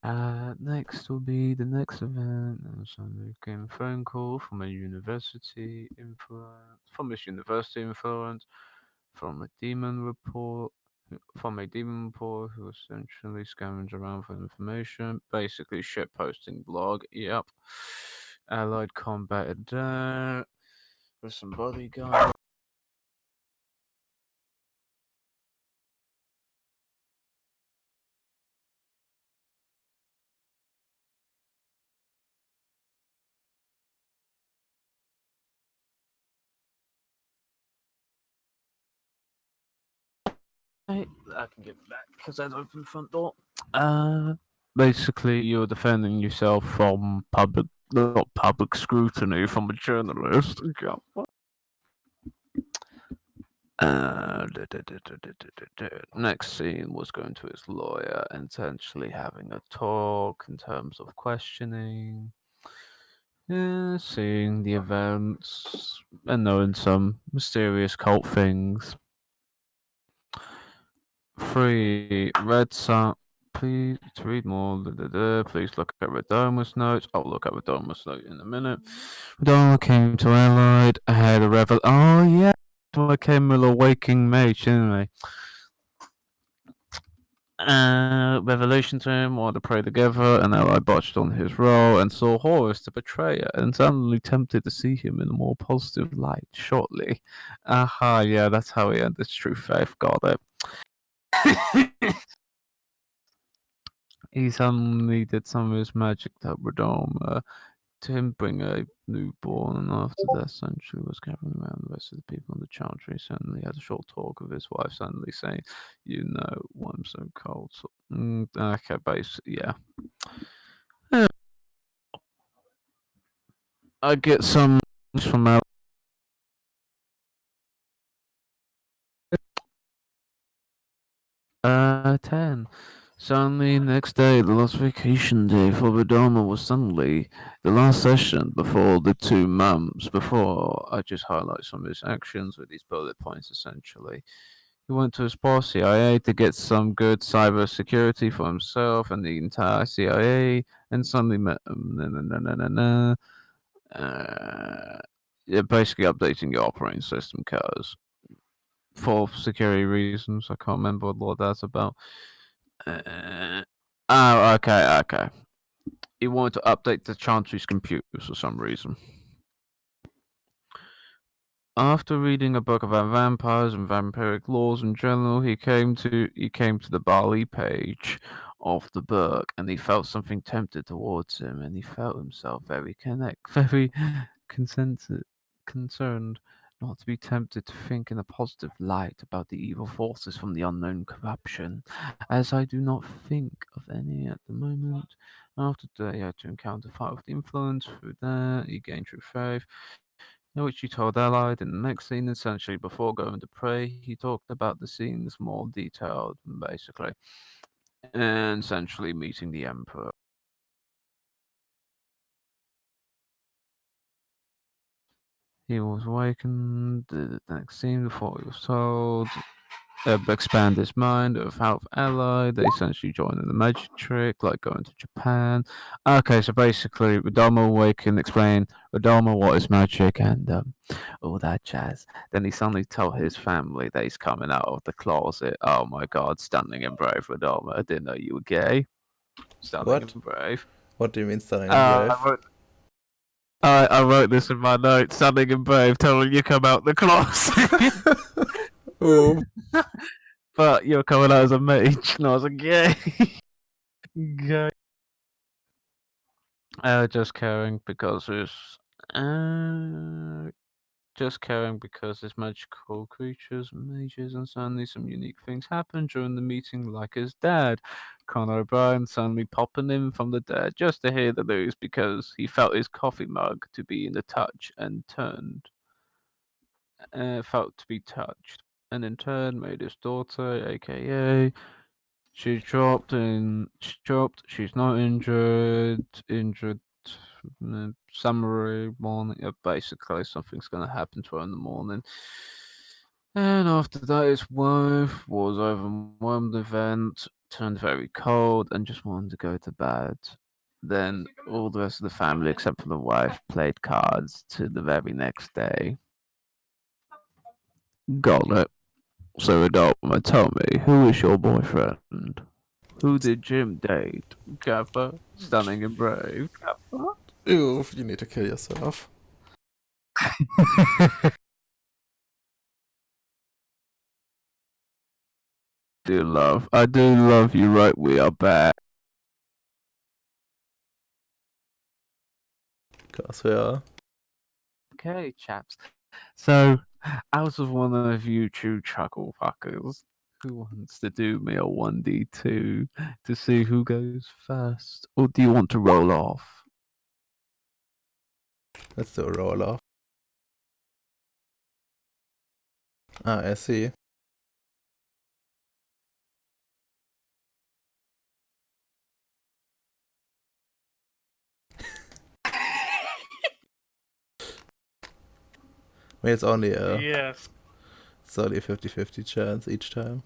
Next will be the next event, and suddenly came a phone call from a university influence, from his university influence, from a demon report, from a demon report who essentially scavenged around for information, basically shit posting blog. Yep. Allied combated there with some bodyguards. I can get back because I'd opened the front door. Uh, Basically, you're defending yourself from not public scrutiny from a journalist. Next scene was going to his lawyer and essentially having a talk in terms of questioning, seeing the events, and knowing some mysterious cult things. 3. Red Sun. Please to read more. Please look at Redomus notes. I'll look at Redomus note in a minute. Redoma came to Allied. Had a revel. Oh yeah, I came with a waking mage, didn't I? Revelation to him, wanted to pray together, and Allied botched on his role and saw Horus the betrayer, and suddenly tempted to see him in a more positive light shortly. Aha, yeah, that's how he ended his true faith. Got it. He suddenly did some of his magic that Redome to him bring a newborn, and after that essentially was gathering around the rest of the people on the chantry. Suddenly had a short talk with his wife, suddenly saying, "You know why I'm so cold." So, okay, basically, yeah. I get some from out. 10. Suddenly, next day, the last vacation day for Redoma was suddenly the last session before the 2 months. Before, I just highlight some of his actions with these bullet points essentially. He went to his boss, CIA, to get some good cyber security for himself and the entire CIA, and suddenly met yeah, basically updating your operating system cars for security reasons. I can't remember what that's about. Uh, oh, okay. He wanted to update the Chantry's computers for some reason. After reading a book about vampires and vampiric laws in general, he came to the Bali page of the book, and he felt something tempted towards him, and he felt himself very consented, concerned not to be tempted to think in a positive light about the evil forces from the unknown corruption, as I do not think of any at the moment. After that, he had to encounter fire with the influence. Through that, he gained true faith, in which he told Allied in the next scene, essentially before going to pray, he talked about the scenes more detailed, basically, and essentially meeting the Emperor. He was awakened the next scene before he was told expand his mind of Health Allied. They essentially join in the magic trick, like going to Japan. Okay, so basically, Radama we can explain Radama what is magic and all that jazz. Then he suddenly told his family that he's coming out of the closet. Oh my god, stunning and brave, Radama. I didn't know you were gay. Stunning What? and brave. What do you mean stunning and Uh, I brave? wrote, I wrote this in my notes. Stunning and brave, telling you come out the closet. Oh. But you're coming out as a mage, and I was like, gay. Gay. Just caring because uh, just caring because there's magical creatures, mages, and suddenly some unique things happen during the meeting, like his dad, Conor O'Brien, suddenly popping in from the dead just to hear the news because he felt his coffee mug to be in the touch and felt to be touched, and in turn made his daughter, aka she dropped. She's not injured. Injured. Summary morning. Basically, something's gonna happen to her in the morning. And after that, his wife was overwhelmed with event. turned very cold and just wanted to go to bed. Then all the rest of the family, except for the wife, played cards to the very next day. Got it. So Adolma, tell me, who is your boyfriend? Who did Jim date? Kappa, stunning and brave. Kappa. Oof, you need to kill yourself. I do love you, right? We are back. Cause we are. Okay, chaps. So, out of one of you two chuckle fuckers, who wants to do me a 1d2 to see who goes first? Or do you want to roll off? Let's do a roll off. Ah, I see. I mean, it's only a Yes. 50-50 chance each time.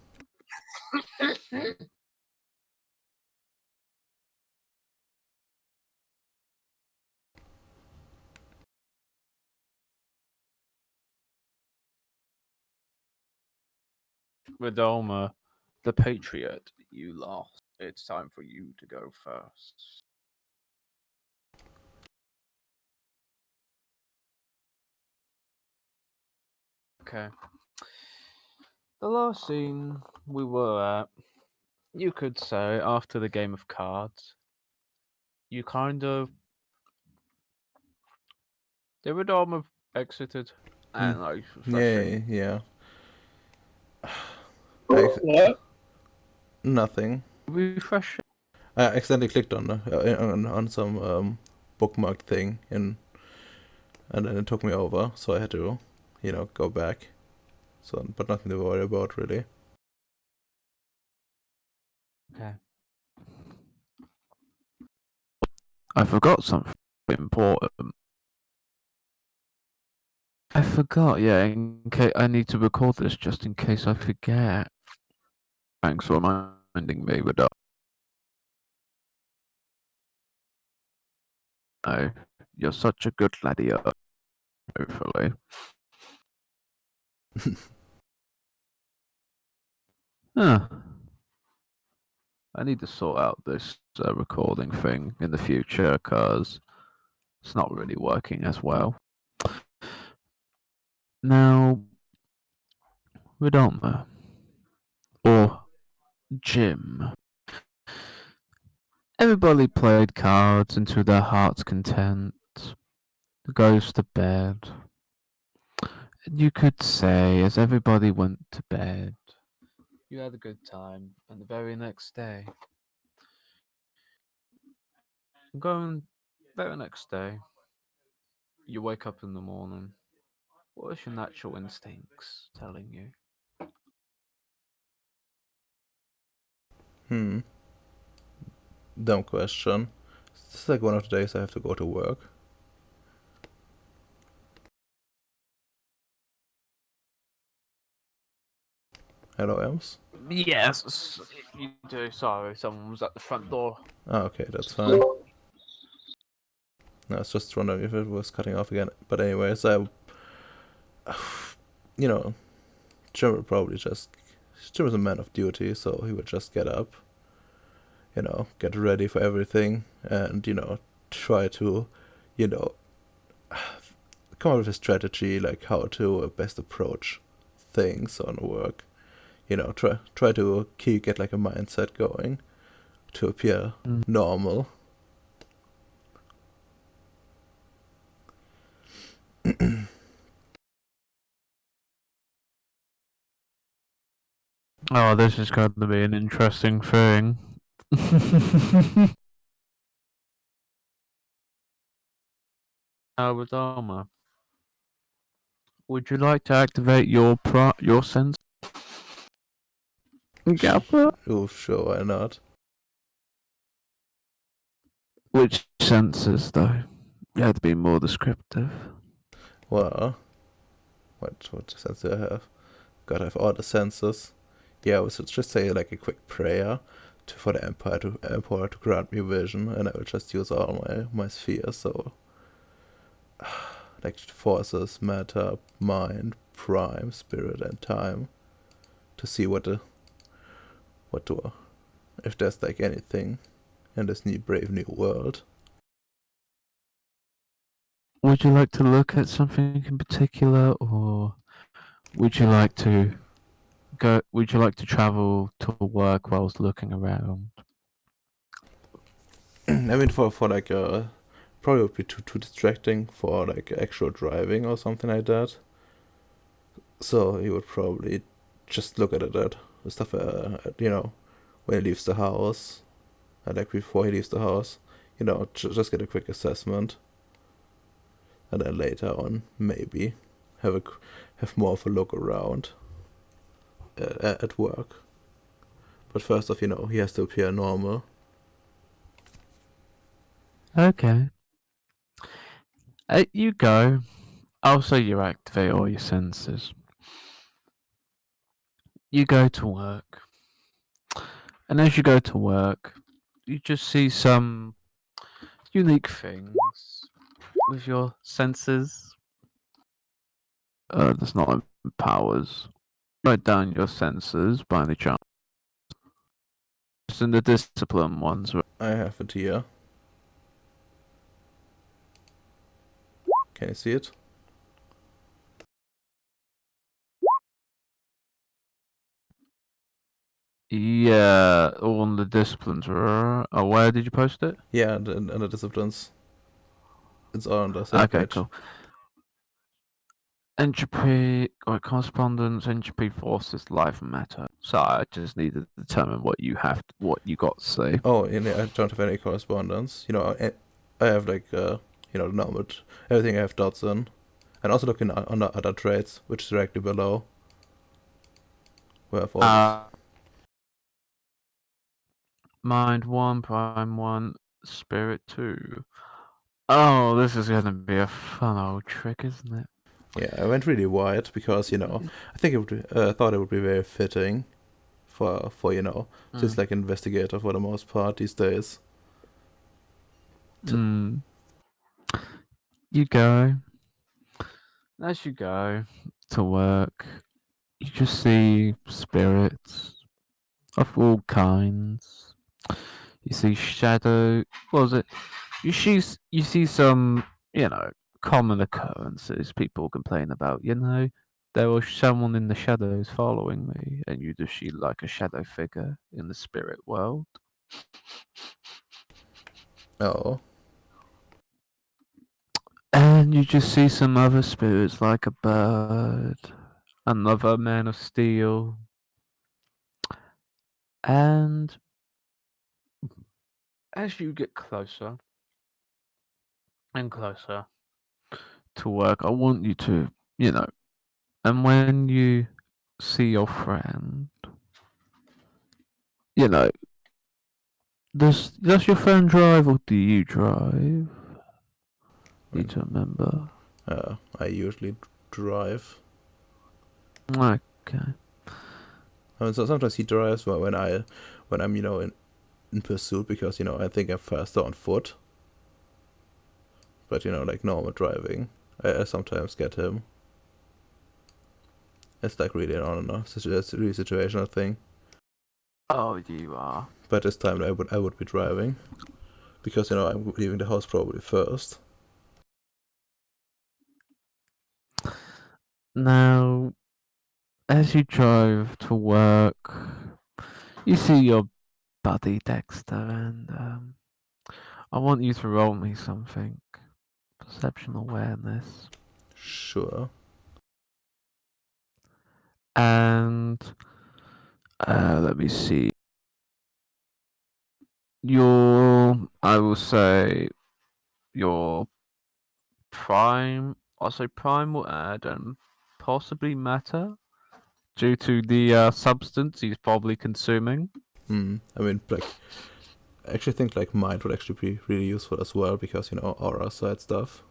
Redoma, the Patriot, you lost. It's time for you to go first. Okay. The last scene we were at, you could say, after the game of cards, you kind of. The Redoma exited, and like, Yay, refreshing. yeah. What? Nothing. Refreshing. I accidentally clicked on some bookmarked thing and then it took me over, so I had to, go back. So, but nothing to worry about really. Okay. I forgot something important. I forgot, yeah, in case I need to record this just in case I forget. Thanks for reminding me, but no, you're such a good laddie, hopefully. Huh. I need to sort out this recording thing in the future, because it's not really working as well. Now, Redoma, or Jim. Everybody played cards and to their heart's content. Goes to bed. And you could say, as everybody went to bed, you had a good time, and the very next day, very next day, you wake up in the morning. What is your natural instincts telling you? Dumb question. This is like one of the days I have to go to work. Hello, Ems? Yes, you do. Sorry, someone was at the front door. Ah, okay, that's fine. I was just wondering if it was cutting off again. But anyways, Jim would probably Jim was a man of duty, so he would just get up, get ready for everything, and, try to, come up with a strategy, like how to best approach things on work. Try to get like a mindset going to appear normal. Oh, this is going to be an interesting thing. Aradama, would you like to activate your sense? Gappa? Ooh, sure, why not? Which senses, though? You had to be more descriptive. Well, what sense do I have? Gotta have all the senses. Yeah, we should just say like a quick prayer for the Empire to grant me vision, and I will just use all my spheres. So, like forces, matter, mind, prime, spirit, and time, to see if there's like anything in this brave new world. Would you like to look at something in particular, or would you like to Would you like to travel to work whilst looking around? I mean, for like probably would be too distracting for like actual driving or something like that. So he would probably just look at it at stuff, when he leaves the house, and like before he leaves the house, just get a quick assessment, and then later on maybe have more of a look around at work. But first off, he has to appear normal. Okay. You go. I'll say you activate all your senses. You go to work. And as you go to work, you just see some unique things with your senses. There's not powers. Write down your senses by any chance. Just in the discipline ones. I have it here. Can you see it? Yeah, all on the disciplines. Where did you post it? Yeah, and the disciplines. It's all on the same Okay, page. cool. Entropy, or correspondence, entropy, forces, life, and matter. So I just need to determine what you got to say. Oh, and I don't have any correspondence. I have like the normal everything I have dots in, and also looking on the other traits, which is directly below. We have all this. Mind 1, prime 1, spirit 2. Oh, this is gonna be a fun old trick, isn't it? Yeah, I went really wide because I think thought it would be very fitting for just like investigator for the most part these days. You go. As you go to work, you just see spirits of all kinds. You see shadow. What was it? You see some, common occurrences people complain about. There was someone in the shadows following me, and you just see like a shadow figure in the spirit world. Oh, And you just see some other spirits like a bird, another man of steel, and as you get closer and closer to work, I want you to, and when you see your friend, you know, does your friend drive or do you drive? Need to remember. I usually drive. Okay. I mean, so sometimes he drives when I'm in pursuit because I think I'm faster on foot. But like normal driving, I sometimes get him. It's like really it's a really situational thing. Oh, you are. But this time I would be driving because I'm leaving the house probably first. Now, as you drive to work, you see your buddy Dexter, and I want you to roll me something. Perception awareness. Sure. And let me see. I will say, your prime. I'll say prime will add and possibly matter due to the substance he's probably consuming. I mean, like, I actually think like mind would actually be really useful as well because aura side stuff.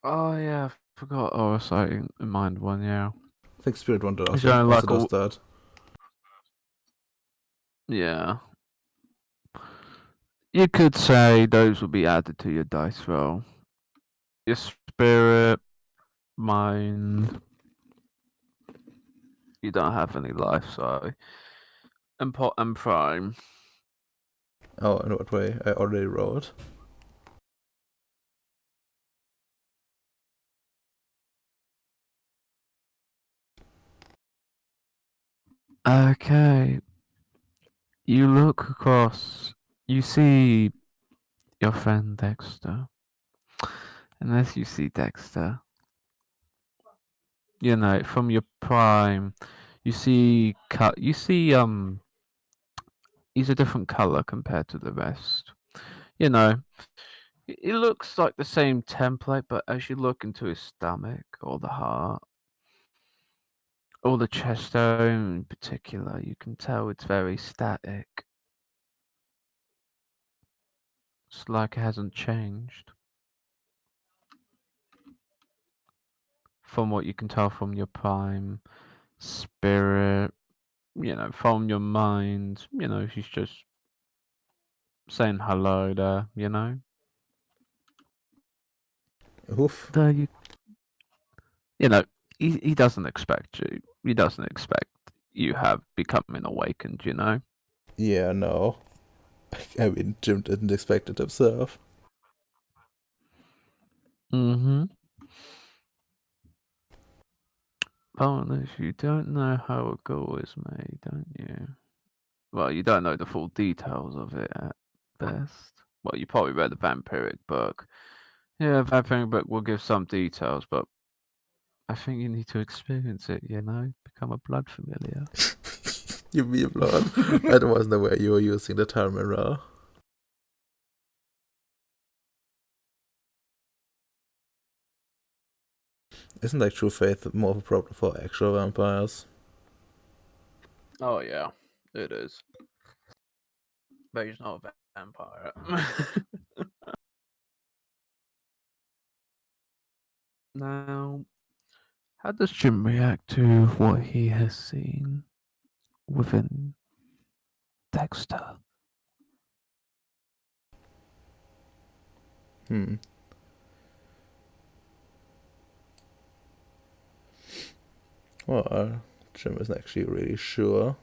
Oh yeah, I forgot. Oh, sight in mind one. Yeah. I think spirit one Is also there like does that. Yeah. You could say those will be added to your dice roll. Your spirit, mind. You don't have any life, so. And pot and prime. Oh, in what way? I already rolled. Okay. You look across. You see your friend Dexter. And as you see Dexter, you know, from your prime, you see he's a different color compared to the rest. You know, it looks like the same template, but as you look into his stomach or the heart or the chest area in particular, you can tell it's very static. It's like it hasn't changed. From what you can tell from your prime spirit, you know, from your mind, you know, he's just saying hello there, you know. Oof. There you know, he doesn't expect you. He doesn't expect you have becoming awakened, you know. Yeah, no. I mean, Jim didn't expect it himself. Mm-hmm. Bonus, you don't know how a goal is made, don't you? Well, you don't know the full details of it at best. Well, you probably read the vampiric book. Yeah, vampiric book will give some details, but I think you need to experience it, you know? Become a blood familiar. You mean blood? That wasn't the way you were using the term in Ra. Isn't like true faith more of a problem for actual vampires? Oh, yeah, it is. But he's not a vampire. Now, how does Jim react to what he has seen within Dexter? Hmm. Well, Jim isn't actually really sure.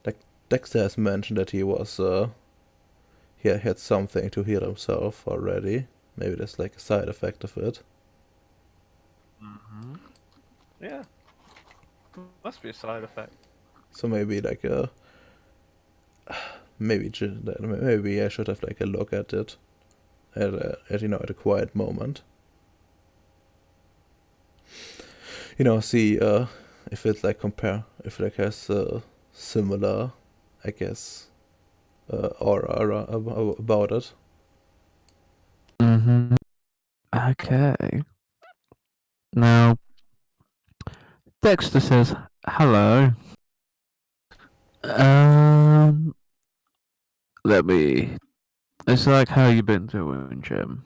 Like, Dexter has mentioned that he had something to heal himself already. Maybe that's like a side effect of it. Mm-hmm. Yeah, must be a side effect. So maybe like maybe I should have like a look at it at a quiet moment. See if it like compare if it like has similar, I guess, aura about it. Mm-hmm. Okay. Now, Dexter says, hello. Um, let me. It's like, how you been doing, Jim?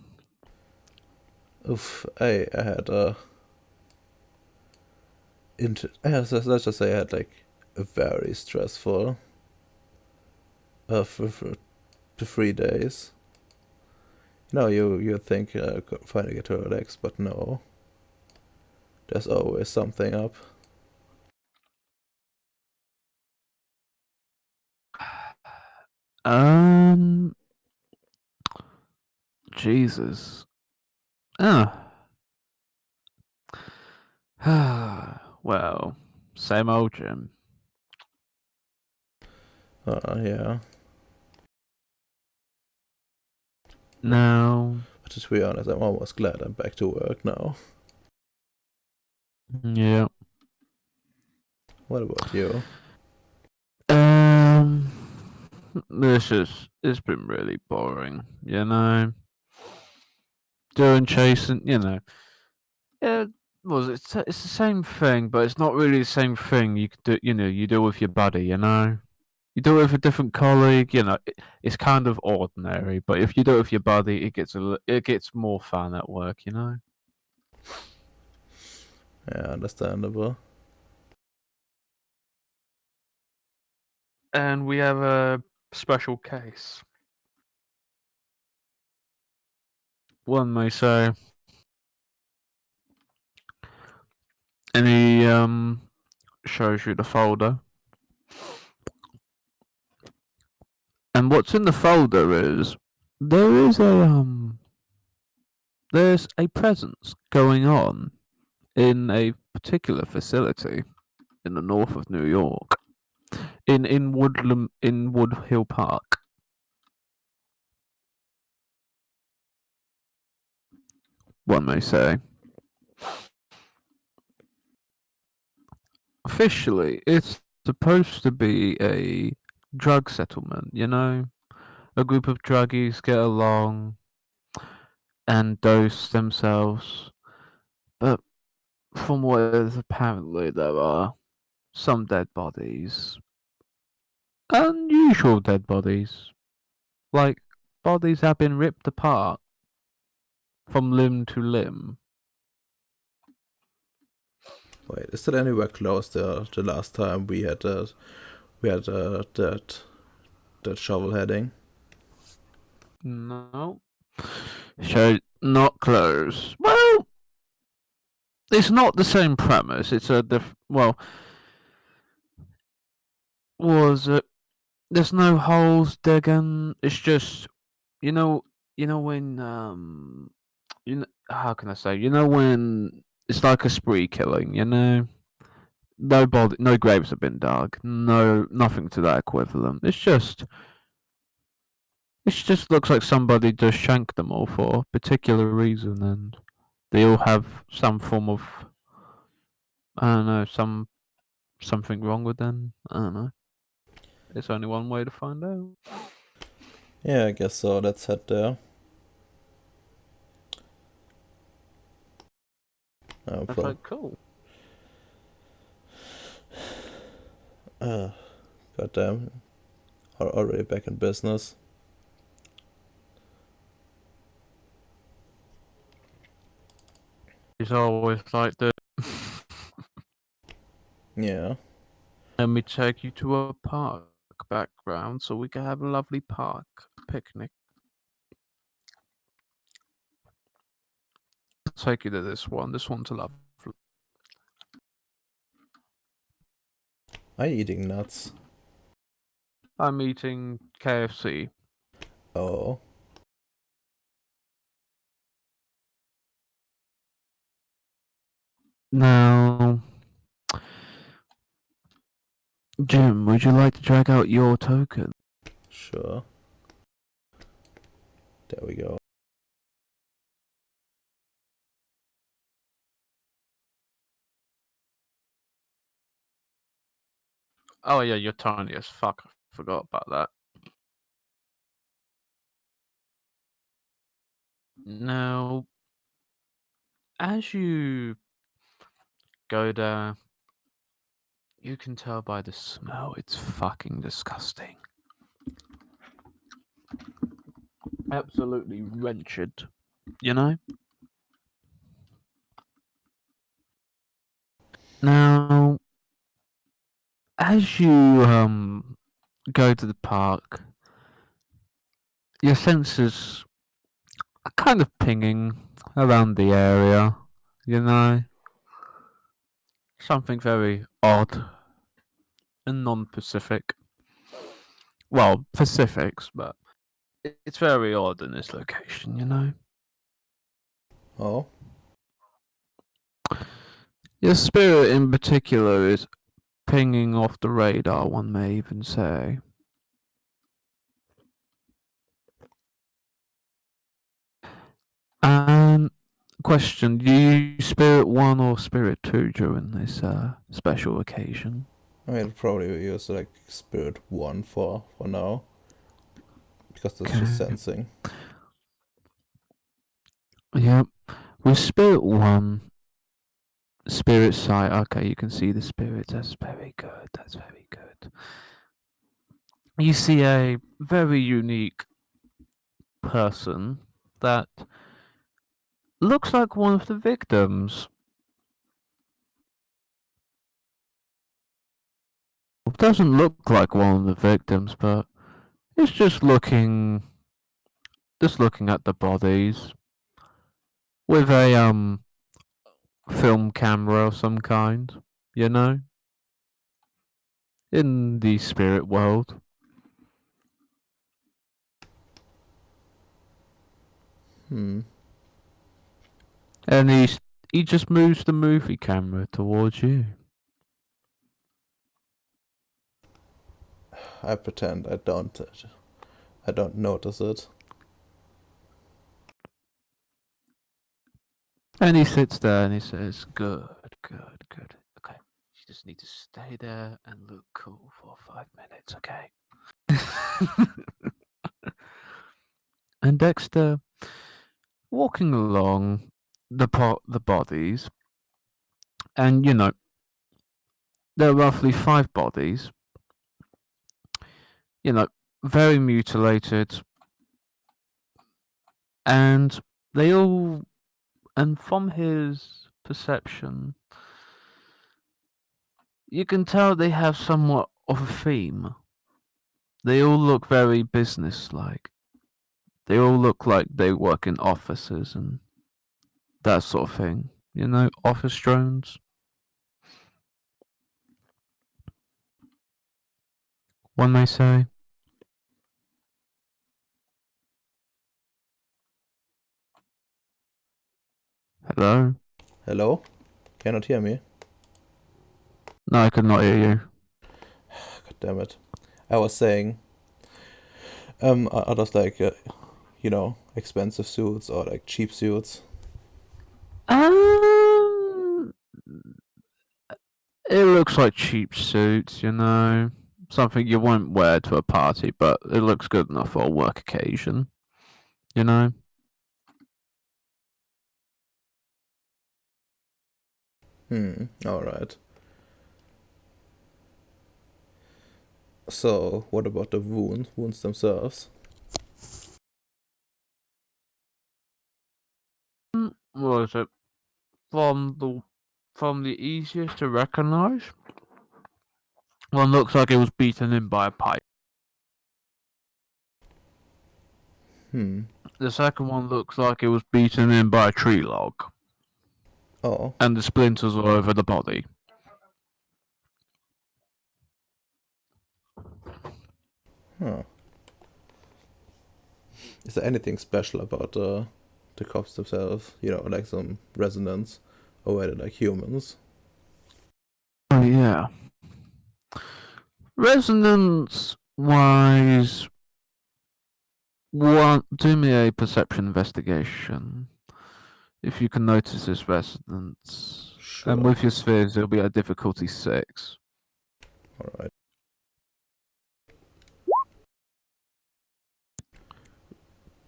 Oof, I had let's just say I had like a very stressful for 3 days. You think finally get to relax, but no, there's always something up. Um, Jesus. Ah. Well, same old Jim. Yeah, No. but to be honest, I'm almost glad I'm back to work now. Yeah. What about you? Um, it's been really boring, you know. Doing chasing, you know. Yeah, well, it's the same thing, but it's not really the same thing. You could do, you know, you do with your buddy, you know. You do it with a different colleague, you know. It's kind of ordinary, but if you do it with your buddy, it gets more fun at work, you know. Yeah, understandable. and we have a special case. One may say. And he shows you the folder. And what's in the folder is there is there's a presence going on in a particular facility in the north of New York, in Wood Hill Park. One may say. Officially, it's supposed to be a drug settlement. A group of druggies get along and dose themselves, but from what is apparently there are some dead bodies. Unusual dead bodies. Like bodies have been ripped apart from limb to limb. Wait, is that anywhere close to the last time we had that shovel heading? No. So not close. Well, it's not the same premise. It's a was it? There's no holes digging. It's just you know when how can I say, when it's like a spree killing, no graves have been dug, nothing to that equivalent. It just looks like somebody just shanked them all for a particular reason, and they all have some form of, I don't know, something wrong with them. I don't know. It's only one way to find out. Yeah, I guess so. Let's head there. That's like cool. Goddamn. Already back in business. It's always like that. Yeah. Let me take you to a park background so we can have a lovely park picnic. I'll take you to this one. This one's lovely. Are you eating nuts? I'm eating KFC. Oh. Now, Jim, would you like to drag out your token? Sure. There we go. Oh yeah, you're tiny as fuck. I forgot about that. Now, as you go there, you can tell by the smell it's fucking disgusting. Absolutely wretched, you know? Now, as you go to the park, your senses are kind of pinging around the area, you know? Something very odd and non-Pacific. Well, Pacifics, but it's very odd in this location, you know? Oh. Your spirit in particular is pinging off the radar, one may even say. Question, do you spirit 1 or spirit 2 during this special occasion? I mean, probably use like Spirit 1 for now. Because that's just sensing. Yep. With spirit 1, spirit sight, okay, you can see the spirits. That's very good. That's very good. You see a very unique person that looks like one of the victims. doesn't look like one of the victims, but it's just looking at the bodies with a film camera of some kind, you know, in the spirit world. Hmm. And he just moves the movie camera towards you. I pretend I don't notice it. And he sits there and he says, "Good, good, good. Okay, you just need to stay there and look cool for 5 minutes, okay?" And Dexter, walking along the bodies, and there are roughly 5 bodies, you know, very mutilated, and they all, and from his perception, you can tell they have somewhat of a theme. They all look very business-like. They all look like they work in offices and that sort of thing. Office drones. One may say. Hello? Hello? Cannot hear me? No, I could not hear you. God damn it. I was saying, are those like, expensive suits or like cheap suits? Um, it looks like cheap suits, something you won't wear to a party, but it looks good enough for a work occasion, you know. Alright. So, what about the wounds themselves? What is it? From the easiest to recognize, one looks like it was beaten in by a pipe. Hmm. The second one looks like it was beaten in by a tree log, Oh. and the splinters all over the body. Huh. Is there anything special about the cops themselves? Like some resonance, or were they like humans? Oh yeah. Resonance wise, do me a perception investigation. If you can notice this resonance. And Sure. with your spheres, it'll be a difficulty 6. Alright.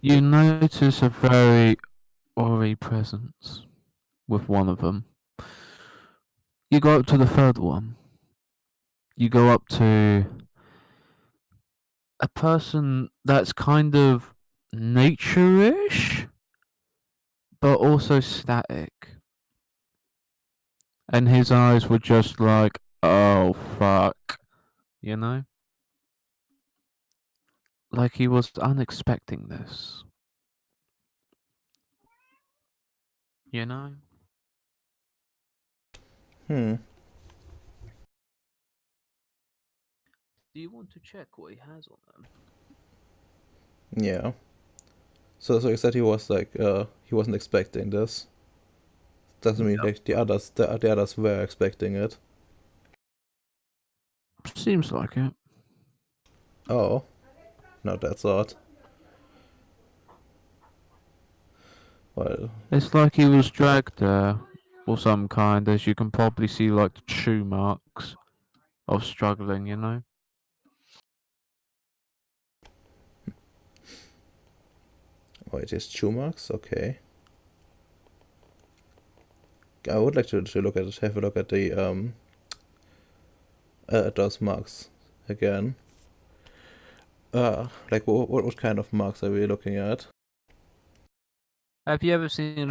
You notice a very awry presence with one of them. You go up to the third one. You go up to a person that's kind of nature-ish, but also static. And his eyes were just like, oh fuck, you know? Like he was unexpecting this, you know? Hmm. Do you want to check what he has on them? Yeah. So you said he was like he wasn't expecting this. Doesn't mean like the others were expecting it. Seems like it. Oh. Not that sort. Well, It's like he was dragged there, or some kind, as you can probably see like the shoe marks of struggling, you know? it is chew marks. Okay. I would like to have a look at the at those marks again. Like what kind of marks are we looking at? Have you ever seen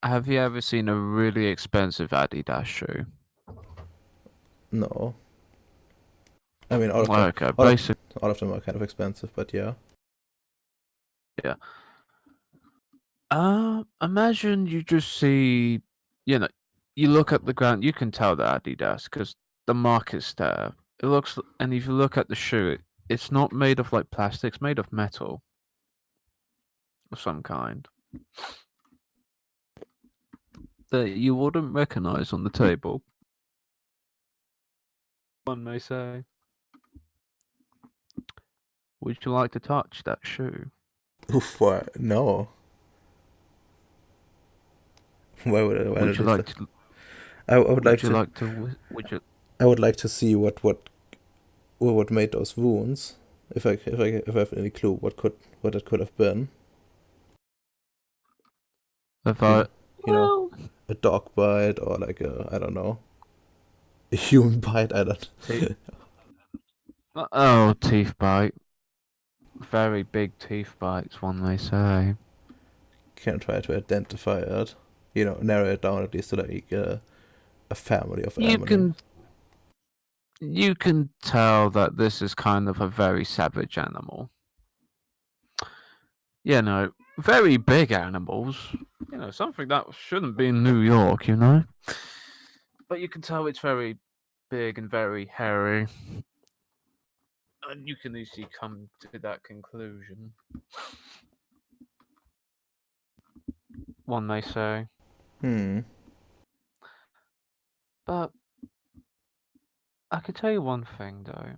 Have you ever seen a really expensive Adidas shoe? No. I mean, Okay, all of, basic. all of them are kind of expensive, but yeah. Yeah. Imagine you just see, you know, you look at the ground, you can tell that Adidas because the mark is there. It looks, and if you look at the shoe, it's not made of like plastic, it's made of metal of some kind that you wouldn't recognize on the table. One may say. Would you like to touch that shoe? Oof, why? No. Why would I want Would to you do like that? to? I would like Would you to. like to? Would you? I would like to see what made those wounds. If I have any clue what it could have been. If You I? know, you know, Well, a dog bite or like a, I don't know, a human bite. I don't. teeth. Oh, teeth bite. Very big teeth bites, one may say. Can try to identify it. You know, narrow it down at least to like a family of You animals. can tell that this is kind of a very savage animal. You know, very big animals. You know, something that shouldn't be in New York, you know? But you can tell it's very big and very hairy. And you can easily come to that conclusion. One may say. Hmm. But I could tell you one thing though.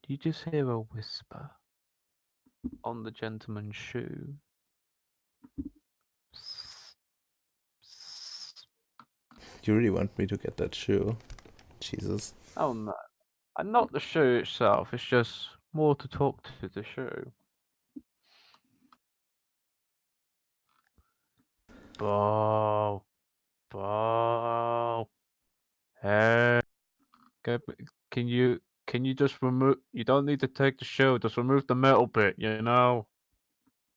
You just hear a whisper on the gentleman's shoe. Psst, psst. You really want me to get that shoe? Jesus. Oh no. And not the shoe itself, it's just more to talk to the shoe. Bo, Bo, hey, can, can you just remove? You don't need to take the shoe. Just remove the metal bit. You know,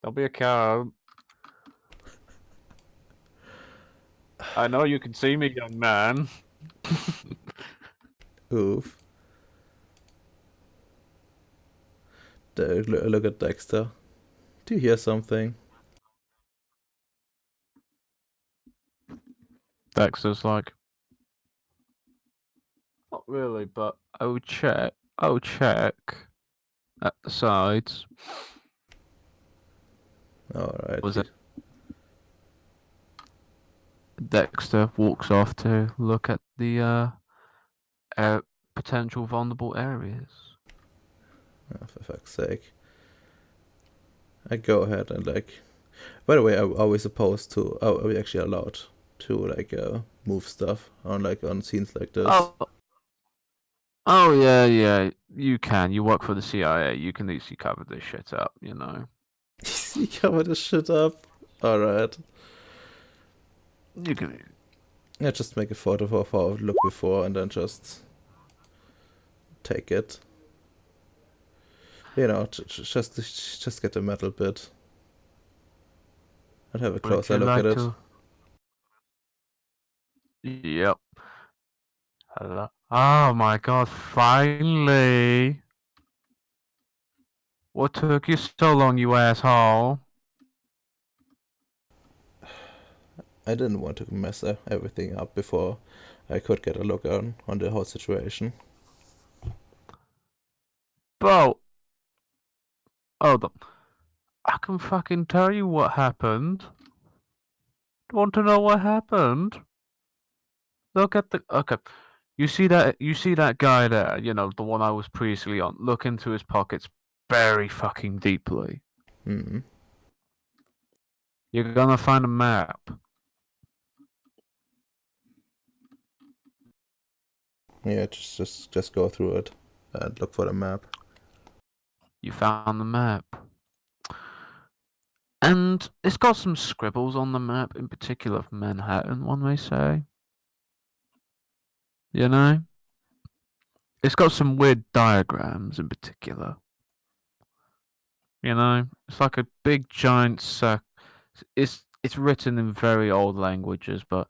don't be a cow. I know you can see me, young man. Oof. Look at Dexter. Do you hear something? Dexter's like, not really, but I'll check. I'll check at the sides. Alright. Was it? Dexter walks off to look at the potential vulnerable areas. Oh, for fuck's sake. I go ahead and like. By the way, are we supposed to? Are we actually allowed to like move stuff on like on scenes like this? Oh, oh yeah, yeah. You can. You work for the CIA. You can easily cover this shit up. You know. You cover this shit up. Alright. You can. Yeah, just make a photo of how it looked before and then just take it. You know, just get the metal bit and have a Would closer you look like at it. to? Yep. Hello. Oh my God! Finally. What took you so long, you asshole? I didn't want to mess everything up before I could get a look on the whole situation. Bro, hold on. I can fucking tell you what happened. Want to know what happened? Look at the okay. You see that guy there, you know, the one I was previously on. Look into his pockets very fucking deeply. Hmm. You're gonna find a map. Yeah, just go through it and look for the map. You found the map. And it's got some scribbles on the map, in particular of Manhattan, one may say. You know? It's got some weird diagrams in particular. You know? It's like a big giant it's written in very old languages, but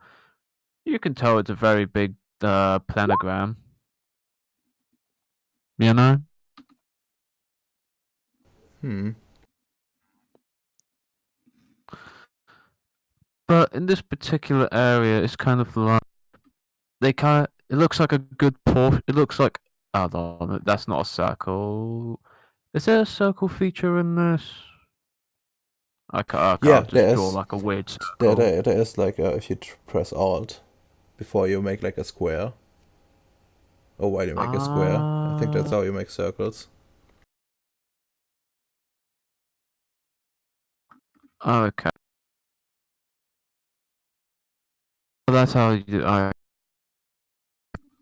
you can tell it's a very big planogram. you know? Hmm. But in this particular area, it's kind of like it looks like a good portion. It looks like, hold on, that's not a circle. Is there a circle feature in this? I Yeah, can't just draw like a weird circle. there is like if you press Alt before you make like a square, or while you make a square. I think that's how you make circles. Okay. That's how you do.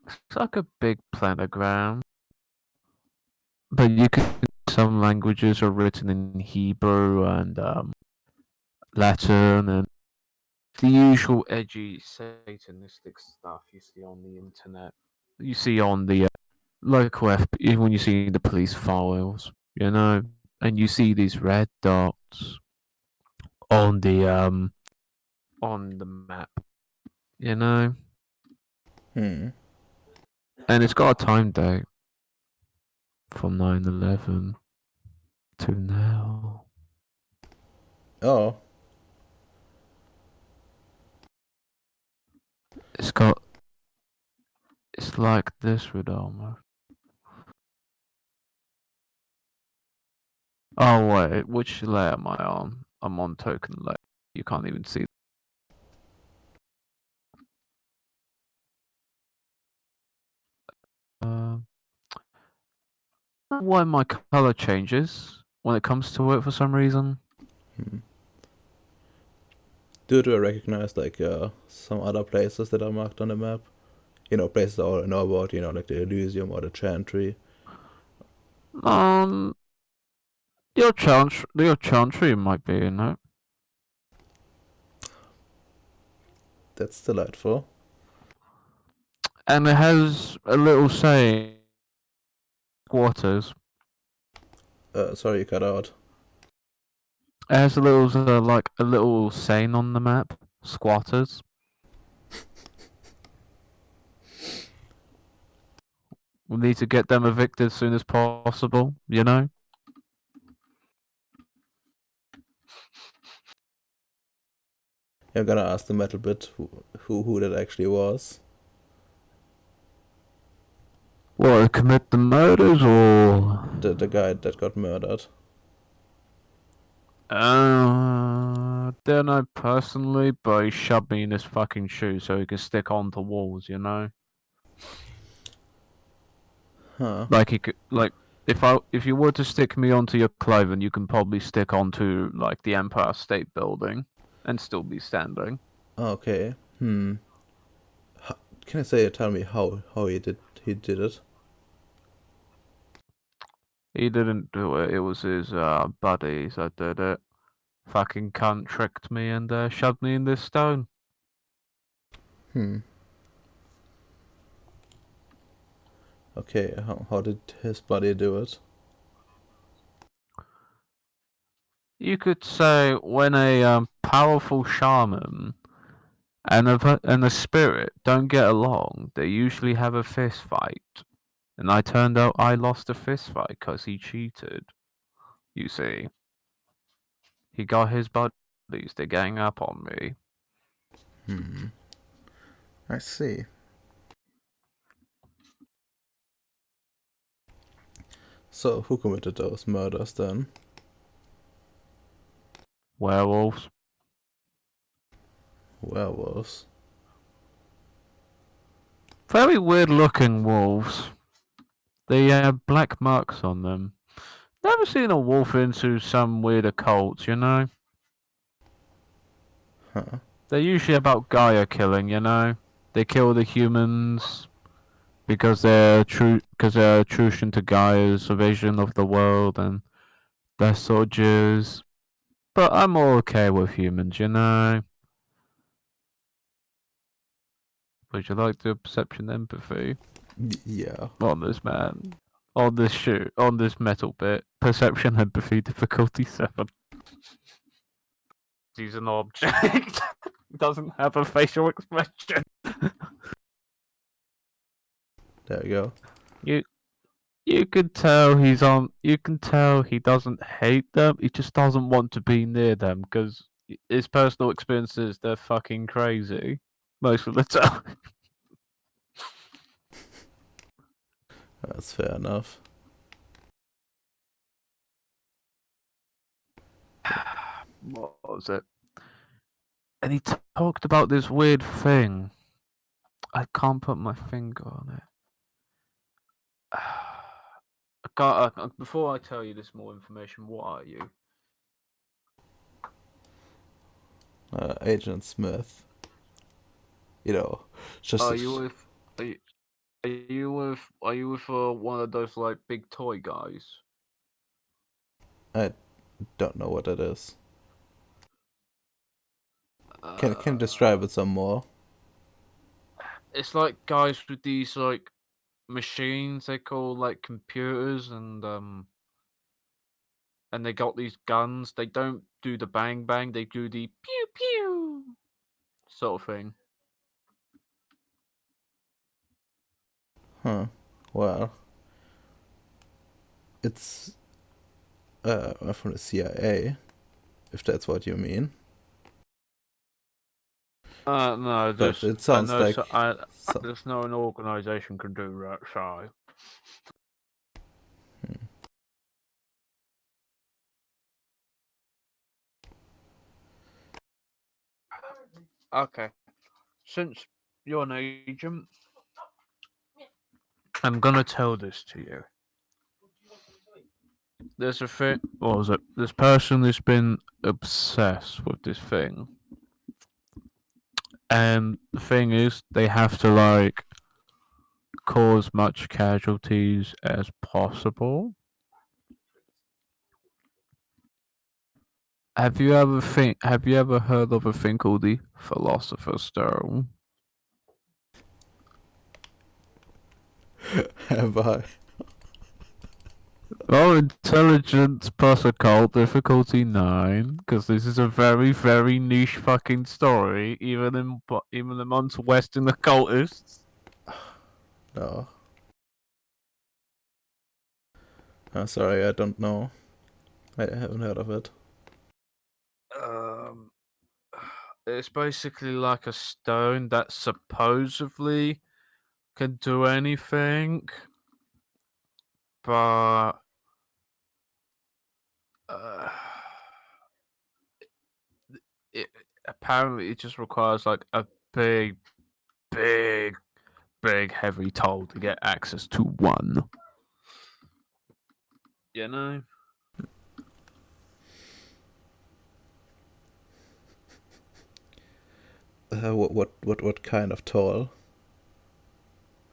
It's like a big planogram, but you can. Some languages are written in Hebrew and Latin and the usual edgy satanistic stuff you see on the internet. You see on the local even when you see the police files, you know, and you see these red dots on the map, you know, Hmm. and it's got a time date from 9/11 to now. Oh. It's got. It's like this with armor. Oh wait, which layer am I on? I'm on token layer. You can't even see. Uh, why my color changes when it comes to it for some reason. Hmm. Do I recognize like some other places that are marked on the map? You know, places I already know about. You know, like the Elysium or the Chantry. Um, your chantry might be in it, That's delightful. and it has a little saying squatters. Sorry, you cut out. It has a little like a little saying on the map, squatters. We need to get them evicted as soon as possible. You know. I'm gonna ask the metal bit who that actually was. What, commit the murders or? The guy that got murdered. Don't know personally, but he shoved me in his fucking shoe so he can stick onto walls, you know? Huh. Like he could, like, if you were to stick me onto your clothing, you can probably stick onto, like, the Empire State Building and still be standing. Okay. Hmm. Can I say? Tell me how he did it? He didn't do it, it was his, buddies that did it. Fucking cunt tricked me and, shoved me in this stone. Hmm. Okay. How did his buddy do it? You could say when a, powerful shaman and a spirit don't get along, they usually have a fist fight. And I turned out I lost a fist fight because he cheated. You see, he got his buddies to gang up on me. Hmm. I see. So who committed those murders then? Werewolves. Werewolves. Very weird looking wolves. They have black marks on them. Never seen a wolf into some weird occult, you know? Huh. They're usually about Gaia killing, you know? They kill the humans because they're intrusion to Gaia's vision of the world and they're soldiers. But I'm more okay with humans, you know? Would you like to perception empathy Yeah. on this man? On this on this metal bit. Perception empathy difficulty 7. He's an object. Doesn't have a facial expression. There we go. You You can tell he's on. You can tell he doesn't hate them. He just doesn't want to be near them because his personal experiences, they're fucking crazy most of the time. That's fair enough. What was it? And he talked about this weird thing. I can't put my finger on it. Before I tell you this more information, what are you? Agent Smith. You know, just. Are you with? Are you with one of those like big toy guys? I don't know what that is. Can you describe it some more? It's like guys with these like machines they call like computers, and they got these guns. They don't do the bang bang. They do the pew pew sort of thing. Huh. Well, it's from the CIA, if that's what you mean. No, But it sounds like there's no an organization can do that. So. Okay, since you're an agent, I'm gonna tell this to you. There's a thing. What was it? This person has been obsessed with this thing, and the thing is, they have to like cause much casualties as possible. Have you ever heard of a thing called the Philosopher's Stone? have I? Oh, intelligence plus occult difficulty 9, because this is a very, very niche fucking story, even amongst Western occultists. No. Sorry, I don't know. I haven't heard of it. It's basically like a stone that supposedly can do anything, but it apparently it just requires like a big, big, big heavy toll to get access to one. You know? What kind of toll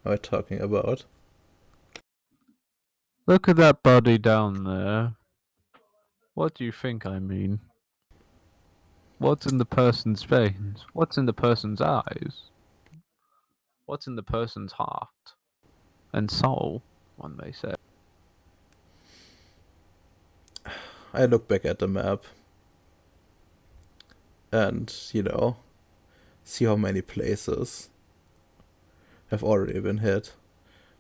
are we talking about? Look at that body down there. What do you think I mean? What's in the person's veins? What's in the person's eyes? What's in the person's heart and soul, one may say? I look back at the map and, see how many places have already been hit.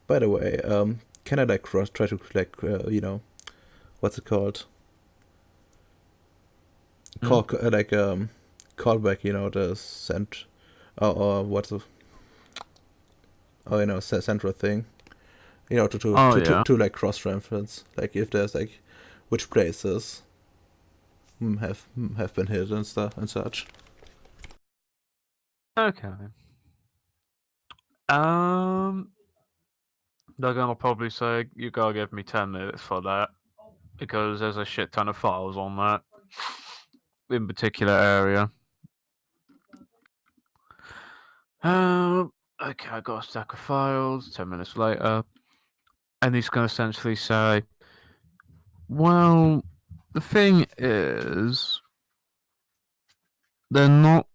By the way, can I try to what's it called? Call back, the what's the central thing, to like cross reference, like if there's like which places have been hit and stuff and such. Okay. They're gonna probably say you gotta give me 10 minutes for that because there's a shit ton of files on that in particular area. Okay, I got a stack of files. 10 minutes later, and he's gonna essentially say, "Well, the thing is, they're not.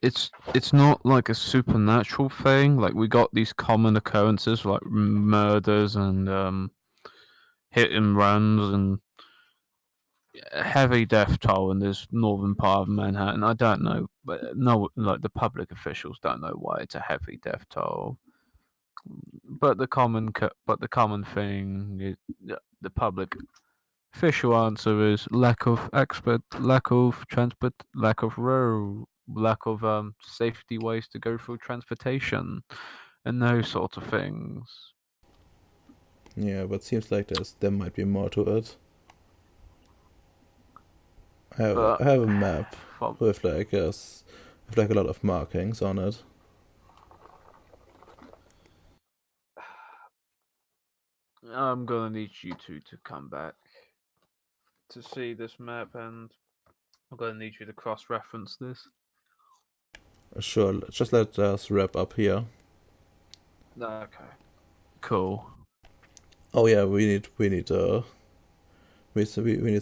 It's not like a supernatural thing. Like we got these common occurrences like murders and hit and runs and heavy death toll in this northern part of Manhattan. I don't know, but no, like the public officials don't know why it's a heavy death toll. But the common thing is the public official answer is lack of expert, lack of transport, lack of road, lack of safety ways to go through transportation, and those sort of things. Yeah, but seems like there might be more to it. I But have a map from, with like a lot of markings on it. I'm gonna need you two to come back to see this map, and I'm gonna need you to cross-reference this. Sure, just let us wrap up here. Okay. Cool. Oh yeah, we need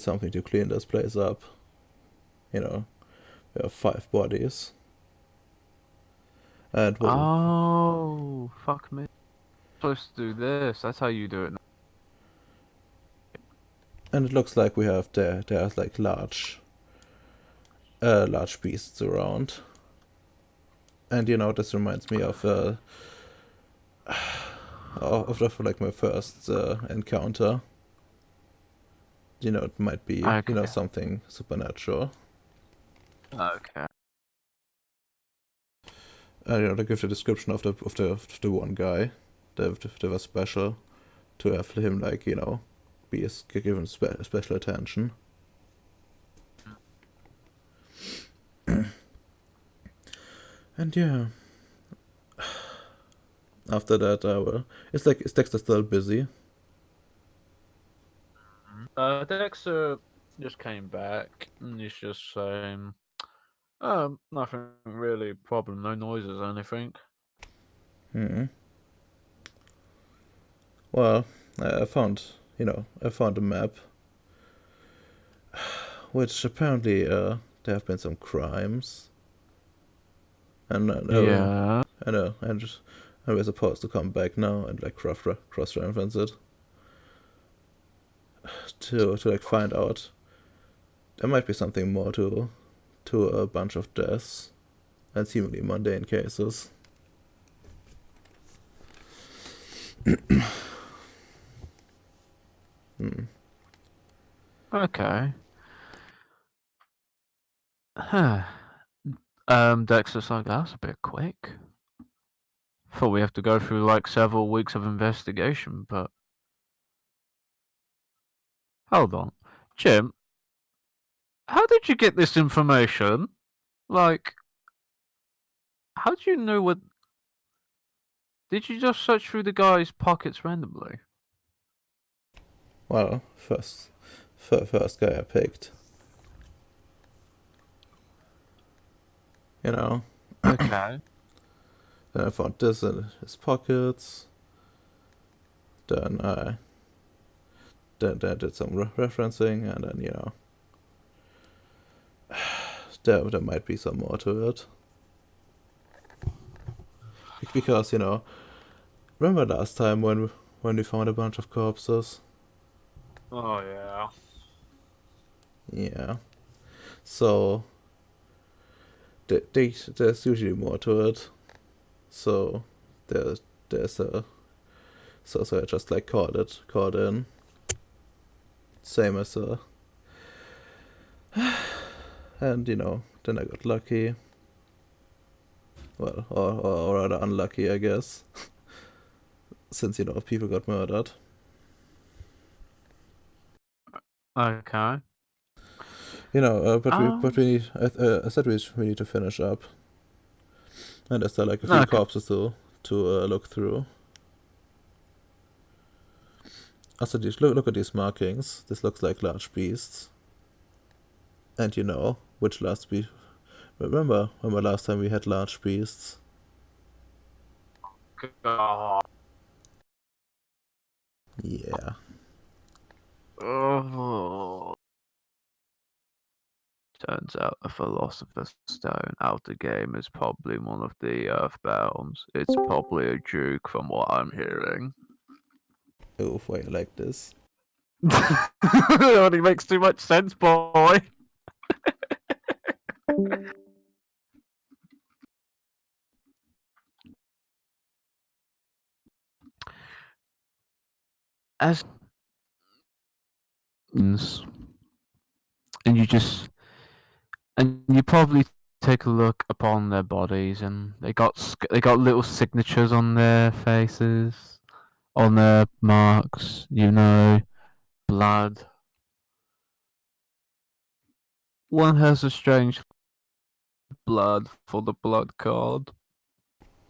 something to clean this place up. You know, we have 5 bodies, and Oh, fuck me. Supposed to do this. That's how you do it. it looks like we have there's like large beasts around. And this reminds me of like my first encounter. It might be Okay. something supernatural. Okay. To give the description of the one guy that was special, to have him like be given special attention. And yeah, after that, is Dexter still busy? Dexter just came back and he's just saying, nothing really problem, no noises or anything. Hmm. Well, I found a map, which apparently there have been some crimes, and Yeah. and we're supposed to come back now and like cross reference it to like find out. There might be something more to a bunch of deaths and seemingly mundane cases. Hmm. Okay. Huh. Dexter's like, that's a bit quick. Thought we have to go through like several weeks of investigation, but hold on. Jim, how did you get this information? Like, how do you know what? Did you just search through the guy's pockets randomly? Well, first guy I picked. You know, Okay. then I found this in his pockets. Then I did some referencing, and then there might be some more to it. Because remember last time when we found a bunch of corpses? Oh yeah. Yeah. So there's usually more to it. So there's a so I just like called in. Same as and then I got lucky. Well, or rather unlucky, I guess, since people got murdered. Okay. But we need. I said we need to finish up, and there's still like a few Okay. corpses to look through. Also, look at these markings. This looks like large beasts. And which last beast? Remember last time we had large beasts? God. Yeah. Oh. Turns out a Philosopher's Stone outer game is probably one of the Earthbounds. It's probably a juke from what I'm hearing. Oh, why you like this? It only makes too much sense, boy. as and you probably take a look upon their bodies, and they got little signatures on their faces, on their marks. Blood. One has a strange blood for the blood card,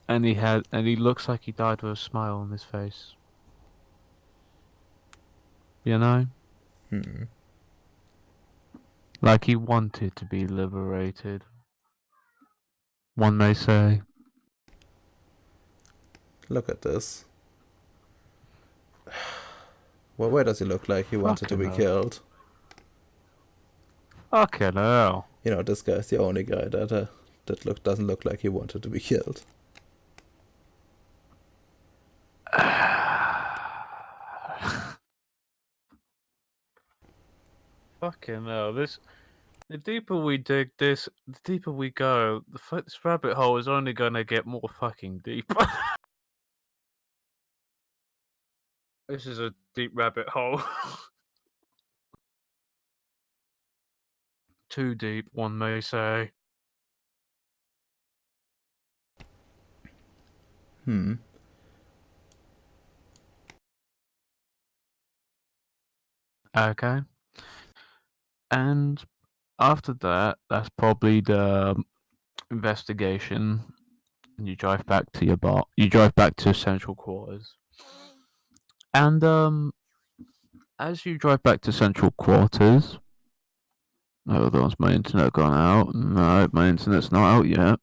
and he looks like he died with a smile on his face. You know, Hmm. like he wanted to be liberated. One may say. Look at this. Well, where does he look like he wanted to Fucking be hell. killed? Fucking hell. This guy's the only guy that doesn't look like he wanted to be killed. Fucking hell. The deeper we dig this, the deeper we go, this rabbit hole is only gonna get more fucking deeper. This is a deep rabbit hole. Too deep, one may say. Hmm. Okay. And after that, that's probably the investigation. You drive back to your bar. You drive back to central quarters. And as you drive back to central quarters, hold on, has my internet gone out? No, my internet's not out yet.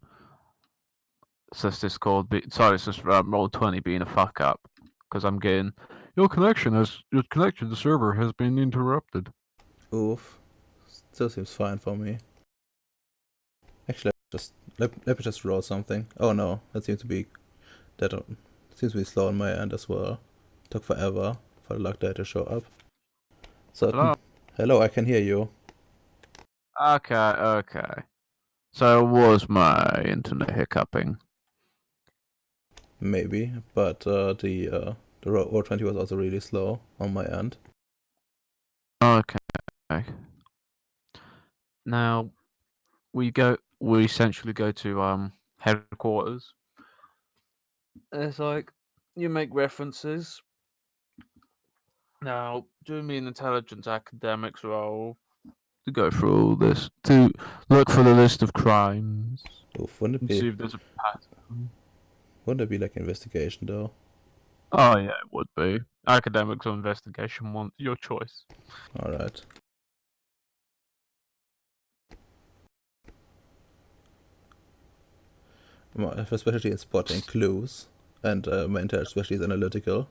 So it's Discord. It's just Roll20 being a fuck up because I'm getting your connection to server has been interrupted. Oof. Still seems fine for me. Actually, let me just roll something. Oh no, that seems to be slow on my end as well. Took forever for the luck data to show up. So Hello. hello, I can hear you. Okay. So it was my internet hiccuping. Maybe, but the Roll20 was also really slow on my end. Okay. Now we essentially go to headquarters. It's like you make references. Now, do me an intelligence academics role to go through all this, to look for the list of crimes Oof, and see if there's a pattern. wouldn't it be like investigation though? Oh yeah, it would be. Academics or investigation, one your choice. Alright. I have a specialty in spotting clues, and my intelligence specialty is analytical.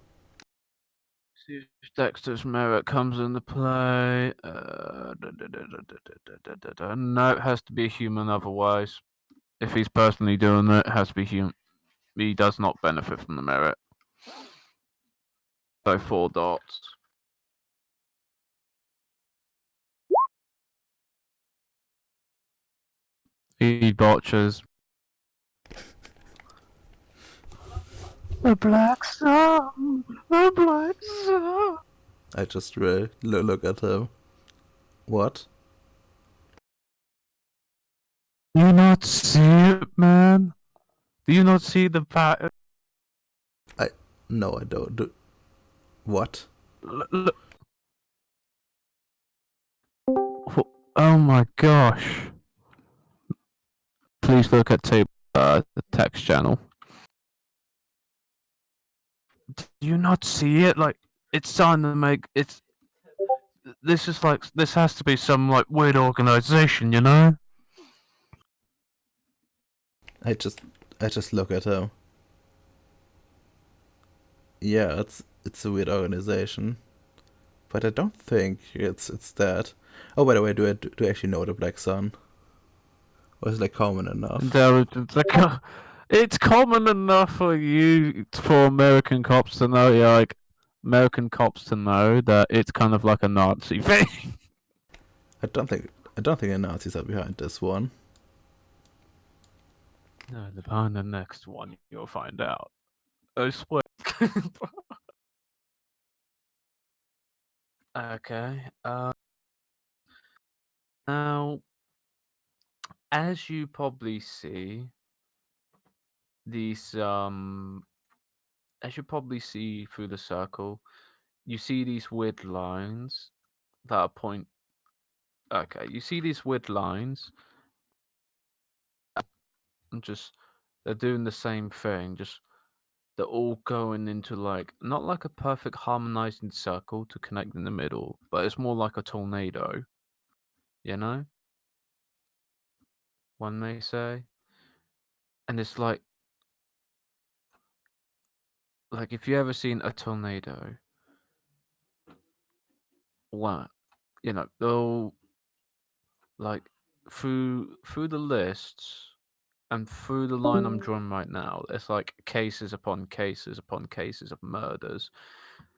See if Dexter's merit comes into play. No, it has to be a human otherwise. If he's personally doing it, it has to be human. He does not benefit from the merit. So 4 dots. He botches. The black sun, the black sun. I just look at him. What? Do you not see it, man? Do you not see the pattern? No, I don't. What? Look. Oh my gosh. Please look at the text channel. Do you not see it? Like, it's starting to make it's. This is like this has to be some like weird organization, you know? I just look at him. Yeah, it's a weird organization, but I don't think it's that. Oh, by the way, do I actually know the Black Sun? Or is it like common enough? Intelligence. It's common enough for American cops to know, yeah, like American cops to know that it's kind of like a Nazi thing. I don't think the Nazis are behind this one. No, behind the next one you'll find out. I swear. Okay. Now, as you probably see, these as you probably see through the circle, you see these weird lines that are point. Okay, you see these weird lines, and just they're doing the same thing. Just they're all going into like not like a perfect harmonizing circle to connect in the middle, but it's more like a tornado. You know, one may say, and it's like if you ever seen a tornado, what they'll like through the lists and through the line I'm drawing right now, it's like cases upon cases upon cases of murders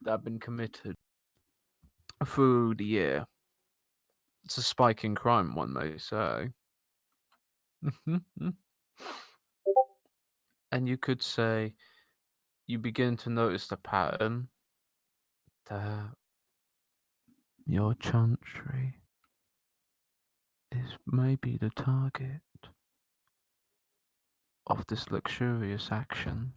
that have been committed through the year. It's a spike in crime, one may say. And you could say you begin to notice the pattern that your chantry is maybe the target of this luxurious action.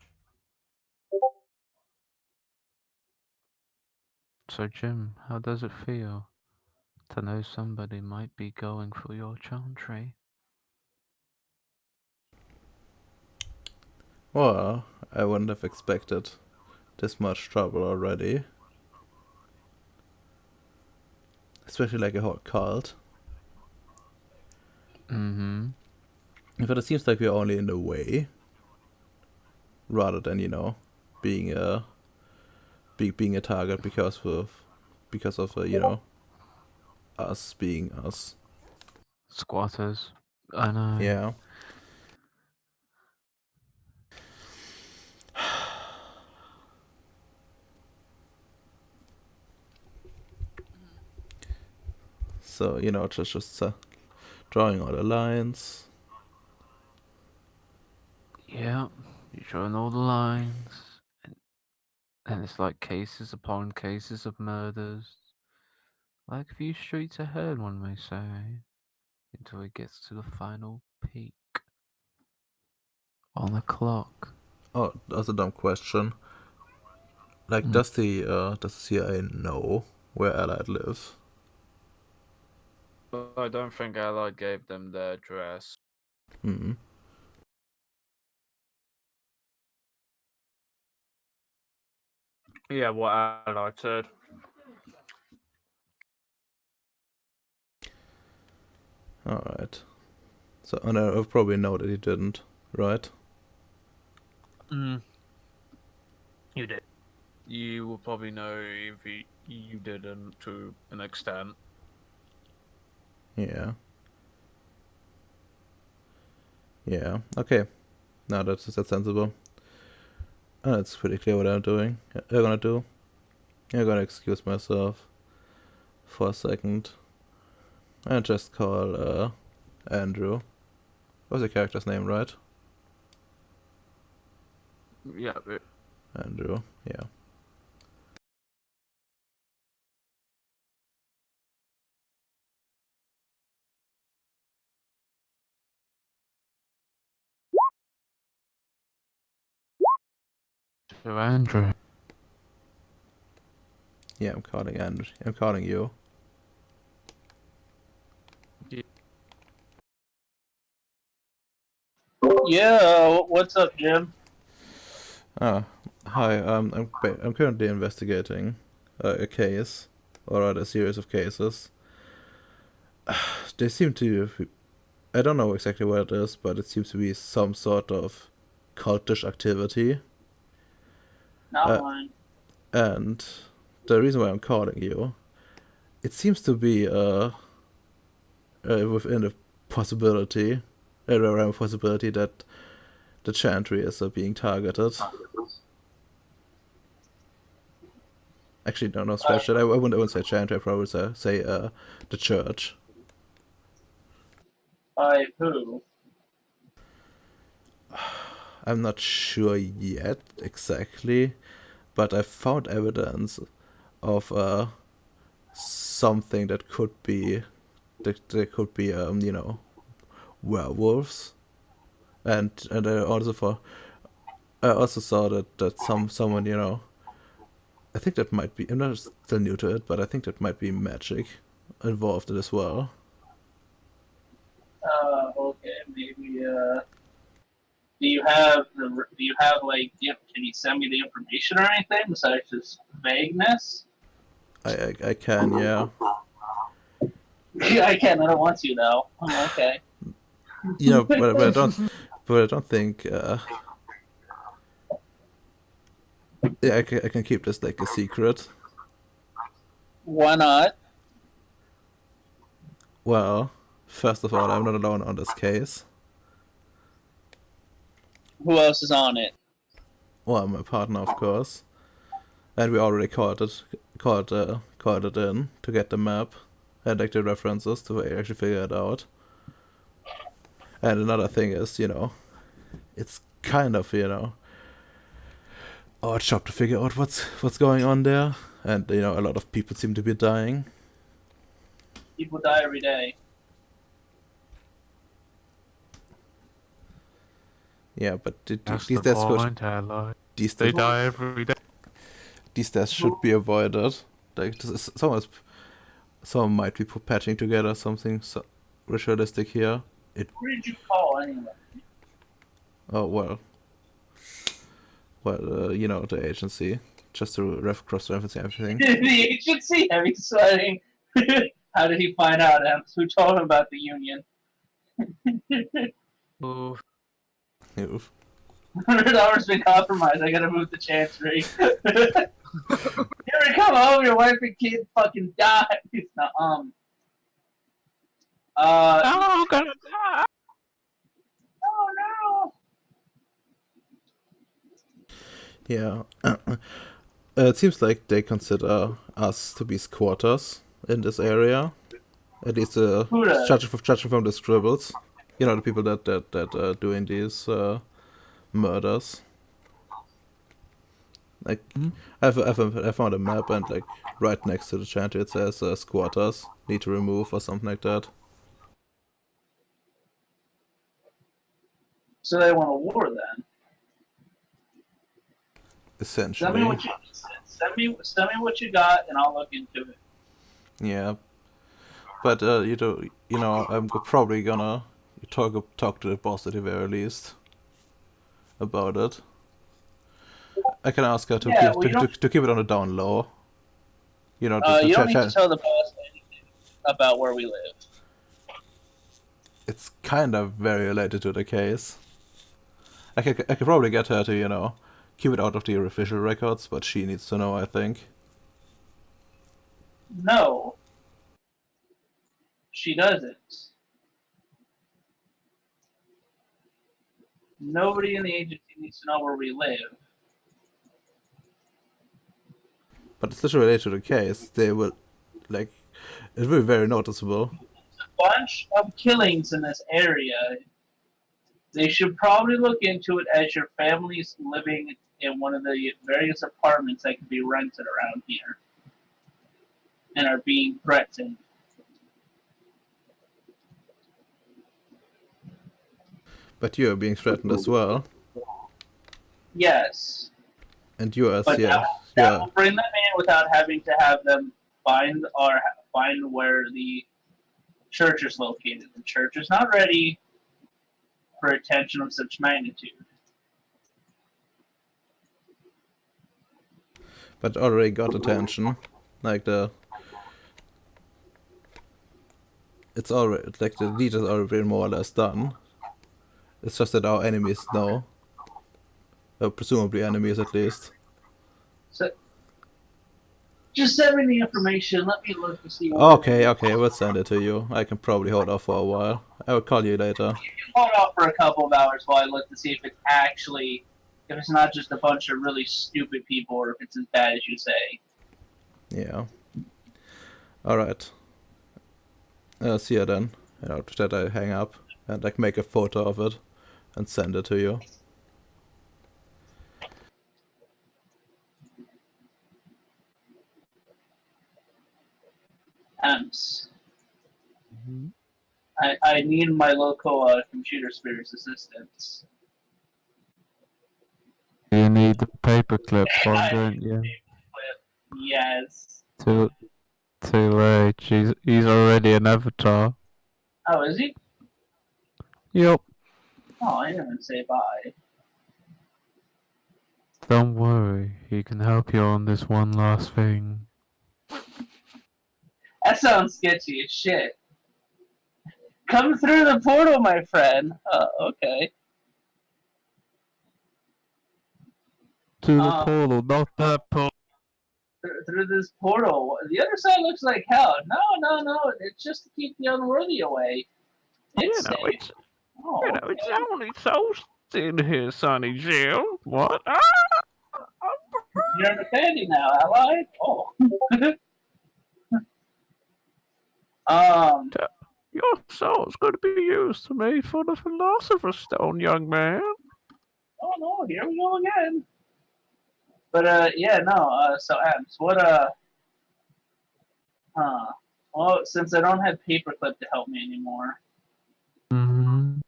So, Jim, how does it feel to know somebody might be going for your chantry? Well, I wouldn't have expected this much trouble already. Especially like a whole cult. Mm-hmm. But it seems like we're only in the way. Rather than, being a being a target because of us being us. Squatters. I know. Yeah. So, just drawing all the lines. Yeah, you're showing all the lines. And it's like cases upon cases of murders. Like a few streets ahead, one may say. Until it gets to the final peak. On the clock. Oh, that's a dumb question. Like, Mm. does the CIA know where Allied lives? I don't think Allied gave them their address. Hmm. Yeah, what Allied said. Alright. So, and I probably know that he didn't, right? Mm. You did. You will probably know if you didn't to an extent. Yeah. Yeah. Okay. Now that's sensible. It's pretty clear what I'm doing. I'm gonna do. I'm gonna excuse myself for a second and just call Andrew. What's the character's name, right? Yeah, Andrew. Yeah. to Andrew. Yeah, I'm calling Andrew. I'm calling you. Yeah, what's up, Jim? Ah, hi. I'm currently investigating a case, or rather a series of cases. They seem to. I don't know exactly what it is, but it seems to be some sort of cultish activity. Not mine. And the reason why I'm calling you, it seems to be within the possibility, around possibility that the chantry is being targeted. Actually, no, scratch that. I wouldn't say chantry. I probably say the church. By who? I'm not sure yet exactly, but I found evidence of something that could be werewolves, and I also saw that someone I think that might be, I'm not still new to it, but I think that might be magic involved as well. Okay, maybe. Do you have like? Can you send me the information or anything besides just vagueness? I can, yeah. I can't. I don't want to though. I'm okay. But I don't think. Yeah, I can keep this like a secret. Why not? Well, first of all, I'm not alone on this case. Who else is on it? Well, my partner, of course, and we already called it in to get the map and like the references to actually figure it out. And another thing is, it's kind of, our job to figure out what's going on there, and a lot of people seem to be dying. People die every day. Yeah, but That's these the deaths point, ally. these They deaths, die every day. these deaths should be avoided. Like someone might be patching together something ritualistic here. Who did you call anyway? Oh well, the agency, just to cross-reference everything. The agency? Heavy sweating. How did he find out? Who told him about the union? Oof. Oof. $100 been compromised. I gotta move the chancery. Here we come home. Your wife and kid fucking died. No, Oh, gonna die. Oh Yeah. It seems like they consider us to be squatters in this area. At least, Who does? judging from the scribbles. The people that are doing these murders. Like, I found a map, and like right next to the shanty it says squatters need to remove or something like that. So they want a war then? Send me Essentially. what you send me what you got, and I'll look into it. Yeah. But I'm probably gonna talk to the boss at the very least about it. I can ask her to Yeah, well, to keep it on the down low. you don't need to tell the boss anything about where we live. It's kind of very related to the case. I could probably get her to keep it out of the official records, but she needs to know, I think. No, she doesn't. Nobody in the agency needs to know where we live. But it's literally related to the case. They will, like, it will be very noticeable. Bunch of killings in this area. They should probably look into it as your family's living in one of the various apartments that can be rented around here and are being threatened. But you are being threatened as well. Yes. And you are, But yeah. that will bring them in without having to have them find where the church is located. The church is not ready for attention of such magnitude. But already got attention. Like it's already, like, the deed has already been more or less done. It's just that our enemies know. Presumably enemies, at least. So, just send me the information. Let me look to see what Okay, we'll send it to you. I can probably hold off for a while. I will call you later. Hold off for a couple of hours while I look to see if it's not just a bunch of really stupid people, or if it's as bad as you say. Yeah. Alright. See you then. That I hang up and like make a photo of it and send it to you. Hence, Mhm. I need my local computer spirits assistance. You need the paperclip one, I don't you? Yes. Too late. He's already an avatar. Oh, is he? Yep. Oh, I didn't even say bye. Don't worry, he can help you on this one last thing. That sounds sketchy as shit. Come through the portal, my friend. Okay. To the portal, not that portal. Through this portal. The other side looks like hell. No. It's just to keep the unworthy away. It's safe. Oh, okay. It's only toast in here, Sonny Jill. What? You're understanding now, ally? Oh. Your soul's going to be used to me for the Philosopher's Stone, young man. Oh no, here we go again. But yeah, no, so Abs, well, since I don't have Paperclip to help me anymore, Mm-hmm.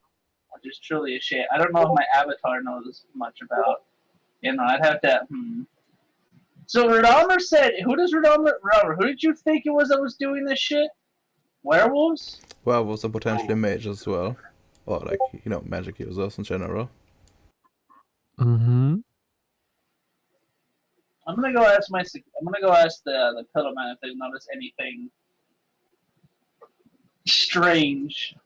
which is truly a shame. I don't know if my avatar knows much about, I'd have to, So Radammer said, who did you think it was that was doing this shit? Werewolves? Werewolves are potentially mages as well. Or like, magic users in general. Mm-hmm. I'm gonna go ask the Pillowman if they notice anything strange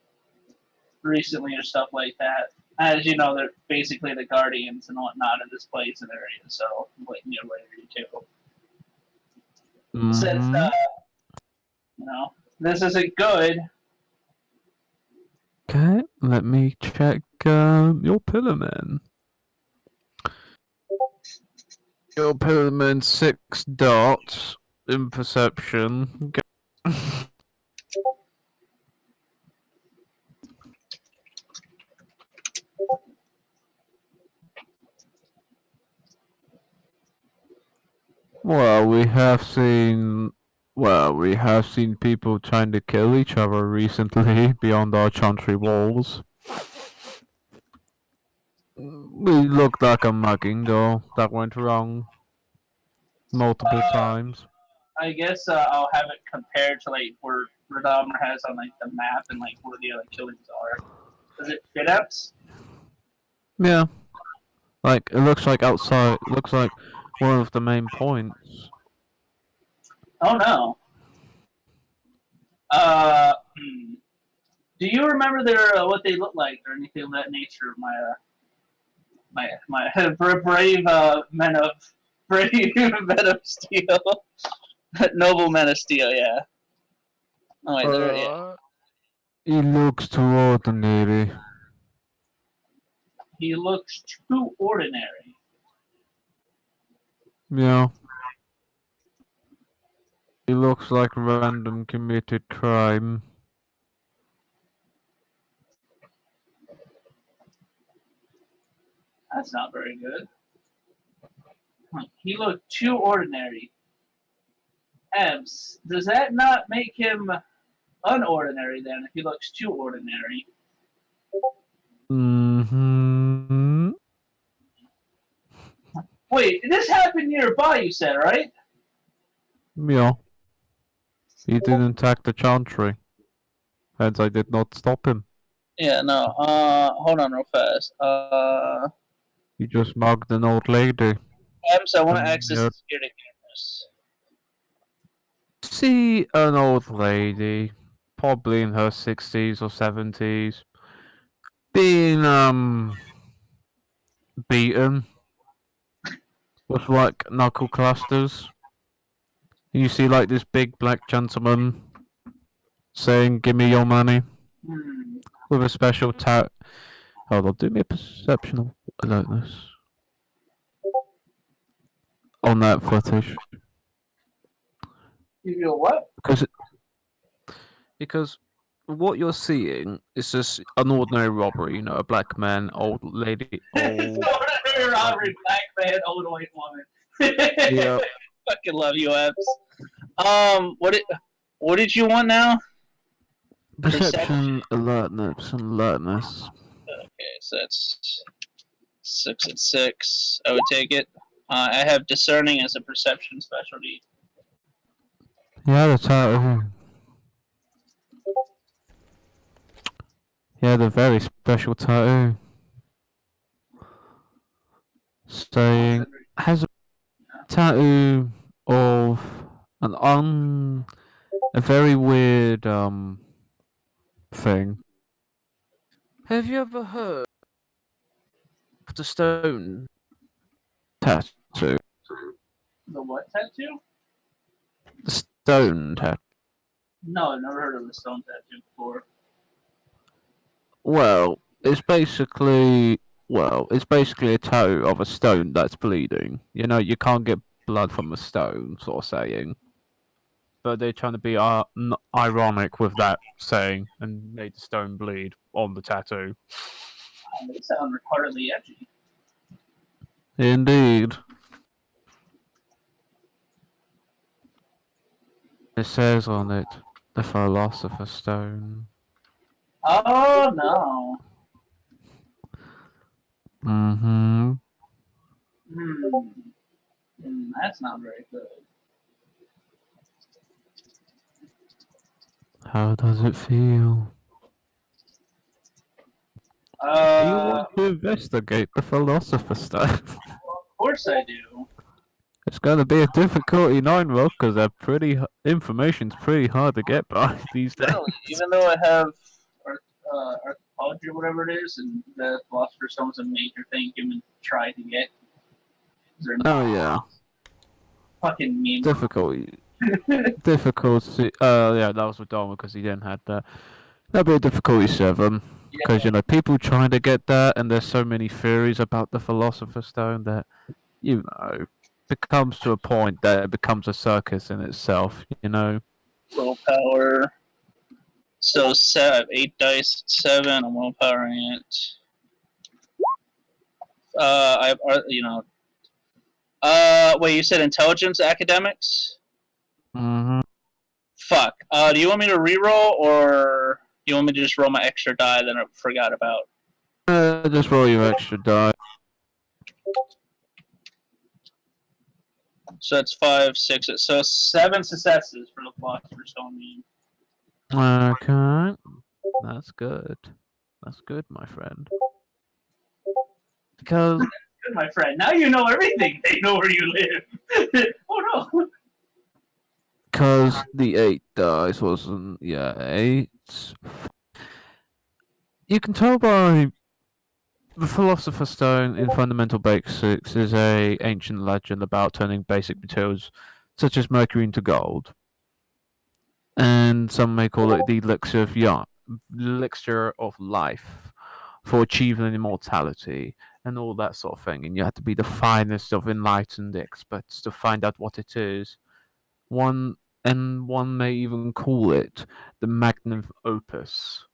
recently or stuff like that. As you know, they're basically the guardians and whatnot of this place and area, so I'm waiting your later too. Since this isn't good. Okay, let me check your Pillowman. Your Pillowman 6 dots in perception. Well, we have seen people trying to kill each other recently beyond our chantry walls. We looked like a mugging though. That went wrong multiple times. I guess I'll have it compared to like where Radammer has on like the map and like where the other killings are. Does it fit us? Yeah. Like it looks like outside. Looks like one of the main points. Oh no. Do you remember what they look like or anything of that nature? My brave men of steel, noble men of steel. Yeah. Oh wait, yeah. He looks too ordinary. He looks too ordinary. Yeah. He looks like random committed crime. That's not very good. He looked too ordinary. Ems, does that not make him unordinary then if he looks too ordinary? Mm-hmm. Wait, this happened nearby, you said, right? Yeah. He didn't attack the chantry. Hence I did not stop him. Yeah, no. Hold on real fast. He just mugged an old lady. Ems, I want to access the security cameras. See an old lady, probably in her 60s or 70s, being beaten with like knuckle clusters. You see like this big black gentleman saying, "Give me your money," with a special tag. Hold on, do me a perception alertness on that footage. You know what? Because what you're seeing is just an ordinary robbery. You know, a black man, old lady, old. Ordinary robbery, black man, old white woman. Yeah. Fucking love you, Ems. What did you want now? Perception, alertness. Okay, so that's 6 and 6. I would take it. I have discerning as a perception specialty. Yeah, the tattoo. Yeah, the very special tattoo. Saying has a tattoo of a very weird thing. Have you ever heard of the stone tattoo? The what tattoo? The stone tattoo. No, I've never heard of the stone tattoo before. Well, it's basically a tattoo of a stone that's bleeding. You know, you can't get blood from a stone, sort of saying. But they're trying to be ironic with that saying and made the stone bleed on the tattoo. They sound retardedly edgy. Indeed. It says on it, the Philosopher's Stone. Oh no. Mm-hmm. That's not very good. How does it feel? Do you want to investigate the Philosopher's Stone? Of course I do. It's going to be a difficulty 9 roll because information's pretty hard to get by these days. Really, even though I have archaeology or whatever it is, and the Philosopher's Stone is a major thing humans try to get. Oh yeah. Fucking meme. Difficulty. Difficulty. Yeah, that was with Dharma because he didn't have that. That'd be a difficulty 7. Because, you know, people trying to get that, and there's so many theories about the Philosopher's Stone that, you know, becomes to a point that it becomes a circus in itself, you know? Willpower. So, 8 dice, 7, I'm willpowering it. Wait, you said intelligence academics? Mm-hmm. Fuck. Do you want me to reroll, or do you want me to just roll my extra die that I forgot about? Just roll your extra die. So it's 5, 6, so 7 successes for the Philosopher's Stone meme. Okay. That's good. That's good, my friend. Because... Good, my friend. Now you know everything. They know where you live. Oh no. Because the 8 dice wasn't... Yeah, 8... You can tell by... The Philosopher's Stone in Fundamental Basics is a ancient legend about turning basic materials such as mercury into gold. And some may call it the elixir of life for achieving immortality and all that sort of thing. And you have to be the finest of enlightened experts to find out what it is. One may even call it the magnum opus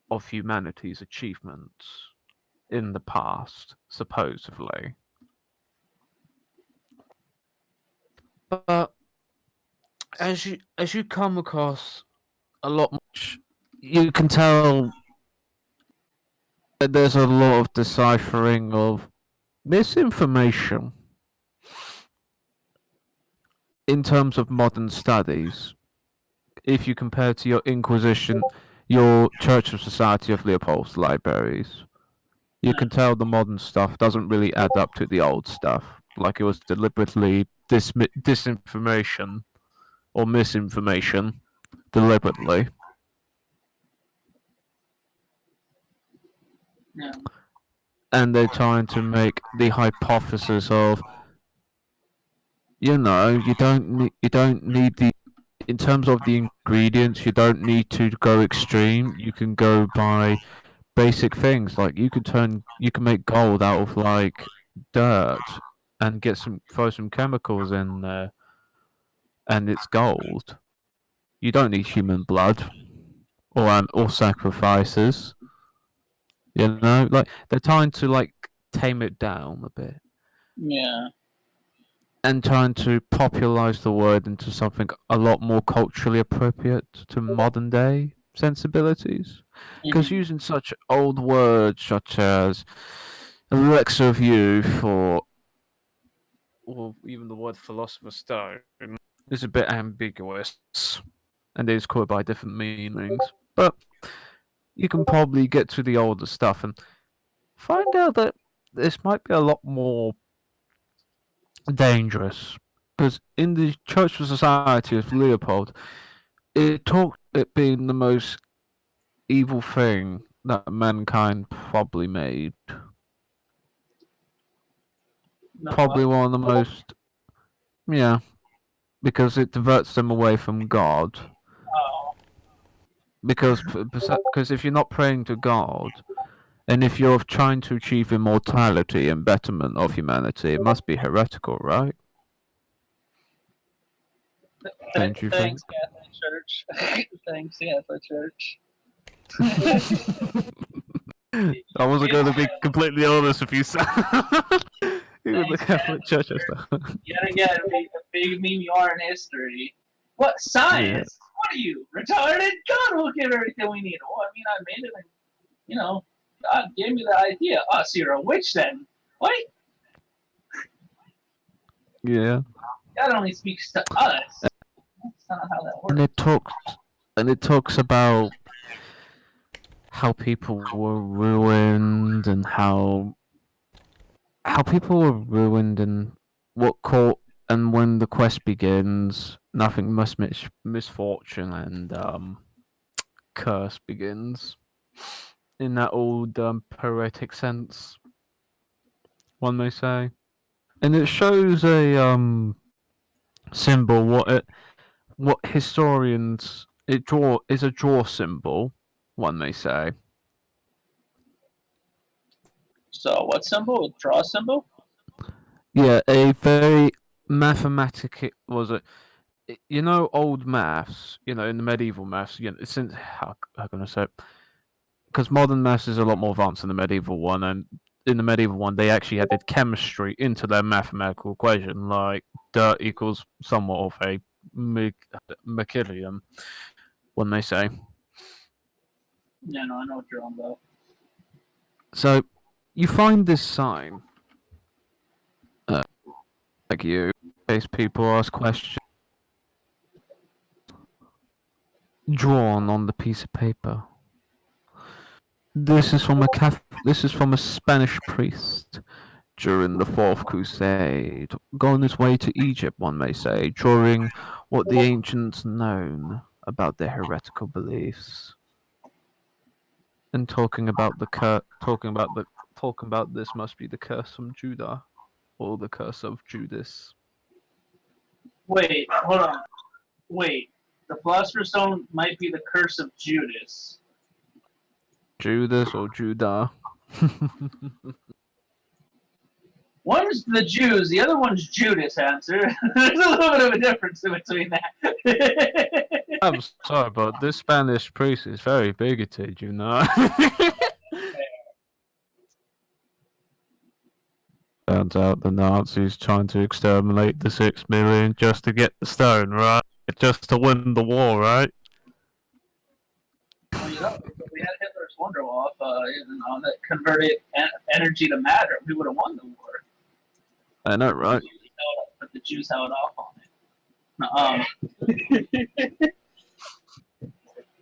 of humanity's achievements in the past, supposedly. But as you come across a lot much, you can tell that there's a lot of deciphering of misinformation in terms of modern studies. If you compare to your Inquisition, your Church of Society of Leopold's libraries, you can tell the modern stuff doesn't really add up to the old stuff. Like it was deliberately disinformation or misinformation, deliberately. Yeah. And they're trying to make the hypothesis of, you know, you don't need the, in terms of the ingredients, you don't need to go extreme. You can go by basic things, like you can make gold out of like dirt and throw some chemicals in there and it's gold. You don't need human blood or sacrifices. You know, like they're trying to like tame it down a bit. Yeah. and trying to popularize the word into something a lot more culturally appropriate to modern day sensibilities. Because Mhm. using such old words such as elixir of youth or even the word philosopher's stone is a bit ambiguous and is called by different meanings. But you can probably get to the older stuff and find out that this might be a lot more dangerous. Because in the Church Society of Leopold, it talked it being the most evil thing that mankind probably made. No, Probably one of the most, yeah, because it diverts them away from God. oh, Because if you're not praying to God, and if you're trying to achieve immortality and betterment of humanity, it must be heretical, right? Don't you think? thanks, Catholic Church. Thanks, Catholic Church. I wasn't going to be completely honest with you, sir. Even the Thanks, Catholic Catholic Church and Church. stuff. Yet again, a big meme you are in history. What Yeah. science? What are you retarded? God will give everything we need. Well, I mean, I made it, and God gave me the idea. Oh, so you're a witch then? What? Yeah. God only speaks to us. That's not how that And works. it talks about how people were ruined and how people were ruined and what caught and when the quest begins, nothing must misfortune and curse begins. In that old poetic sense, one may say. And it shows a symbol what historians it draw is a draw symbol, one may say. So, what symbol? Draw symbol? Yeah, a very mathematic was it. Old maths. In the medieval maths. Since how can I say it? Because modern maths is a lot more advanced than the medieval one, and in the medieval one they actually added chemistry into their mathematical equation, like dirt equals somewhat of a mercurium, one may say. Yeah, no, I know what you're on about. So you find this sign, like you, in case people ask questions, drawn on the piece of paper. This is from a Spanish priest during the Fourth Crusade, going his way to Egypt, one may say, drawing what the ancients known about their heretical beliefs, and talking about this must be the curse from Judah or the curse of Judas. Wait, hold on. Wait, the Philosopher's Stone might be the curse of Judas. Judas or Judah. One's the Jews, the other one's Judas, answer. There's a little bit of a difference in between that. I'm sorry, but this Spanish priest is very bigoted, you know. Turns out the Nazis trying to exterminate the 6 million just to get the stone, right? Just to win the war, right? Well, we had Hitler's Wunderwaffe, that converted energy to matter. We would have won the war. I know, right? But the Jews held off on it.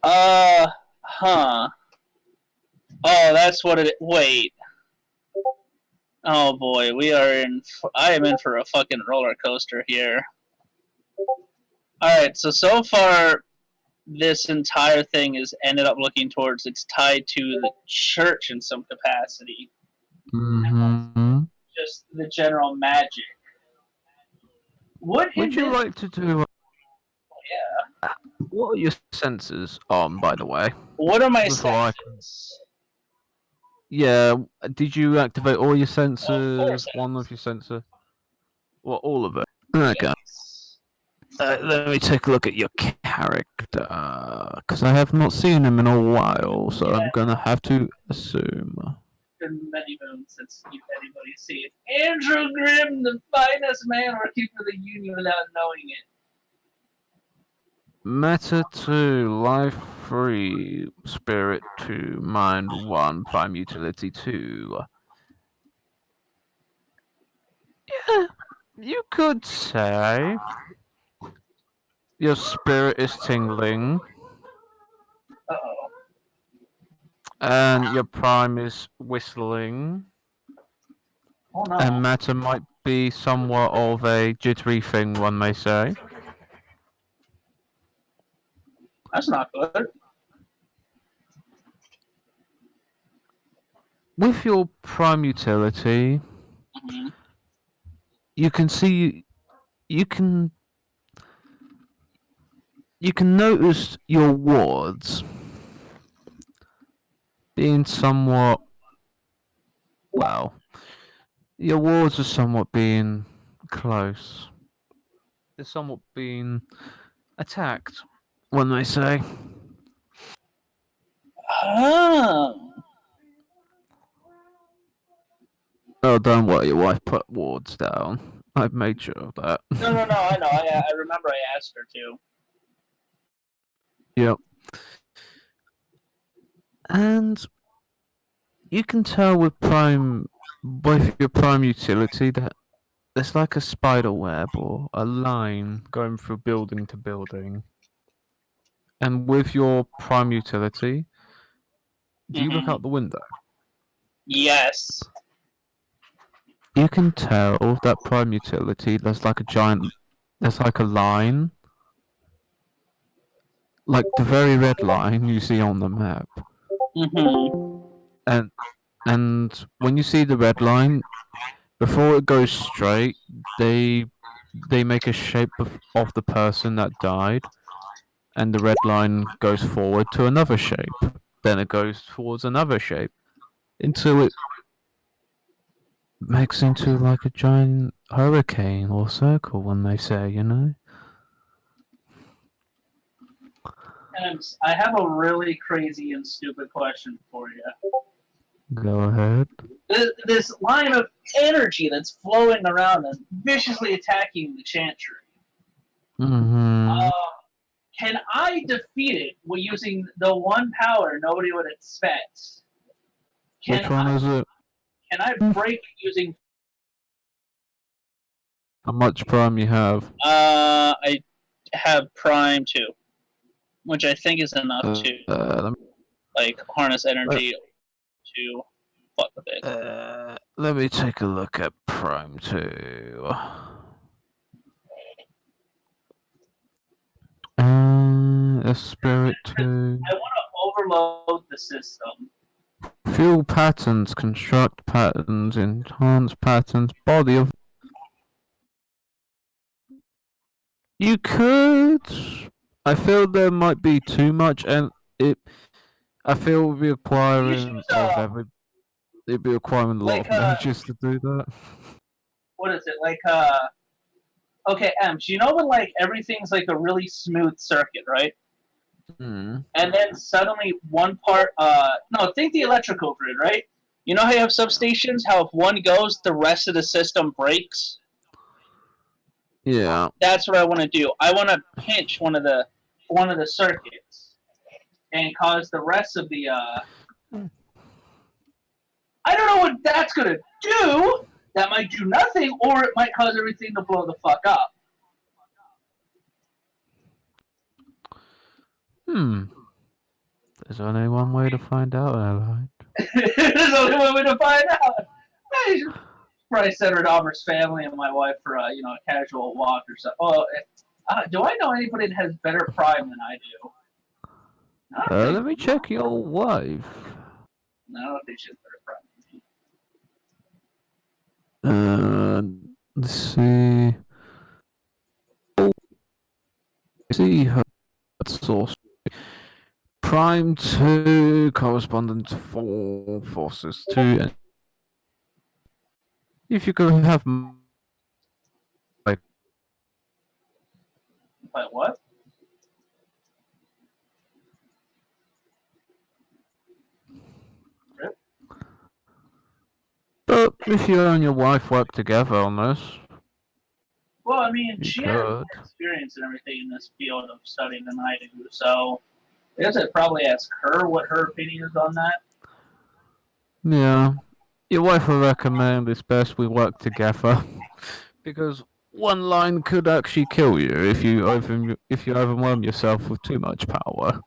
Huh. Oh, that's what it. Wait. Oh boy, I am in for a fucking roller coaster here. All right, so far, this entire thing has ended up looking towards it's tied to the church in some capacity. Mm-hmm. Just the general magic. Would you like to do? Yeah. What are your senses on, by the way? What are my Before senses? Yeah. Did you activate all your senses? Of course. One of your senses? Well, all of it. Okay. Yes. Let me take a look at your character, because I have not seen him in a while, so I'm gonna have to assume. been many moons since anybody's seen Andrew Grimm, the finest man working for the Union without knowing it. Matter 2, life 3, spirit 2, mind 1, prime utility 2. Yeah, you could say your spirit is tingling Uh-oh. and your prime is whistling, Oh no. and matter might be somewhat of a jittery thing, one may say. That's not good. With your prime utility, Mm-hmm. you can see, you can notice your wards being somewhat, well, your wards are somewhat being close. They're somewhat being attacked, one may say. Oh. Oh, don't worry, your wife put wards down. I've made sure of that. No, I know. I remember I asked her to. Yep. And you can tell with your prime utility that there's like a spider web or a line going through building to building. And with your prime utility, do you look Mhm. out the window? Yes. You can tell that prime utility there's like a line, like the very red line you see on the map. Mm-hmm. And when you see the red line, before it goes straight, they make a shape of the person that died, and the red line goes forward to another shape. Then it goes towards another shape until it makes into like a giant hurricane or circle, one may say, you know? And I have a really crazy and stupid question for you. Go ahead. This line of energy that's flowing around and viciously attacking the Chantry. Mm-hmm. Can I defeat it with using the one power nobody would expect? Which one is it? Can I break it using? How much prime you have? I have Prime 2, which I think is enough to Let me, like harness energy to fuck with it. let me take a look at Prime 2. A Spirit 2. I want to overload the system. Fuel patterns, construct patterns, enhance patterns, body of. You could. I feel there might be too much, and I feel it'd be requiring it'd be requiring a lot like, of mages to do that. What is it like? Okay, Ems, you know when like everything's like a really smooth circuit, right? Hmm. And then suddenly one part, no, think the electrical grid, right? You know how you have substations? How if one goes, the rest of the system breaks. Yeah. That's what I want to do. I want to pinch one of the circuits and cause the rest of the. I don't know what that's gonna do. That might do nothing, or it might cause everything to blow the fuck up. There's only one way to find out, Allied. There's only one way to find out. I should probably send her to Albert's family and my wife for a casual walk or something. Oh, do I know anybody that has better prime than I do? Let me check your wife. No, I don't think she has better prime. Let's see. See her source. Prime 2, correspondent 4, forces 2. And if you could have like But what? If you and your wife work together on this, Well, I mean, you she has more could. experience and everything in this field of studying than I do, so I guess I'd probably ask her what her opinion is on that. Yeah. Your wife will recommend it's best we work together. Because one line could actually kill you if you overwhelm yourself with too much power.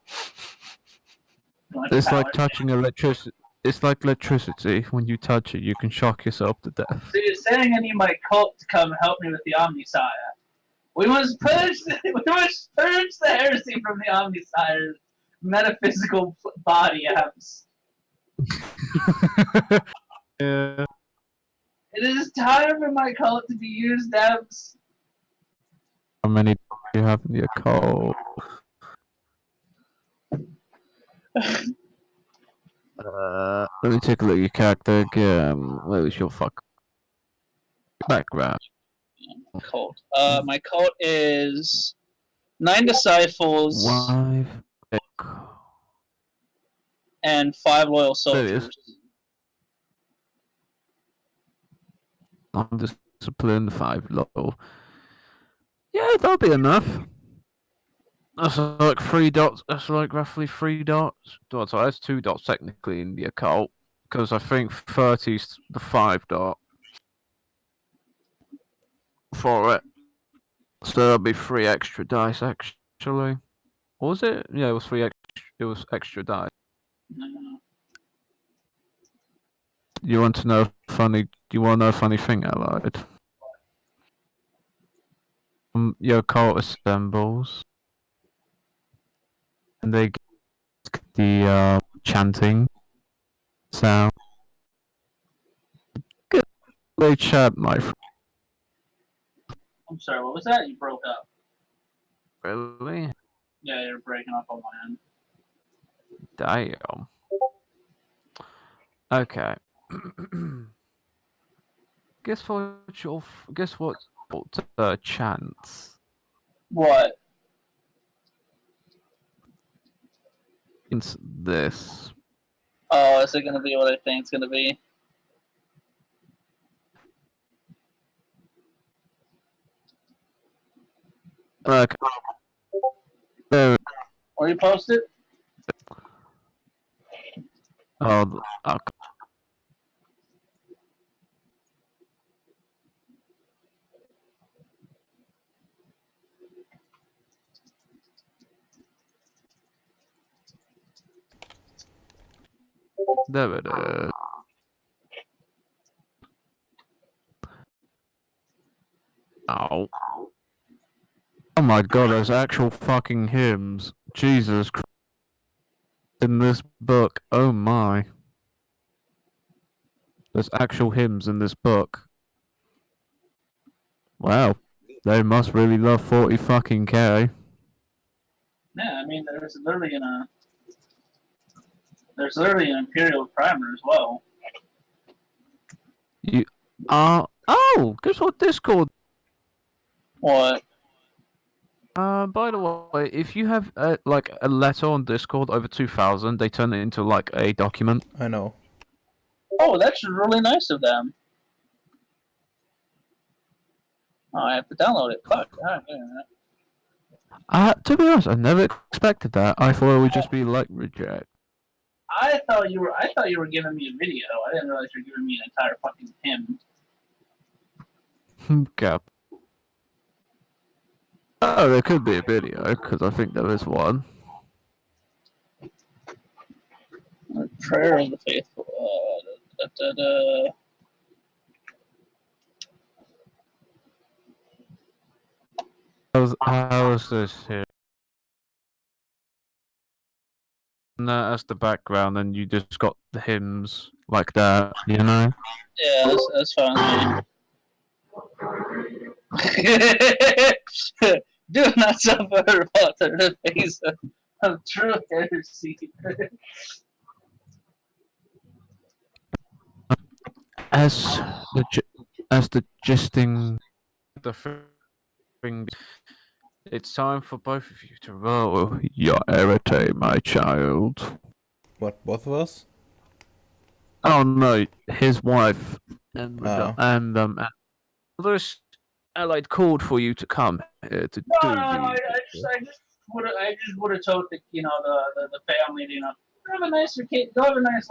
Much It's power. like touching electricity. It's like electricity. When you touch it, you can shock yourself to death. So you're saying I need my cult to come help me with the Omnisire? We must purge the heresy from the Omnisire's metaphysical body apps. Yeah. It is time for my cult to be used, apps. How many do you have in the occult? Let me take a look at your character again. Where was your background? Cult. My cult is 9 disciples 5. and 5 loyal There it is. soldiers. Undisciplined, 5 low. Yeah, that'll be enough. That's like 3 dots. That's like roughly 3 dots. So that's 2 dots technically in the occult. Because I think 30's the 5 dot for it. So that'll be 3 extra dice actually. What was it? Yeah, it was 3 extra. It was extra dice. You want to know funny? Do you want to know a funny thing, Allied? Your cult assembles, and they get the chanting sound. Good. They chant, my friend. I'm sorry, what was that? You broke up. Really? Yeah, you're breaking up on my end. Damn. Okay. Guess what chants? What? It's this. Oh, is it gonna be what I think it's gonna be? Okay. There. Where you post it? Oh, okay. There it is. Oh. Oh my god, there's actual fucking hymns. Jesus Christ. In this book. Oh my. There's actual hymns in this book. Wow. They must really love 40 fucking K. Yeah, I mean there's literally an Imperial primer as well. Oh, guess what Discord? What? By the way, if you have like a letter on Discord over 2,000, they turn it into like a document. I know. Oh, that's really nice of them. Oh, I have to download it. Fuck. To be honest, I never expected that. I thought it would just be like reject. I thought you were giving me a video. I didn't realize you were giving me an entire fucking hymn. Cap. Oh, there could be a video because I think there is one. Prayer of the faithful. How is this here? No, that's the background, and you just got the hymns like that, you know? Yeah, that's fine. Do not suffer water the face of true heresy. As the gisting the thing, it's time for both of you to roll your arete, my child. What, both of us? Oh no, his wife and Oh. and others allied called for you to come here to No, do no, no. the. I just would have told the family, have a nice go have a nice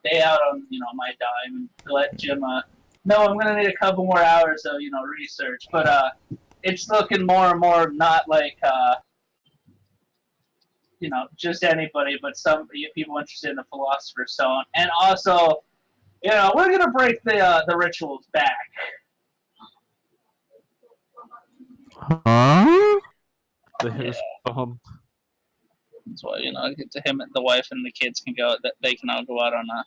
day out on my dime, and let Jim. No, I'm gonna need a couple more hours of research, but it's looking more and more not like just anybody, but some people interested in the Philosopher's Stone, and also we're gonna break the rituals back. Huh? There's So get to him, the wife, and the kids can go. They can all go out on a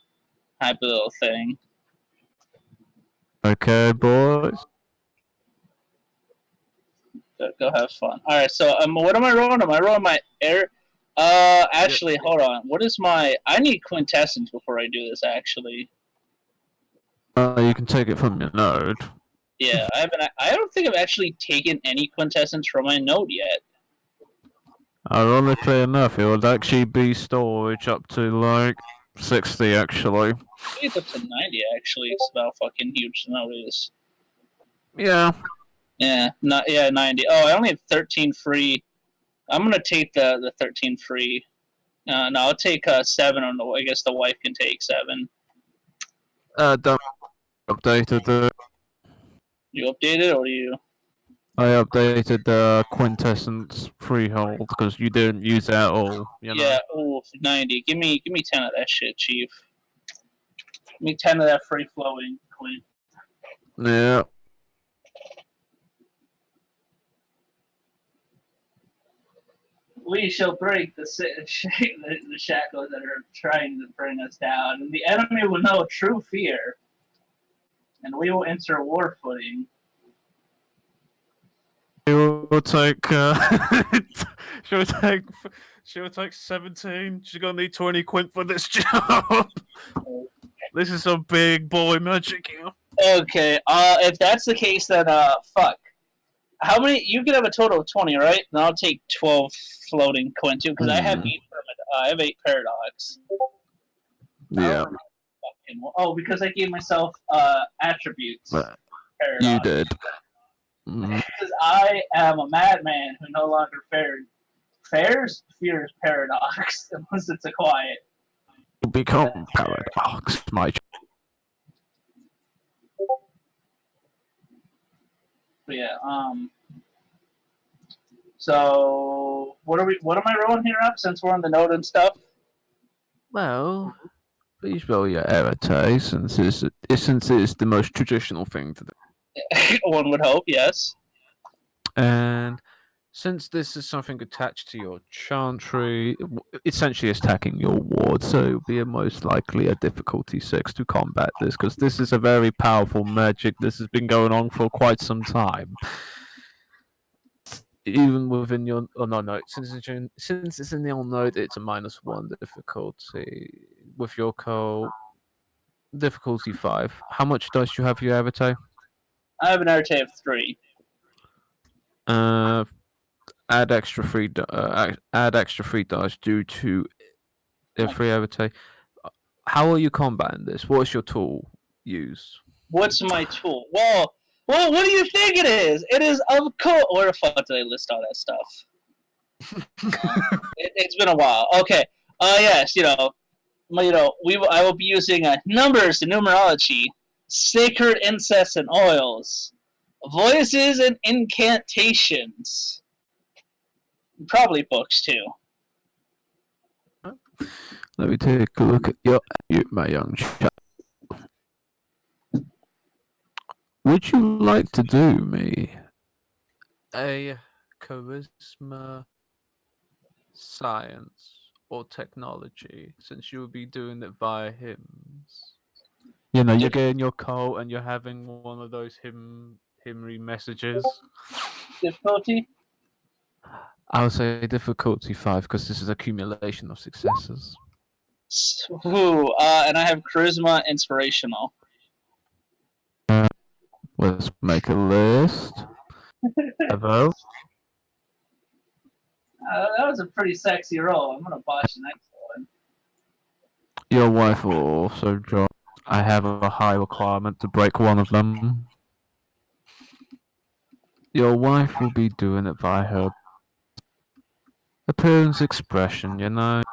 happy little thing. Okay, boys. Go have fun. All right. So what am I rolling? Am I rolling my air? Actually, hold on. What is my? I need quintessence before I do this. Actually, You can take it from your node. yeah, I haven't. I don't think I've actually taken any quintessence from my node yet. Ironically enough, it would actually be storage up to like 60 actually. I think it's up to 90 actually. It's about fucking huge the node is. Yeah. Yeah, 90. Oh, I only have 13 free. I'm gonna take the 13 free. No, I'll take 7 on the. I guess the wife can take 7. Don't updated the. You updated or you? I updated the quintessence freehold because you didn't use it at all. You know? Yeah. Oh, 90. Give me 10 of that shit, Chief. Give me 10 of that free flowing queen. Yeah. We shall break the shackles that are trying to bring us down, and the enemy will know true fear, and we will enter war footing. She'll take. She'll take 17. She's gonna need 20 quint for this job. This is some big boy magic here. Okay. If that's the case, then fuck. How many? You can have a total of 20, right? And I'll take 12 floating quint too, because I have 8 paradox. Yeah. Oh, because I gave myself attributes. You did. Because I am a madman who no longer fears paradox unless it's a quiet. You become paradox, my. But yeah. So what am I rolling here up since we're on the node and stuff? Well, please roll your arete since it's the most traditional thing to do. One would hope, yes. And since this is something attached to your chantry, essentially it's attacking your ward, so it'll be most likely a difficulty 6 to combat this, because this is a very powerful magic. This has been going on for quite some time. Even within your node, since it's in your node, it's a -1 difficulty. With your co, difficulty 5. How much dice do you have for your arete? I have an arete of 3. Add extra 3. Add extra 3 dice due to the free arete. How are you combating this? What's your tool used? What's my tool? Well, what do you think it is? It is of course. Where the fuck did I list all that stuff? It's been a while. Okay. Yes. I will be using numbers and numerology, sacred incense and oils, voices and incantations, probably books too. Let me take a look at you, my young chap. Would you like to do me a charisma, science, or technology, since you will be doing it via hymns? You know, you're getting your cult and you're having one of those hymnary messages. Difficulty? I'll say difficulty 5 because this is accumulation of successes. And I have charisma inspirational. Let's make a list. Hello? That was a pretty sexy roll. I'm gonna botch the next one. Your wife will also join. I have a high requirement to break one of them. Your wife will be doing it by her appearance expression, you know?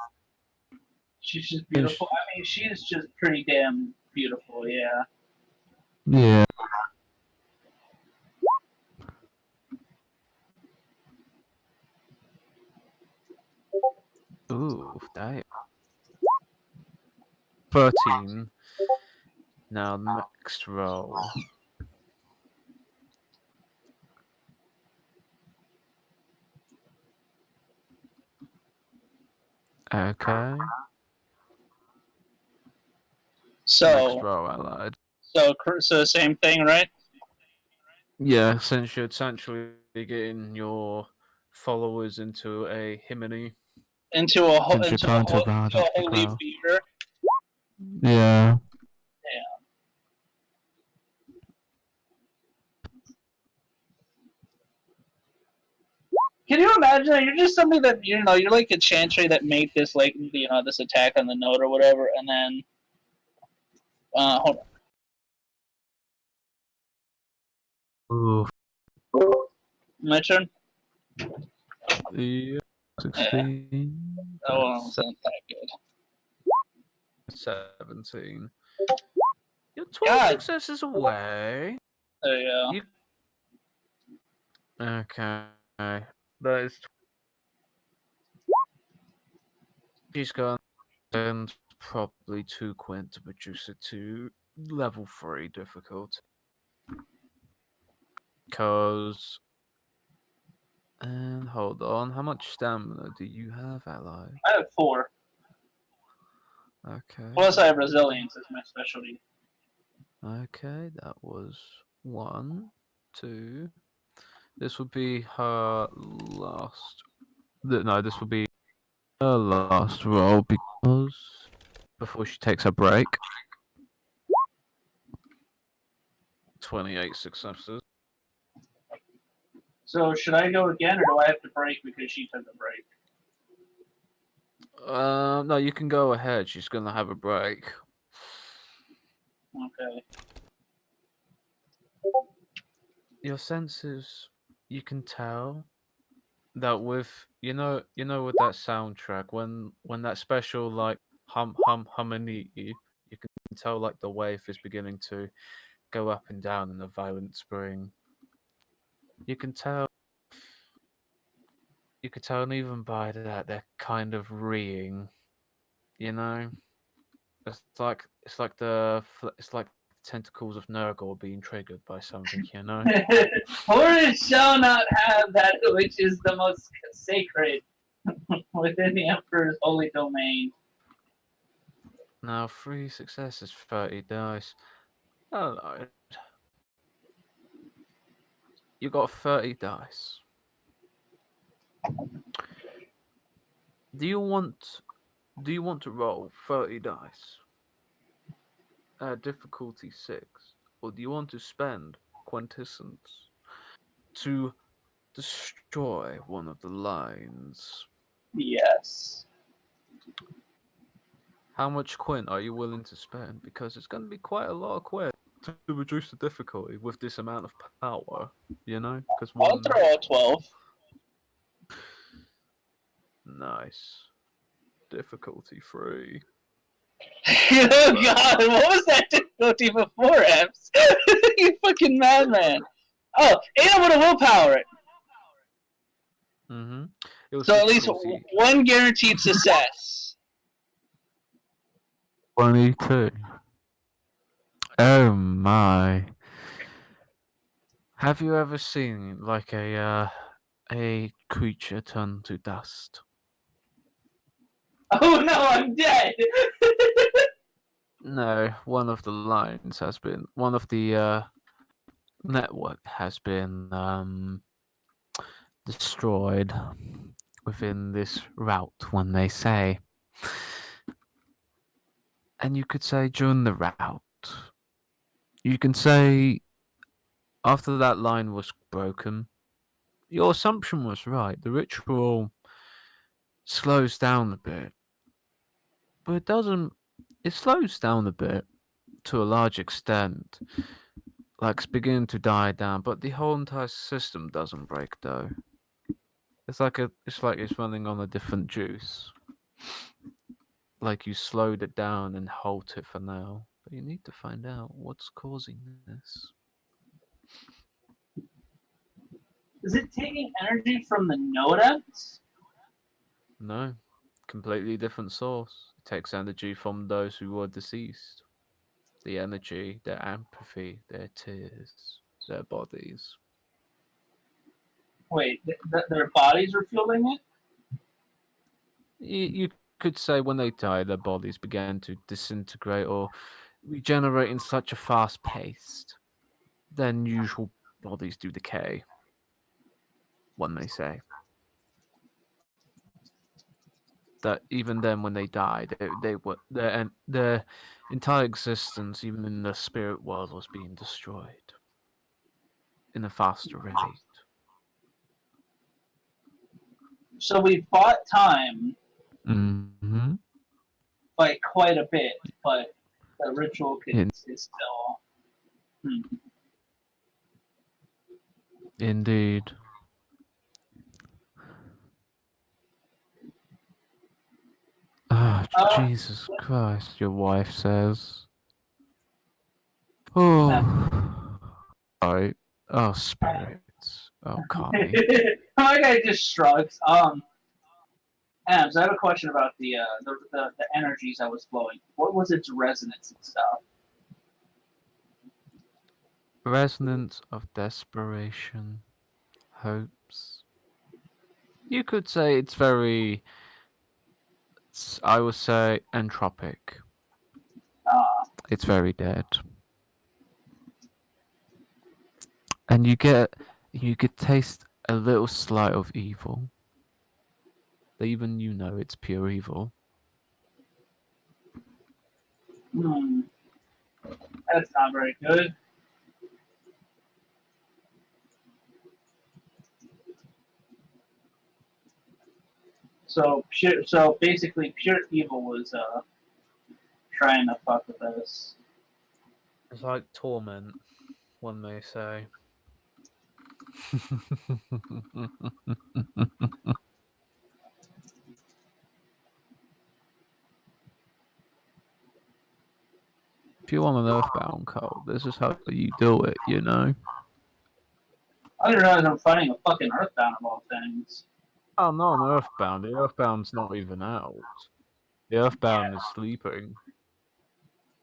She's just beautiful. I mean, she is just pretty damn beautiful. Yeah. Yeah. Ooh, damn. 13. Now, next roll. Okay. Next So, roll, allied. so same thing, right? Yeah, since you're essentially getting your followers into a himiny. Into a Since you're trying to ride up the holy crowd. fever. Yeah. Can you imagine that you're just somebody that you're like a chantry that made this like this attack on the note or whatever, and then hold Ooh. on, my turn. Yeah. 16. That one wasn't that good. 17. You're 12 God. successes away. There you go. You... Okay. That is. She's gone. And probably 2 quint to reduce it to level 3 difficult. Because. And hold on, how much stamina do you have, ally? I have 4. Okay. Plus, I have resilience as my specialty. Okay, that was 1, 2. This would be her last. No, this will be her last roll because before she takes her break. 28 successes. So, should I go again, or do I have to break because she took a break? No, you can go ahead. She's gonna have a break. Okay. Your senses, you can tell that with with that soundtrack when that special like harmony, you can tell like the wave is beginning to go up and down in a violent spring. You can tell. You could tell, and even by that, they're kind of reeing. You know, it's like tentacles of Nurgle being triggered by something. You know. Horus shall not have that which is the most sacred within the Emperor's holy domain. Now 3 successes, 30 dice. Hello. You got 30 dice. Do you want to roll 30 dice? Difficulty 6, or do you want to spend quintessence to destroy one of the lines? Yes. How much quint are you willing to spend? Because it's going to be quite a lot of quint to reduce the difficulty with this amount of power. You know, because I'll throw out 12. Nice. Difficulty 3. Oh god, what was that difficulty before, Eps? You fucking madman. Oh, and I'm gonna willpower it. Mm-hmm. So at least one guaranteed success. 22. Oh my. Have you ever seen like a creature turn to dust? Oh no, I'm dead! No, one of the network has been destroyed within this route, one may say. And you could say during the route, you can say after that line was broken, your assumption was right. The ritual slows down a bit. But it doesn't. It slows down a bit, to a large extent, like it's beginning to die down, but the whole entire system doesn't break though. It's like it's running on a different juice. Like you slowed it down and halt it for now, but you need to find out what's causing this. Is it taking energy from the nodes? No, completely different source. It takes energy from those who were deceased. The energy, their empathy, their tears, their bodies. Wait, their bodies are fueling it? You could say when they died, their bodies began to disintegrate or regenerate in such a fast pace than usual bodies do decay. One may say that even then, when they died, they were their entire existence, even in the spirit world, was being destroyed in a faster rate. So we bought time Mm-hmm. by quite a bit, but the ritual In, is still. Hmm. indeed. Ah, Uh, Jesus Christ, your wife says. Oh, right. Oh, spirits. Oh, Connie. my guy just shrugs. Ams, I have a question about the energies that was flowing. What was its resonance and stuff? Resonance of desperation, hopes. You could say it's very, I would say, entropic. Uh, It's very dead. And you could taste a little slight of evil. Even you know it's pure evil. hmm, that's not very good. So basically, pure evil was trying to fuck with us. It's like torment, one may say. If you want an earthbound cult, this is how you do it, you know? I didn't realize I'm fighting a fucking Earthbound of all things. Oh, no, an earthbound. The earthbound's not even out. The earthbound is sleeping.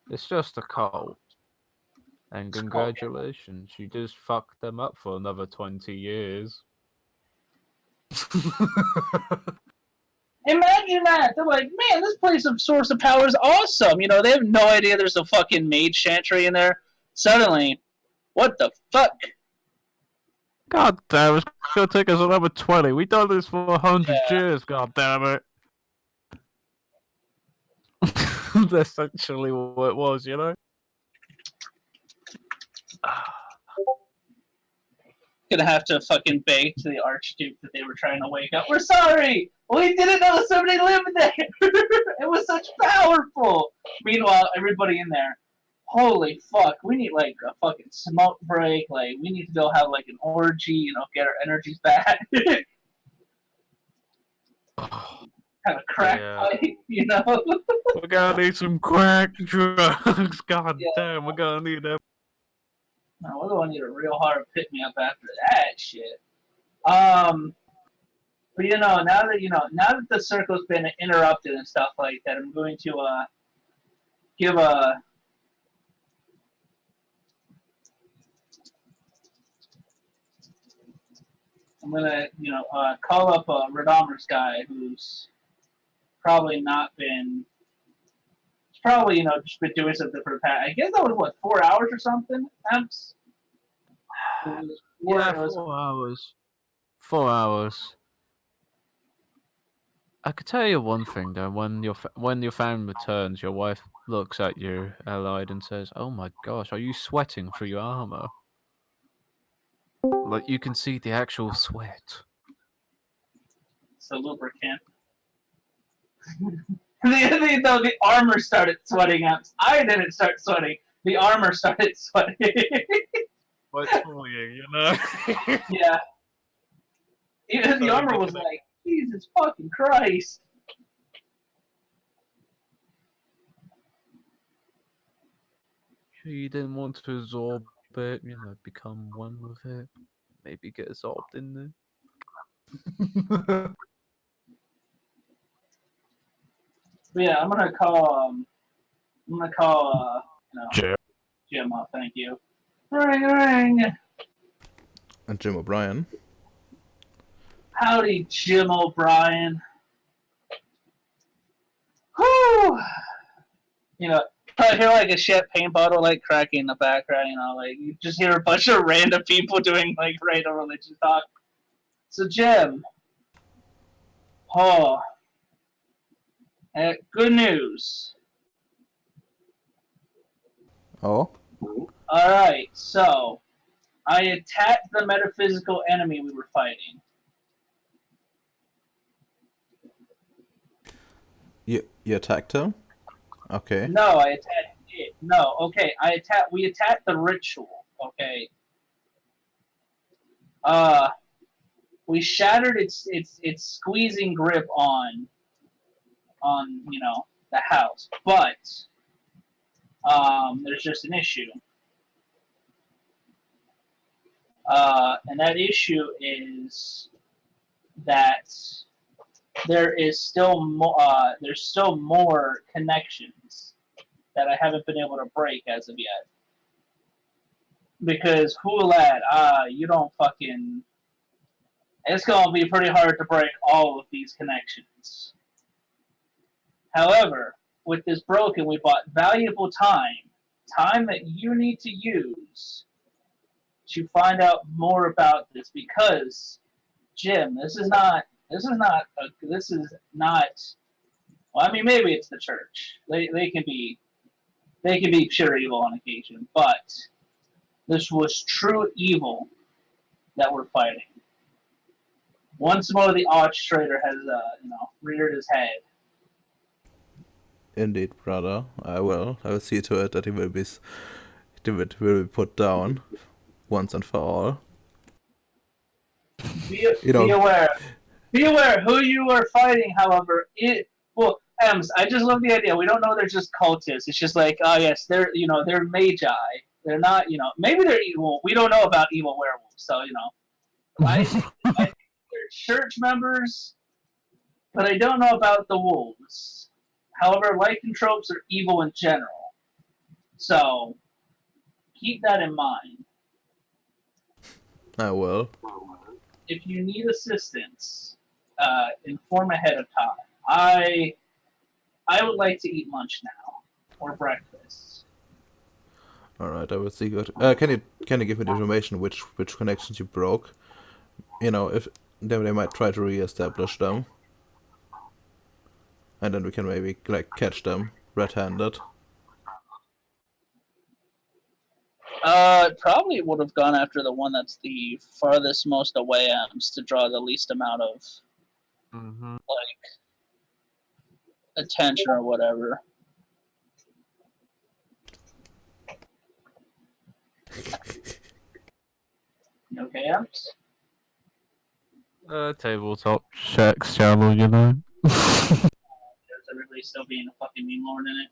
It's just a cult. And congratulations, you just fucked them up for another 20 years. Imagine that. They're like, man, this place of Source of Power is awesome. You know, they have no idea there's a fucking mage chantry in there. Suddenly, what the fuck? God damn, it's gonna take us another 20. We've done this for 100 Yeah. years, god damn it. That's essentially what it was, you know? Gonna have to fucking beg to the Archduke that they were trying to wake up. We're sorry! We didn't know somebody lived there! It was such powerful! Meanwhile, everybody in there, holy fuck, we need like a fucking smoke break, like we need to go have like an orgy, you know, get our energies back. Have a crack fight, you know? We're gonna need some crack drugs, god Yeah. damn, we're gonna need them. No, we're gonna need a real hard pick me up after that shit. But now that the circle's been interrupted and stuff like that, I'm going to give a I'm gonna call up a Radomer's guy who's probably not been. He's probably just been doing something for the past. I guess that was what 4 hours or something. Amps. Yeah, 4 hours. 4 hours. I could tell you one thing though. When your family returns, your wife looks at you, allied, and says, "Oh my gosh, are you sweating through your armor? Like you can see the actual sweat." It's the lubricant. The armor started sweating. Amps. I didn't start sweating. the armor started sweating. Exfoliating, you know. Yeah. Even the So armor was like, Jesus fucking Christ. You didn't want to absorb it, become one with it. Maybe get absorbed in there. But yeah, I'm gonna call Jim up, thank you. Ring ring. And Jim O'Brien. Howdy, Jim O'Brien. Whew. Probably hear like a champagne bottle like cracking in the background, like you just hear a bunch of random people doing like random religion talk. So Jim, oh, good news. Oh? Alright, so I attacked the metaphysical enemy we were fighting. You attacked him? Okay. No, I attacked it. No, okay, we attacked the ritual, okay. We shattered its squeezing grip on the house, but there's just an issue. And that issue is that there's still more connections that I haven't been able to break as of yet. Because Hulad, you don't fucking. It's gonna be pretty hard to break all of these connections. However, with this broken, we bought valuable time that you need to use to find out more about this. Because, Jim, this is not. Well, I mean, maybe it's the church. They can be pure evil on occasion, but this was true evil that we're fighting. Once more, the arch traitor has, reared his head. Indeed, brother. I will see to it that he will be put down once and for all. Be aware. Be aware who you are fighting. However, Ems, I just love the idea. We don't know they're just cultists. It's just like, oh yes, they're magi. They're not, maybe they're evil. We don't know about evil werewolves. So I think they're church members, but I don't know about the wolves. However, lycanthropes are evil in general. So keep that in mind. I will. If you need assistance, inform ahead of time. I would like to eat lunch now or breakfast. All right, I will see. Good. Can you give me the information which connections you broke? If then they might try to re-establish them, and then we can maybe catch them red-handed. Probably would have gone after the one that's the farthest most away to draw the least amount of attention or whatever. You okay, Amps? Tabletop checks channel, There's everybody still being a fucking meme lord in it.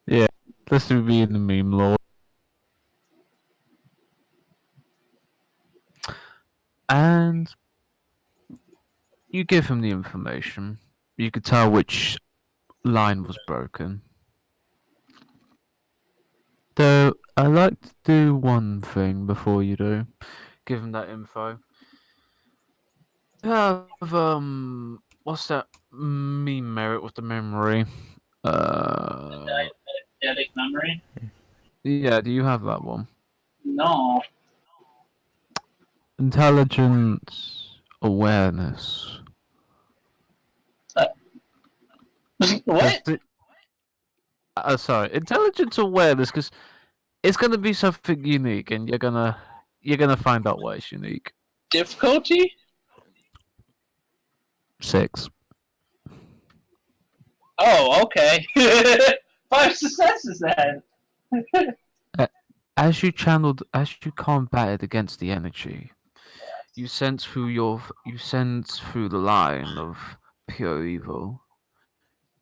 Yeah, this would be in the meme lord. And you give him the information. You could tell which line was broken. Though I like to do one thing before you do. Give him that info. Have what's that meme merit with the memory? Eidetic memory? Yeah, do you have that one? No. Intelligence awareness. What? Sorry, intelligence awareness, because it's gonna be something unique, and you're gonna find out why it's unique. Difficulty? 6. Oh, okay. 5 successes then. As you combated against the energy, you sense through the line of pure evil.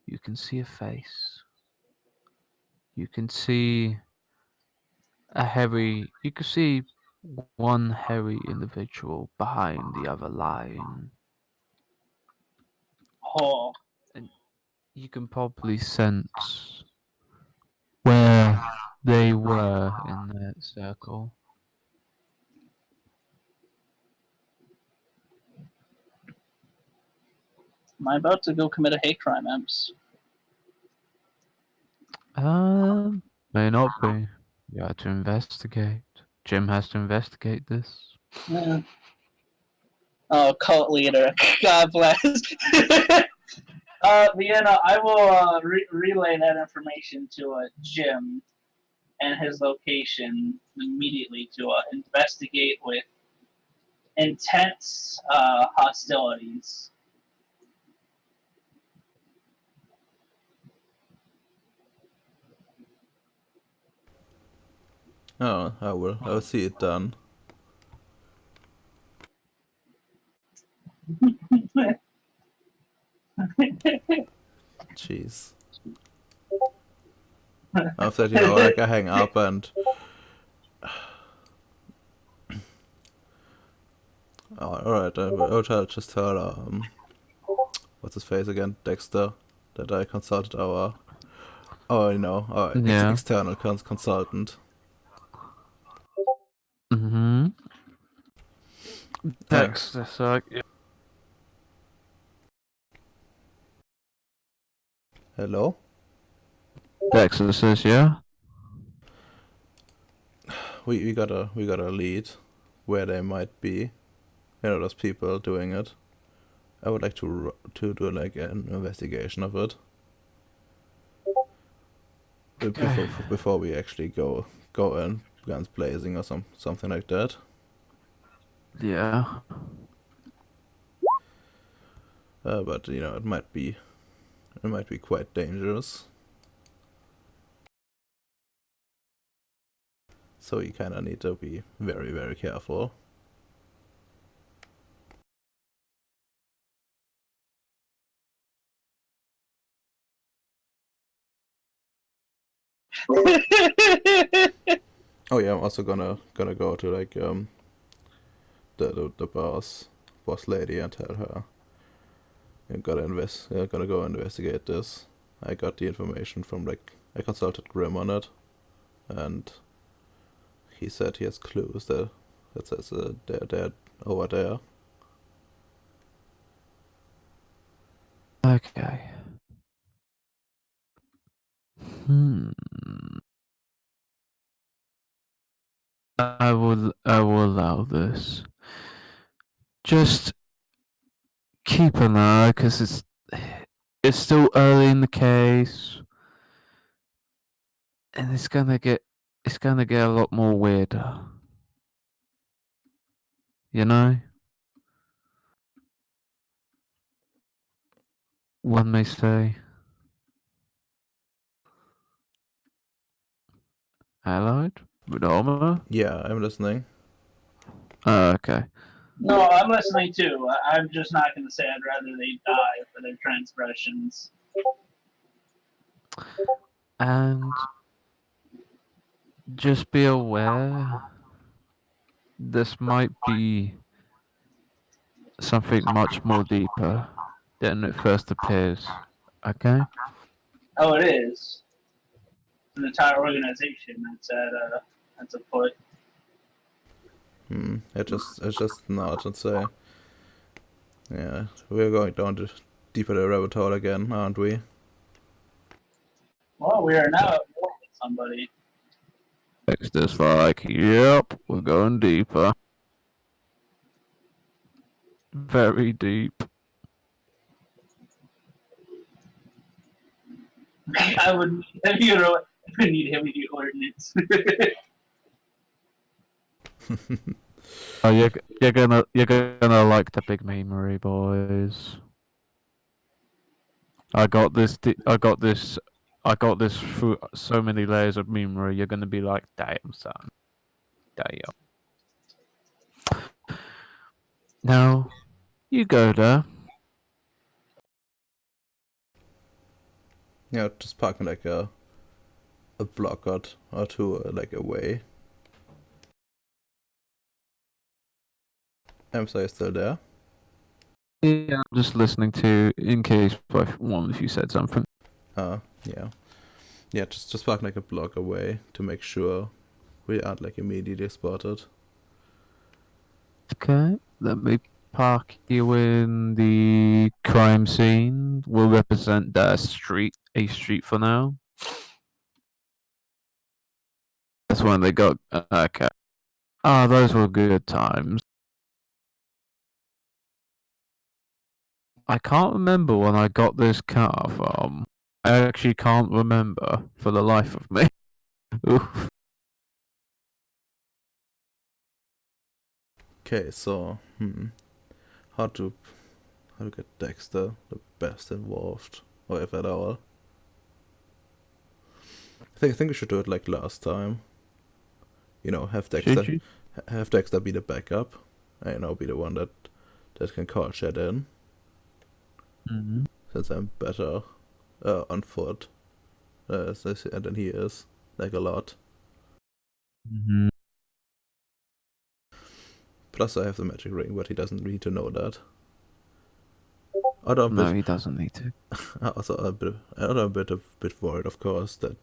You can see a face. You can see you can see one hairy individual behind the other line. Oh, And you can probably sense where they were in that circle. am I about to go commit a hate crime, Emps? May not be. You have to investigate. Jim has to investigate this. Yeah. Oh, cult leader. God bless. Vienna, I will relay that information to Jim and his location immediately to investigate with intense hostilities. Oh, I will. I will see it done. Jeez. After that, like I hang up and. Oh, alright, I'll just tell, what's his face again? Dexter, that I consulted our Yeah. external consultant. Mm-hmm. Dexter, so Hello? Dexter says, yeah. We got a lead where they might be. Those people doing it. I would like to do like an investigation of it. Before we actually go in guns blazing or something like that. Yeah. But it might be quite dangerous. So you kind of need to be very, very careful. Oh yeah, I'm also gonna go to like the boss lady and tell her I'm gonna go investigate this. I got the information from I consulted Grim on it, and he said he has clues that says they're over there. Okay. Hmm. I will allow this. Just keep an eye, because it's still early in the case, and it's gonna get a lot more weirder. You know? One may say. Allied? With armor? Yeah, I'm listening. Oh, okay. No, I'm listening too. I'm just not going to say I'd rather they die for their transgressions. And just be aware, this might be something much more deeper than it first appears. Okay? Oh, it is. An entire organization that's afoot. It's just not and say. Yeah, we're going down deeper the rabbit hole again, aren't we? Well, we are now at war with somebody. Dexter's like, yep, we're going deeper. Very deep. I would, I would need heavy duty ordnance. Oh, you're gonna like the big memory, boys. I got this I got this through so many layers of memory. You're gonna be like, damn, son, damn. Now, you go there. Yeah, just parking like a block or two like away. I'm sorry, still there? Yeah, I'm just listening to in case one of you said something. Yeah. Yeah, just park like a block away to make sure we aren't like immediately spotted. Okay, let me park you in the crime scene. We'll represent a street for now. That's when they got. Okay. Ah, those were good times. I can't remember when I got this car from. I actually can't remember for the life of me. Oof. Okay, so how to get Dexter the best involved, or if at all. I think we should do it like last time. You know, have Should you? Dexter be the backup, and be the one that can call shit in. Mm-hmm. Since I'm better on foot than he is, like a lot. Mm-hmm. Plus, I have the magic ring, but he doesn't need to know that. No, he doesn't need to. Also a bit worried, of course, that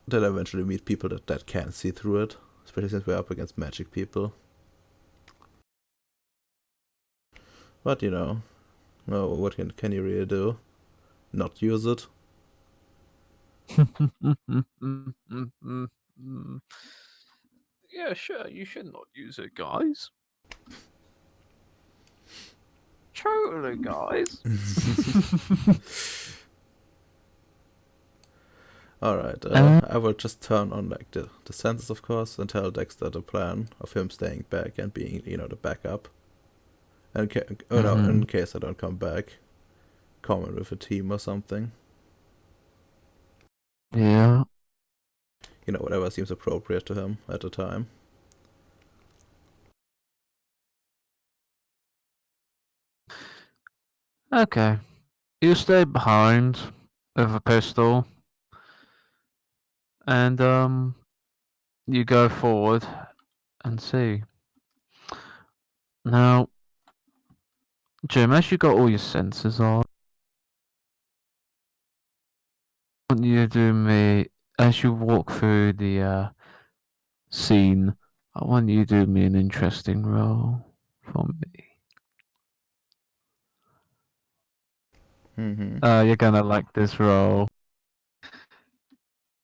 that I eventually meet people that can't see through it, especially since we're up against magic people. But what can you really do? Not use it? Yeah, sure. You should not use it, guys. Totally, guys. Alright, I will just turn on like the sensors, of course, and tell Dexter the plan of him staying back and being, the backup. And in case I don't come back, comment with a team or something. Yeah. Whatever seems appropriate to him at the time. Okay. You stay behind with a pistol, and you go forward and see. Now, Jim, as you got all your senses on, I want you to do me as you walk through the scene. I want you to do me an interesting role for me. You're gonna like this role.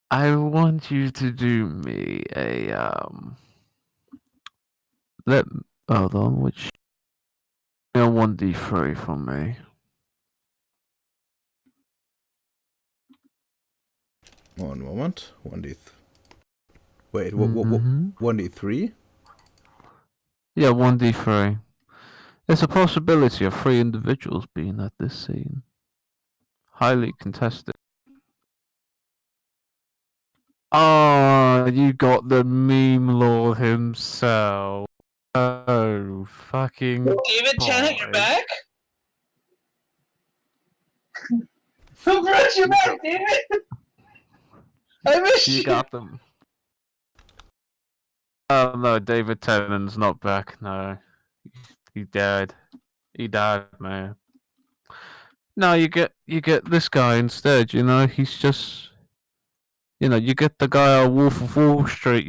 I want you to do me a hold on, which 1d3 from me. One moment. 1d. Wait, Mm-hmm. 1d3? Yeah, 1d3. There's a possibility of 3 individuals being at this scene. Highly contested. Oh, you got the meme lord himself. Oh, fucking David Tennant, you're boy. back? Who brought you back, David? I missed you. You got them. Oh no, David Tennant's not back. No, he died. He died, man. No, you get this guy instead. He's just, you get the guy on Wolf of Wall Street.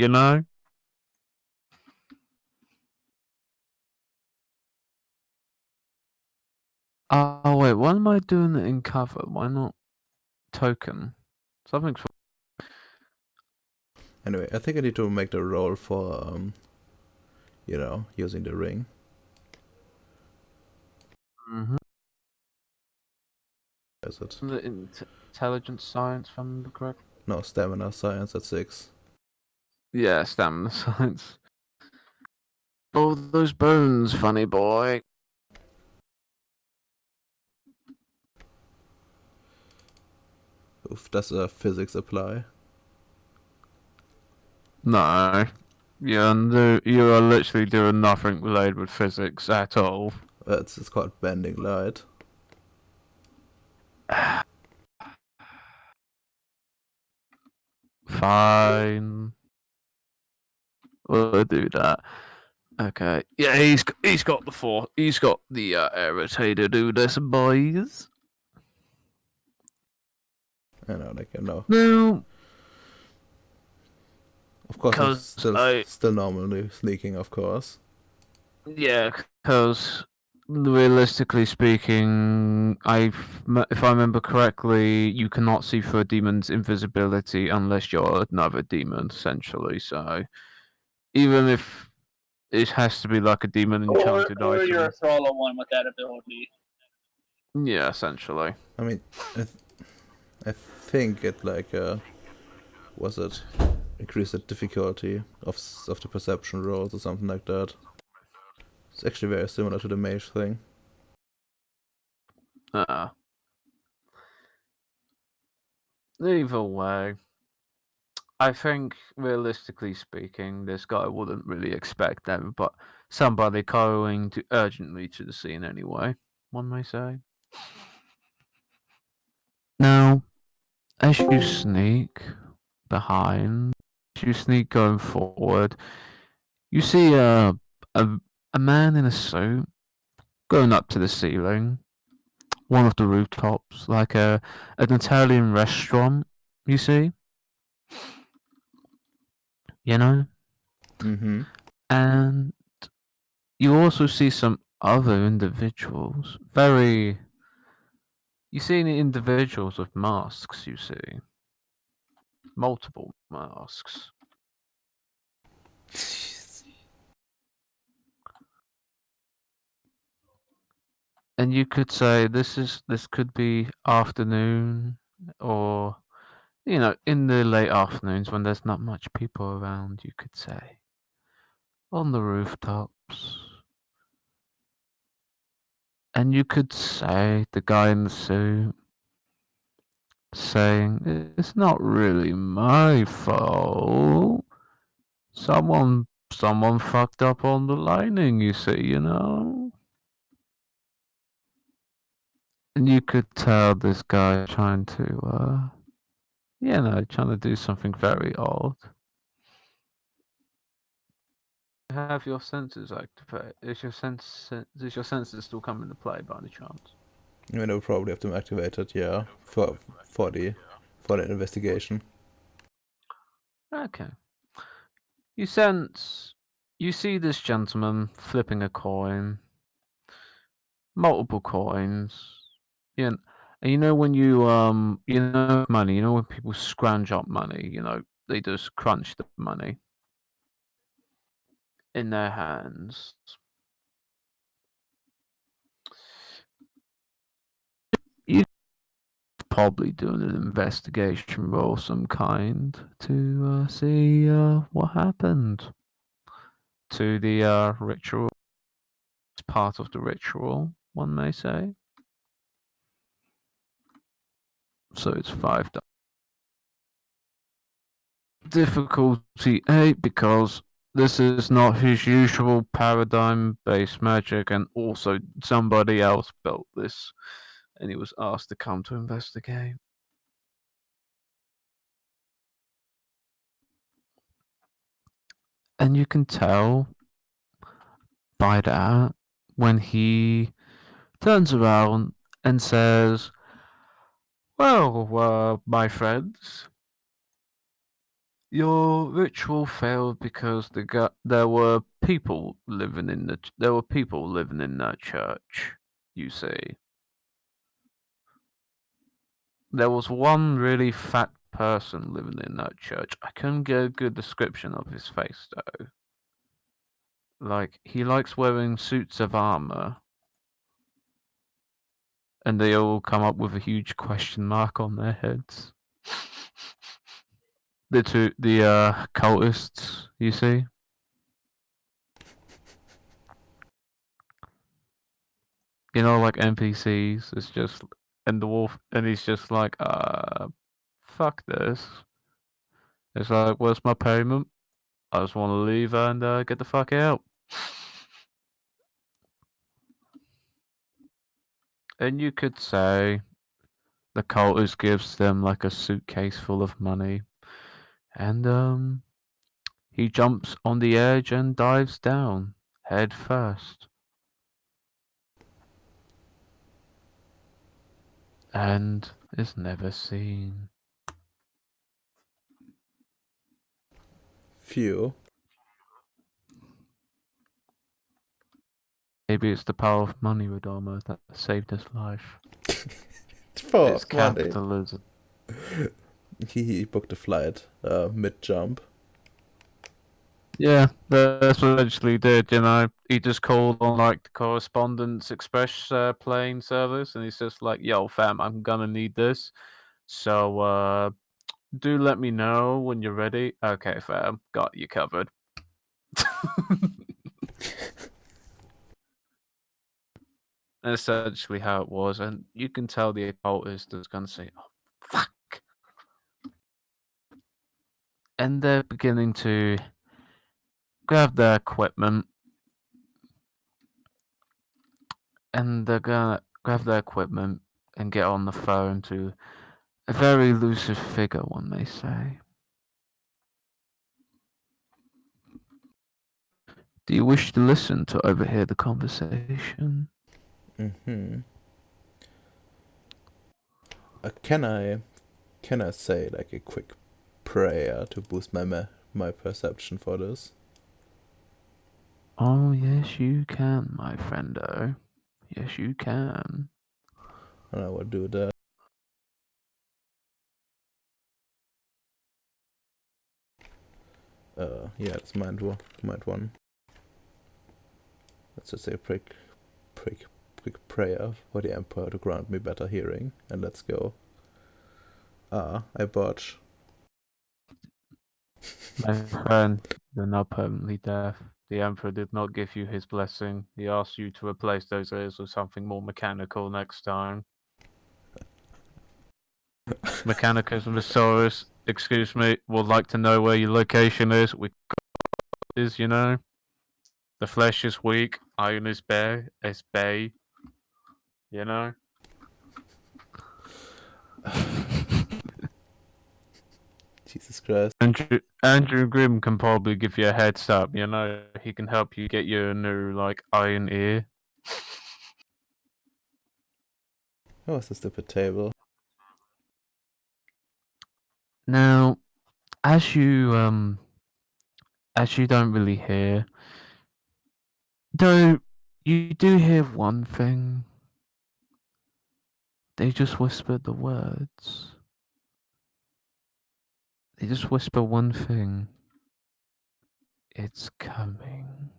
Oh wait, why am I doing it in cover? Why not token? Something's. Anyway, I think I need to make the roll for using the ring. Mm-hmm. Is it? The intelligence science, if I remember correct. No, stamina science at 6. Yeah, stamina science. Oh, those bones, funny boy. Does physics apply? No. You are literally doing nothing related with physics at all. It's called bending light. Fine. We'll do that. Okay. Yeah, he's got the irritator to do this, boys. I know, like, I know. No. Of course, I'm 'Cause still normally sneaking, of course. Yeah, because realistically speaking, if I remember correctly, you cannot see through a demon's invisibility unless you're another demon, essentially. So even if it has to be like a demon enchanted Or you're a item, Thrall one with that ability. yeah, essentially. I mean, I think it like was it increase the difficulty of the perception rolls or something like that. It's actually very similar to the mage thing. Either way, I think realistically speaking, this guy wouldn't really expect them, but somebody going to urgently to the scene anyway, one may say. Now, as you sneak behind, as you sneak going forward, you see a man in a suit going up to the ceiling, one of the rooftops, like an Italian restaurant. You see, you know, Mm-hmm. and you also see some other individuals. You see the individuals with masks. You see multiple masks. And you could say this could be afternoon or in the late afternoons when there's not much people around, you could say. On the rooftops. And you could say the guy in the suit saying, "It's not really my fault. Someone fucked up on the lining, you see. And you could tell this guy trying to trying to do something very odd. Have your senses activate? Is your senses still come into play by any chance? I mean, I would probably have them activated, yeah, for the investigation. Okay. You see this gentleman flipping a coin, multiple coins. Yeah, and when money. When people scrounge up money. They just crunch the money in their hands. You probably doing an investigation roll some kind to see what happened to the ritual. It's part of the ritual, one may say. So it's 5. Difficulty 8 because this is not his usual paradigm-based magic, and also somebody else built this, and he was asked to come to investigate. And you can tell by that when he turns around and says, "Well, my friends, your ritual failed because there were people living in that church. You see, there was one really fat person living in that church. I couldn't get a good description of his face though. Like he likes wearing suits of armor, and they all come up with a huge question mark on their heads. The cultists, you see." Like NPCs. It's just and the wolf, and he's just like, fuck this. It's like, where's my payment? I just want to leave and get the fuck out. And you could say the cultist gives them like a suitcase full of money, and he jumps on the edge and dives down, head first. And is never seen. Phew. Maybe it's the power of money, Radama, that saved his life. For It's money. capitalism. He booked a flight mid-jump. Yeah, that's what he actually did, you know. He just called on like the Correspondence Express plane service, and he's just like, "Yo, fam, I'm gonna need this, so do let me know when you're ready." Okay, fam, got you covered. That's essentially how it was, and you can tell the occultist is gonna say, "Oh, fuck," and they're beginning to grab their equipment, and they're gonna grab their equipment and get on the phone to a very elusive figure, one may say. Do you wish to listen to overhear the conversation? Mm-hmm. Can I say like a quick prayer to boost my perception for this? Oh, yes, you can, my friendo. Yes, you can. And I will do that. Yeah, it's mind one. Let's just say a quick prayer for the Emperor to grant me better hearing, and let's go. I botch. My friend, you're not permanently deaf. The Emperor did not give you his blessing. He asked you to replace those ears with something more mechanical next time. Mechanicus Resaurus, excuse me, would like to know where your location is. Is, you know? The flesh is weak, iron is bare, it's bay. You know? Jesus Christ. Andrew Grimm can probably give you a heads up, you know? He can help you get you a new, like, iron ear. Oh, it's a stupid table. Now, as you don't really hear, though you do hear one thing. They just whispered the words. They just whisper one thing. It's coming.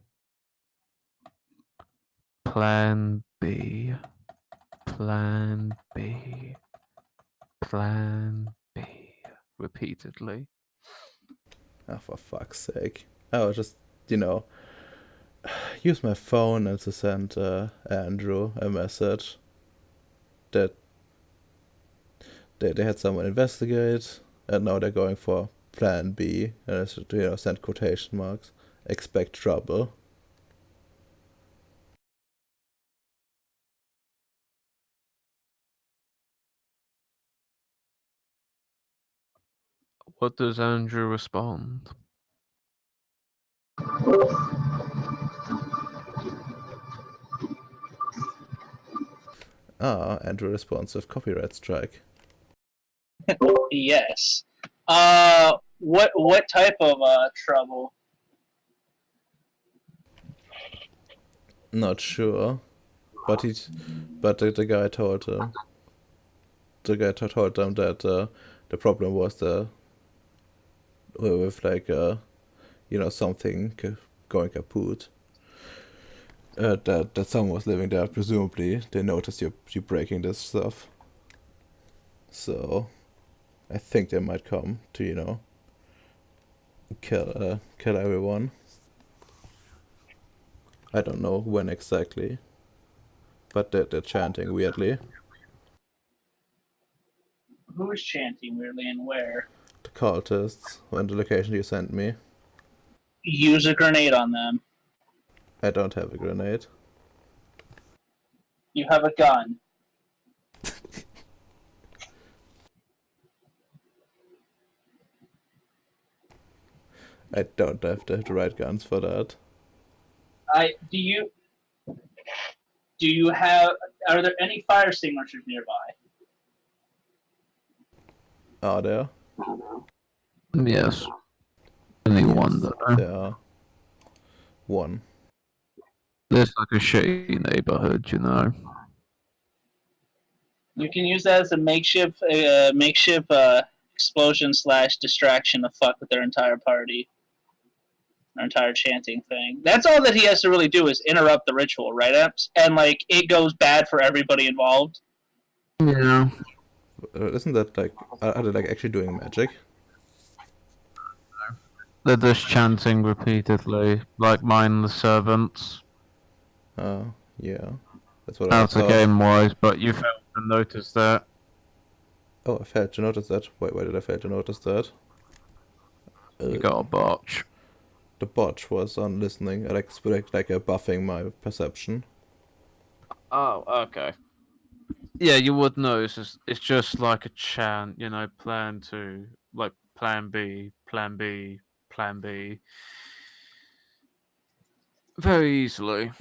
Plan B. Plan B. Plan B. Repeatedly. Oh, for fuck's sake. I was just, use my phone and to send Andrew a message that they had someone investigate, and now they're going for Plan B, and I should, send quotation marks. Expect trouble. What does Andrew respond? Andrew responds with copyright strike. Yes. What type of trouble? Not sure, but the guy told him. The guy told them that the problem was with like something going kaput. That someone was living there. Presumably, they noticed you breaking this stuff. So, I think they might come to kill everyone. I don't know when exactly, but they're chanting weirdly. Who is chanting weirdly and where? The cultists and the location you sent me. Use a grenade on them. I don't have a grenade. You have a gun. I don't have the right guns for that. Do you have? Are there any fire extinguishers nearby? Are there? Yes. Anyone Yes, though. there are. One. There's like a shitty neighborhood, you know. You can use that as a makeshift explosion / distraction to fuck with their entire party. Their entire chanting thing. That's all that he has to really do is interrupt the ritual, right, Eps? And like it goes bad for everybody involved. Yeah. Isn't that like... Are they like actually doing magic? They're just chanting repeatedly, like mindless servants. Yeah. That's what I Out of thought. game wise, but you failed to notice that. Oh, I failed to notice that. Wait, why did I fail to notice that? You got a botch. The botch was on listening, like buffing my perception. Oh, okay. Yeah, you would know. It's just like a chant, you know, plan to, like plan B, plan B, plan B. Very easily.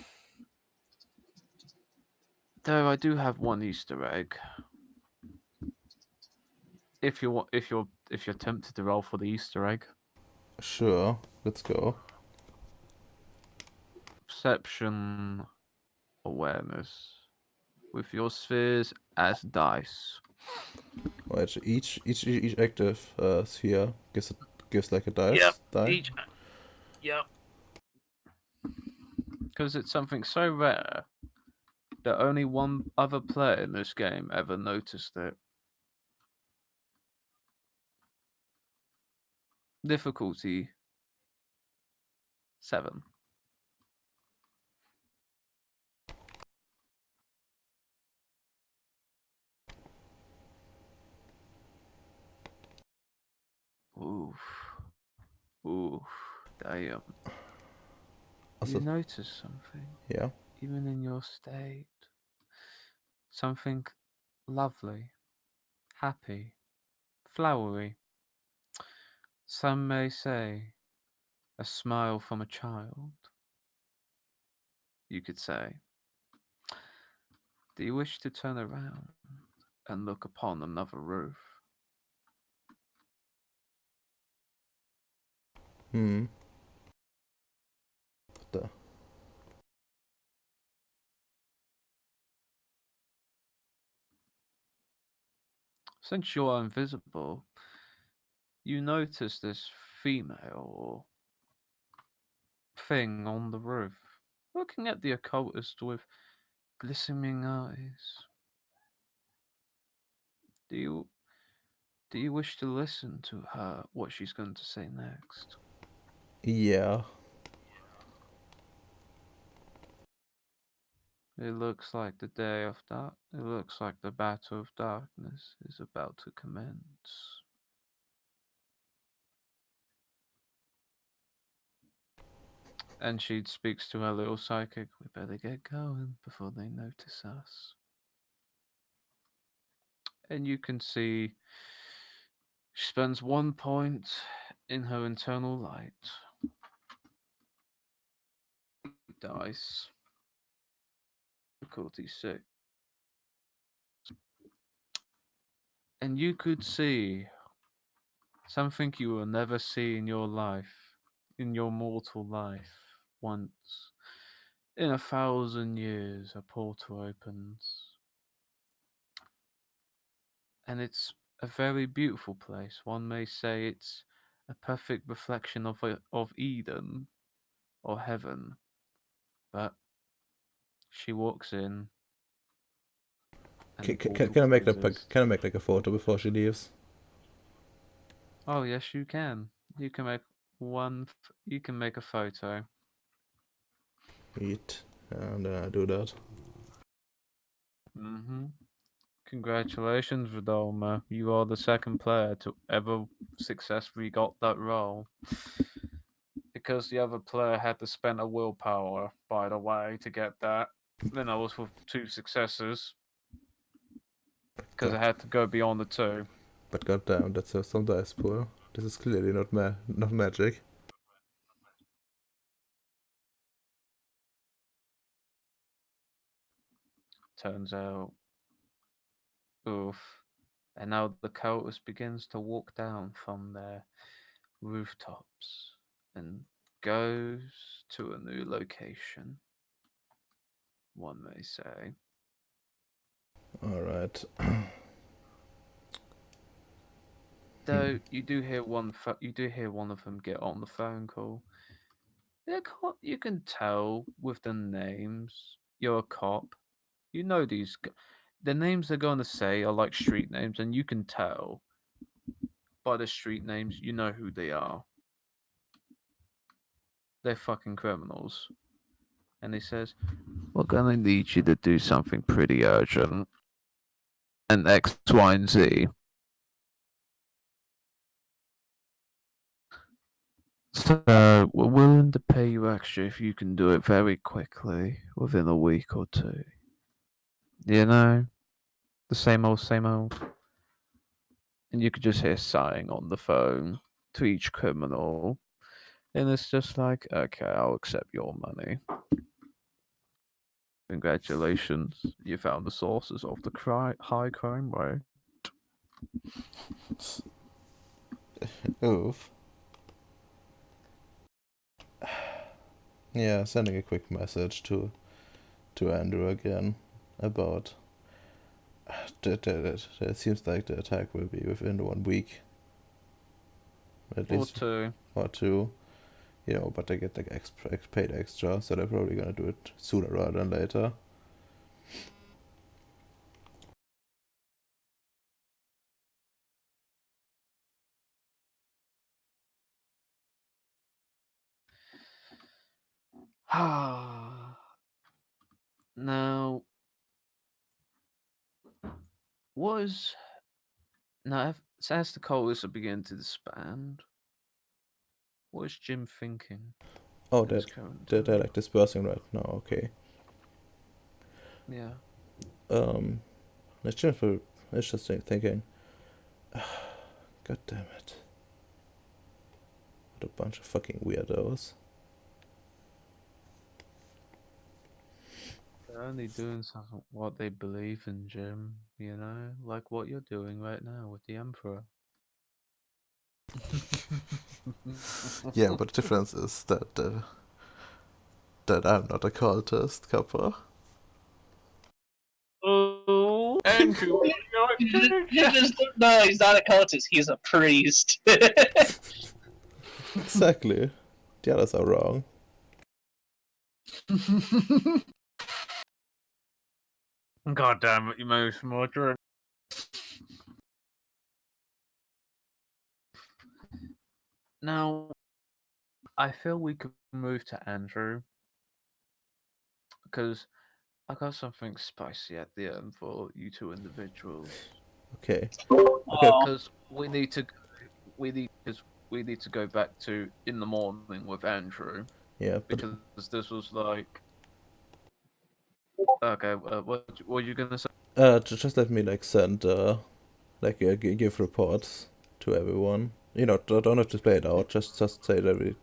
Though I do have one Easter egg. If you're tempted to roll for the Easter egg. Sure, let's go. Perception awareness. With your spheres as dice. Right, each active sphere gives like a dice. Yep. Die. Yep. Because it's something so rare that only one other player in this game ever noticed it. Difficulty 7. Oof. Oof. Damn. Also, You notice something, yeah. even in your state. Something lovely, happy, flowery. Some may say a smile from a child. You could say, do you wish to turn around and look upon another roof? Hmm. What the? Since you are invisible, you notice this female thing on the roof, looking at the occultist with glistening eyes. Do you wish to listen to her, what she's going to say next? Yeah. It looks like the day of dark. It looks like the battle of darkness is about to commence. And she speaks to her little psychic. We better get going before they notice us. And you can see she spends 1 point in her internal light. Dice. Difficulty 6. And you could see something you will never see in your life, in your mortal life, once. In 1,000 years, a portal opens. And it's a very beautiful place. One may say it's a perfect reflection of Eden or heaven. But she walks in. And the portal Can I make closes. can I make like a photo before she leaves? Oh yes, you can. You can make you can make a photo. Eat, and then I do that. Mm-hmm. Congratulations, Vidalma. You are the second player to ever successfully got that role. Because the other player had to spend a willpower, by the way, to get that. Then I was with 2 successes. Because I had to go beyond the 2. But goddamn, that's some dice pool. This is clearly not magic. Turns out. Oof. And now the cultist begins to walk down from their rooftops and goes to a new location, one may say. Alright. Though you do hear one of them get on the phone call. You can tell with the names. You're a cop. You know the names they're going to say are like street names, and you can tell by the street names. You know who they are. They're fucking criminals. And he says, "We're gonna need you to do something pretty urgent, and X, Y, and Z." So we're willing to pay you extra if you can do it very quickly, within a week or 2. You know, the same old, same old. And you could just hear sighing on the phone to each criminal, and it's just like, okay, I'll accept your money. Congratulations, you found the sources of the high crime rate. Oof. Yeah, sending a quick message to Andrew again about it seems like the attack will be within 1 week. At Or least 2. or 2. You know, but they get like paid extra, so they're probably gonna do it sooner rather than later. Now, was now as the coalition began to disband, what is Jim thinking? Oh, in his current they're time? like dispersing right now. Okay. Yeah. It's just interesting thinking. God damn it! What a bunch of fucking weirdos. They're only doing something what they believe in, Jim. You know, like what you're doing right now with the Emperor. Yeah, but the difference is that that I'm not a cultist, Kappa. Oh, Andrew, No, he's not a cultist. He's a priest. Exactly. The others are wrong. God damn it, you made some more drink. Now, I feel we could move to Andrew because I got something spicy at the end for you 2 individuals. Okay. Because we need to go back to in the morning with Andrew. Yeah, but Because this was like, okay, what were you gonna say? just let me like send give reports to everyone. You know, don't have to play it out. Just say that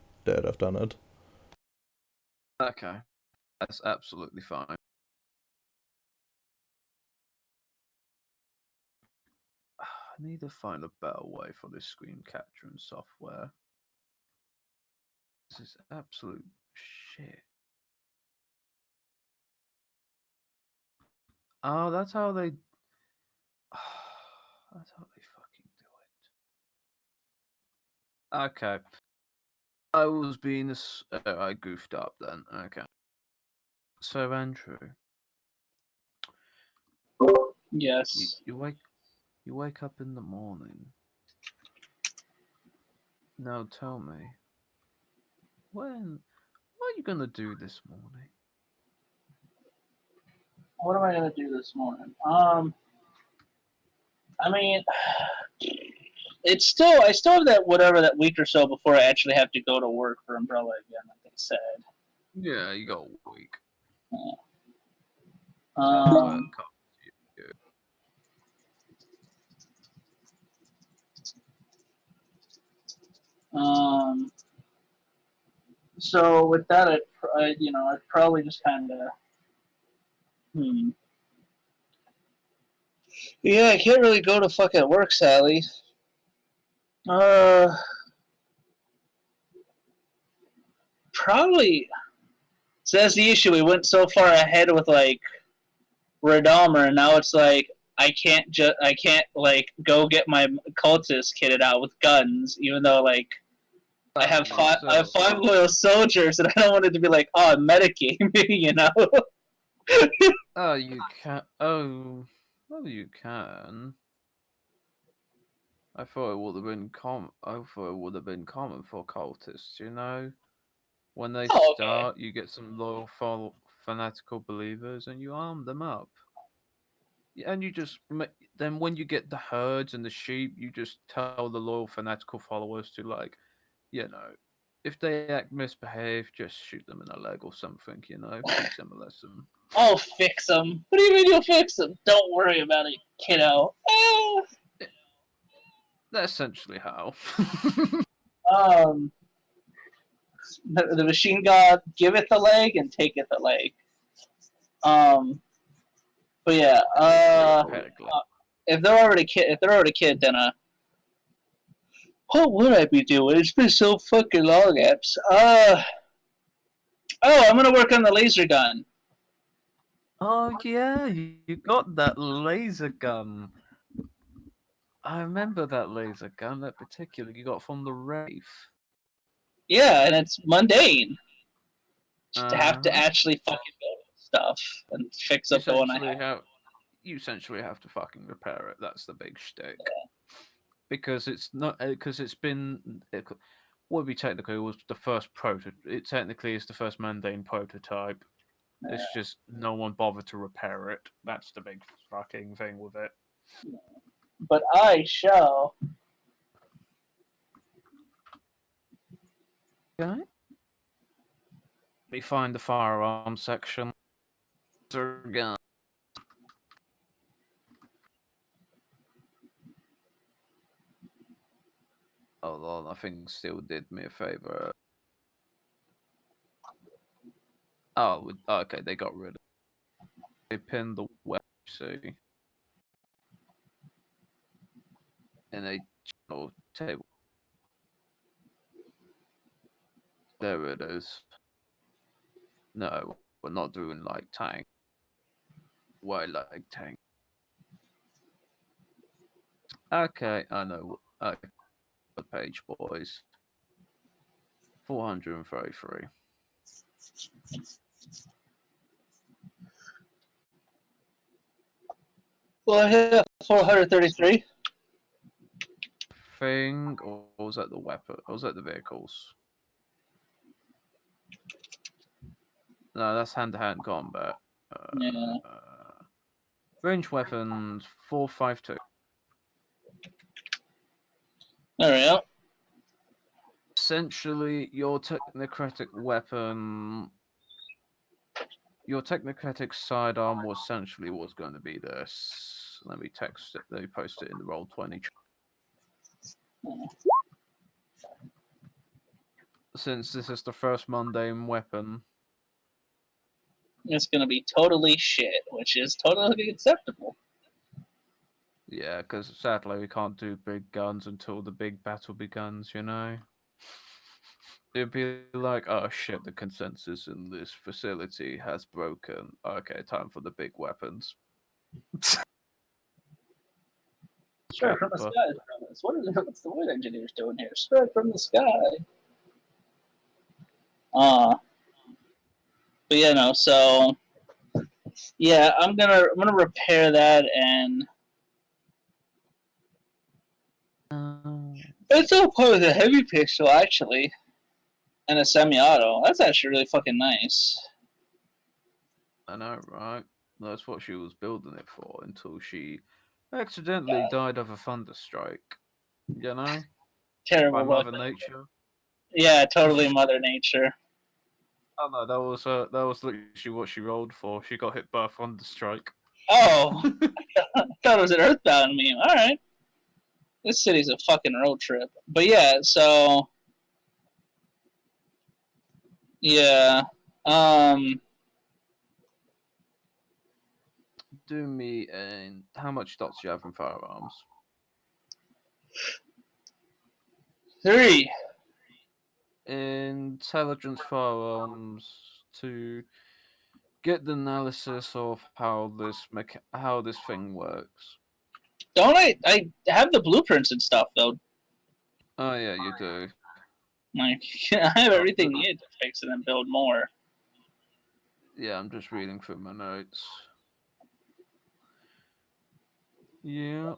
I've done it. Okay, that's absolutely fine. I need to find a better way for this screen capturing software. This is absolute shit. Oh, that's how they. That's how they fucking do it. Okay. I was being I goofed up then. Okay. So Andrew, Yes. you wake up in the morning. Now tell me, what are you gonna do this morning? What am I gonna do this morning? I mean, it's still I still have that whatever that week or so before I actually have to go to work for Umbrella again, like they said. Yeah, you got a week. Yeah. That's how the work comes. So with that, I'd probably just kind of, Yeah, I can't really go to fucking work, Sally. Probably. So that's the issue. We went so far ahead with like Radalmer, and now it's like I can't like go get my cultists kitted out with guns, even though like I have five loyal soldiers, and I don't want it to be like, oh, I'm metagaming, you know? Oh, you can. Oh, well, you can. I thought it would have been common for cultists, you know. When they Oh, okay. start, you get some loyal, fanatical believers, and you arm them up. Yeah, and you just then when you get the herds and the sheep, you just tell the loyal, fanatical followers to like, you know, if they act misbehave, just shoot them in the leg or something, you know, teach them a lesson. I'll fix them. What do you mean you'll fix them? Don't worry about it, kiddo. That's essentially how. The machine god giveth the leg and taketh the leg. But yeah, if they're already kid, then what would I be doing? It's been so fucking long, Eps. I'm gonna work on the laser gun. Oh yeah, you got that laser gun. I remember that laser gun, that particular you got from the Wraith. Yeah, and it's mundane. To have to actually fucking build stuff and fix up the one I have. You essentially have to fucking repair it. That's the big shtick. Because it's not because it's been what we technically was the first prototype. It technically is the first mundane prototype. Yeah. It's just no one bothered to repair it. That's the big fucking thing with it. But I shall. Okay. We find the firearm section. Gun. Hold on, I think still did me a favor. Oh, okay, they got rid of it. They pinned the web, see? In a channel table. There it is. No, we're not doing like tank. Why like tank? Okay, I know. Okay, the page, boys. 433. Well, I hit 433. Thing, or was that the weapon? Or was that the vehicles? No, that's hand-to-hand combat. Yeah. Range weapons 452. There we go. Essentially, your technocratic weapon, your technocratic sidearm was essentially was going to be this. Let me text it. They post it in the Roll20. Since this is the first mundane weapon, it's gonna be totally shit, which is totally acceptable. Yeah, because sadly we can't do big guns until the big battle begins, you know? It'd be like, oh shit, the consensus in this facility has broken. Okay, time for the big weapons. Straight from the sky, promise. What's the wood engineers doing here? Straight from the sky. But yeah, no. So yeah, I'm gonna repair that, and it's all part of the heavy pistol actually, and a semi-auto. That's actually really fucking nice. I know, right? That's what she was building it for until she accidentally died of a thunderstrike. You know, by Terrible Mother weapon. Nature. Yeah, totally Mother Nature. Oh no, that was literally what she rolled for. She got hit by a thunderstrike. Oh, I thought it was an Earthbound meme. All right, this city's a fucking road trip. But yeah, so yeah, Do me and how much dots do you have in firearms? 3. Intelligence firearms to get the analysis of how this thing works. Don't I have the blueprints and stuff though. Oh yeah, you do. Like I have everything needed to fix it and build more. Yeah, I'm just reading through my notes. Yeah.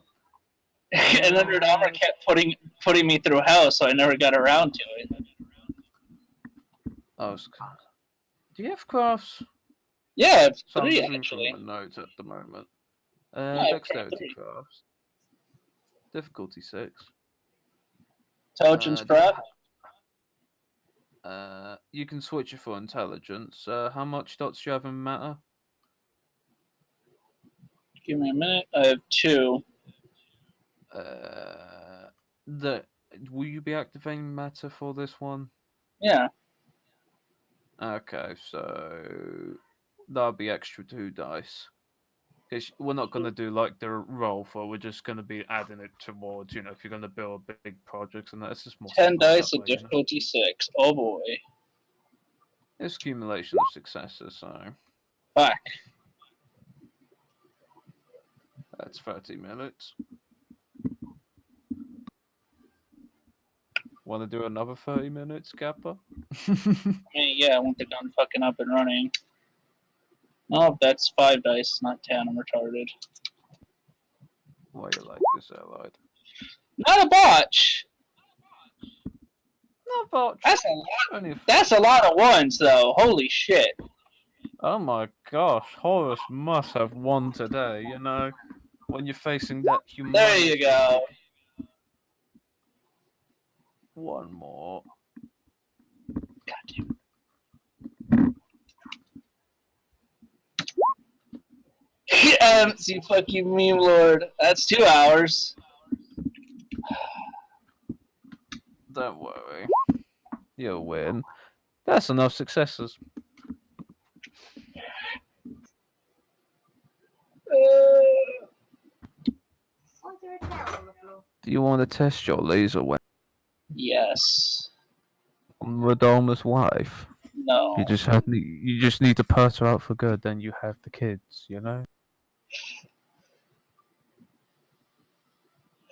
And then Armor kept putting me through hell, so I never got around to it. Oh, do you have crafts? Yeah, So I'm 3 just reading actually. from my notes at the moment. I have Dexterity 3. crafts. Difficulty 6. Intelligence Do prep. you can switch it for intelligence. How much dots do you have in matter? Give me a minute. I have 2. Will you be activating matter for this one? Yeah. Okay, so that'll be extra 2 dice. Because we're not gonna do like the roll for. We're just gonna be adding it towards. If you're gonna build big projects and that, it's just more 10 simple dice that of way. difficulty 6. Oh boy. It's accumulation of successes, so Fuck. that's 30 minutes. Want to do another 30 minutes, Kappa? I mean, yeah, I want the gun fucking up and running. Oh, that's 5 dice, not 10. I'm retarded. Why you like this, Allied? Not a botch. Not botch. That's a lot of ones, though. Holy shit. Oh my gosh, Horus must have won today, when you're facing that humanity. There you go. One more. MC fucking meme lord. That's 2 hours. Don't worry. You'll win. That's enough successes. Do you want to test your laser weapon Yes. on Radalma's wife? No. You just need to put her out for good, then you have the kids,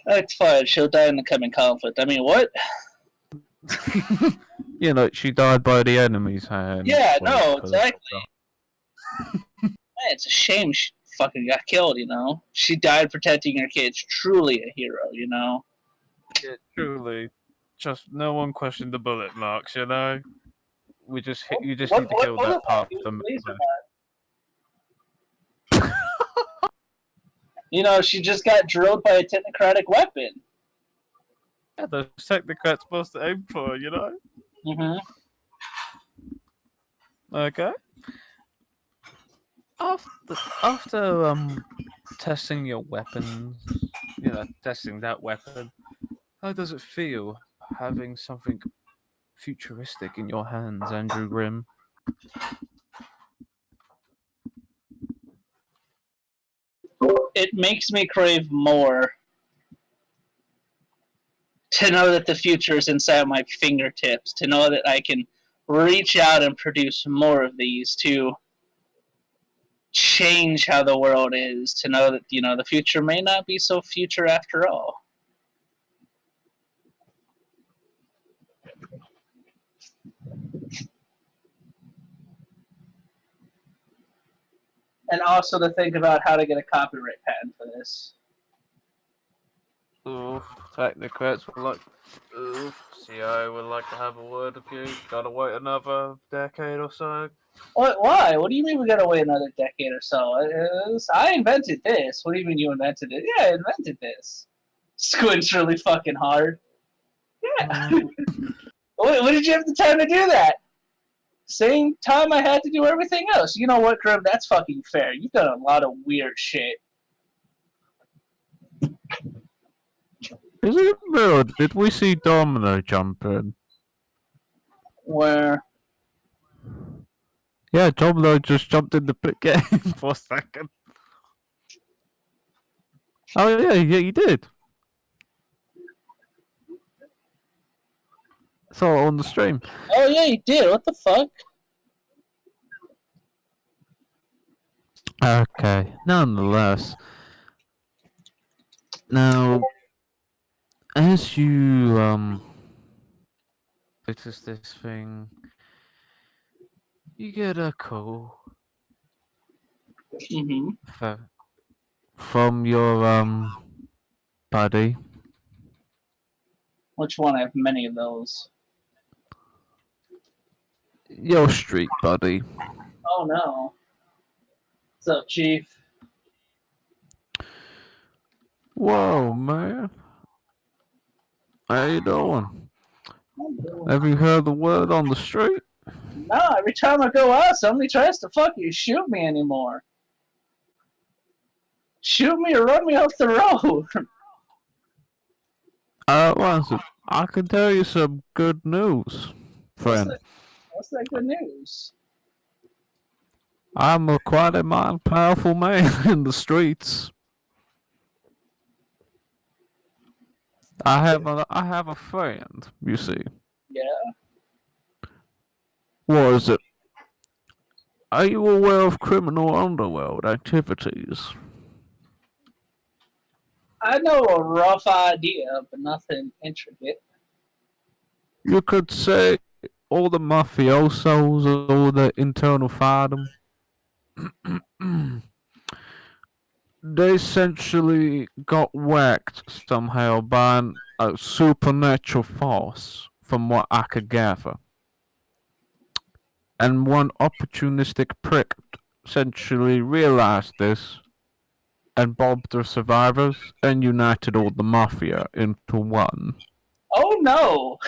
That's fine. She'll die in the coming conflict. I mean, what? She died by the enemy's hand. Yeah, no, exactly. Man, it's a shame she fucking got killed, She died protecting her kids. Truly a hero, Yeah, truly. Just no one questioned the bullet marks, You just need to kill that part of them. She just got drilled by a technocratic weapon. Yeah, those technocrats supposed to aim for, Mm-hmm. Okay. After testing your weapons, testing that weapon, how does it feel having something futuristic in your hands, Andrew Grimm? It makes me crave more. To know that the future is inside my fingertips, to know that I can reach out and produce more of these, to change how the world is, to know that, the future may not be so future after all. And also to think about how to get a copyright patent for this. Oof, technocrats were like, oof, FCO would like to have a word with you. Gotta wait another decade or so. What? Why? What do you mean we gotta wait another decade or so? I invented this. What do you mean you invented it? Yeah, I invented this. Squints really fucking hard. Yeah. When did you have the time to do that? Same time I had to do everything else. You know what, Grim? That's fucking fair. You've done a lot of weird shit. Is it real? Did we see Domino jump in? Where? Yeah, Domino just jumped in the game for a second. Oh yeah, he did. Saw it on the stream. Oh yeah, you did. What the fuck? Okay, nonetheless. Now, as you notice this thing, you get a call Mm-hmm. from your buddy. Which one? I have many of those. Your street buddy. Oh no. What's up, Chief? Whoa, man. How you doing? Have you heard the word on the street? No, every time I go out, somebody tries to fucking shoot me anymore. Shoot me or run me off the road. Listen, I can tell you some good news, friend. What's that good news? I'm quite a powerful man in the streets. I have a friend, you see. Yeah. What is it? Are you aware of criminal underworld activities? I know a rough idea, but nothing intricate. You could say all the mafiosos, all the internal fighting. They essentially got whacked somehow by a supernatural force, from what I could gather. And one opportunistic prick essentially realized this and bombed the survivors and united all the mafia into one. Oh no!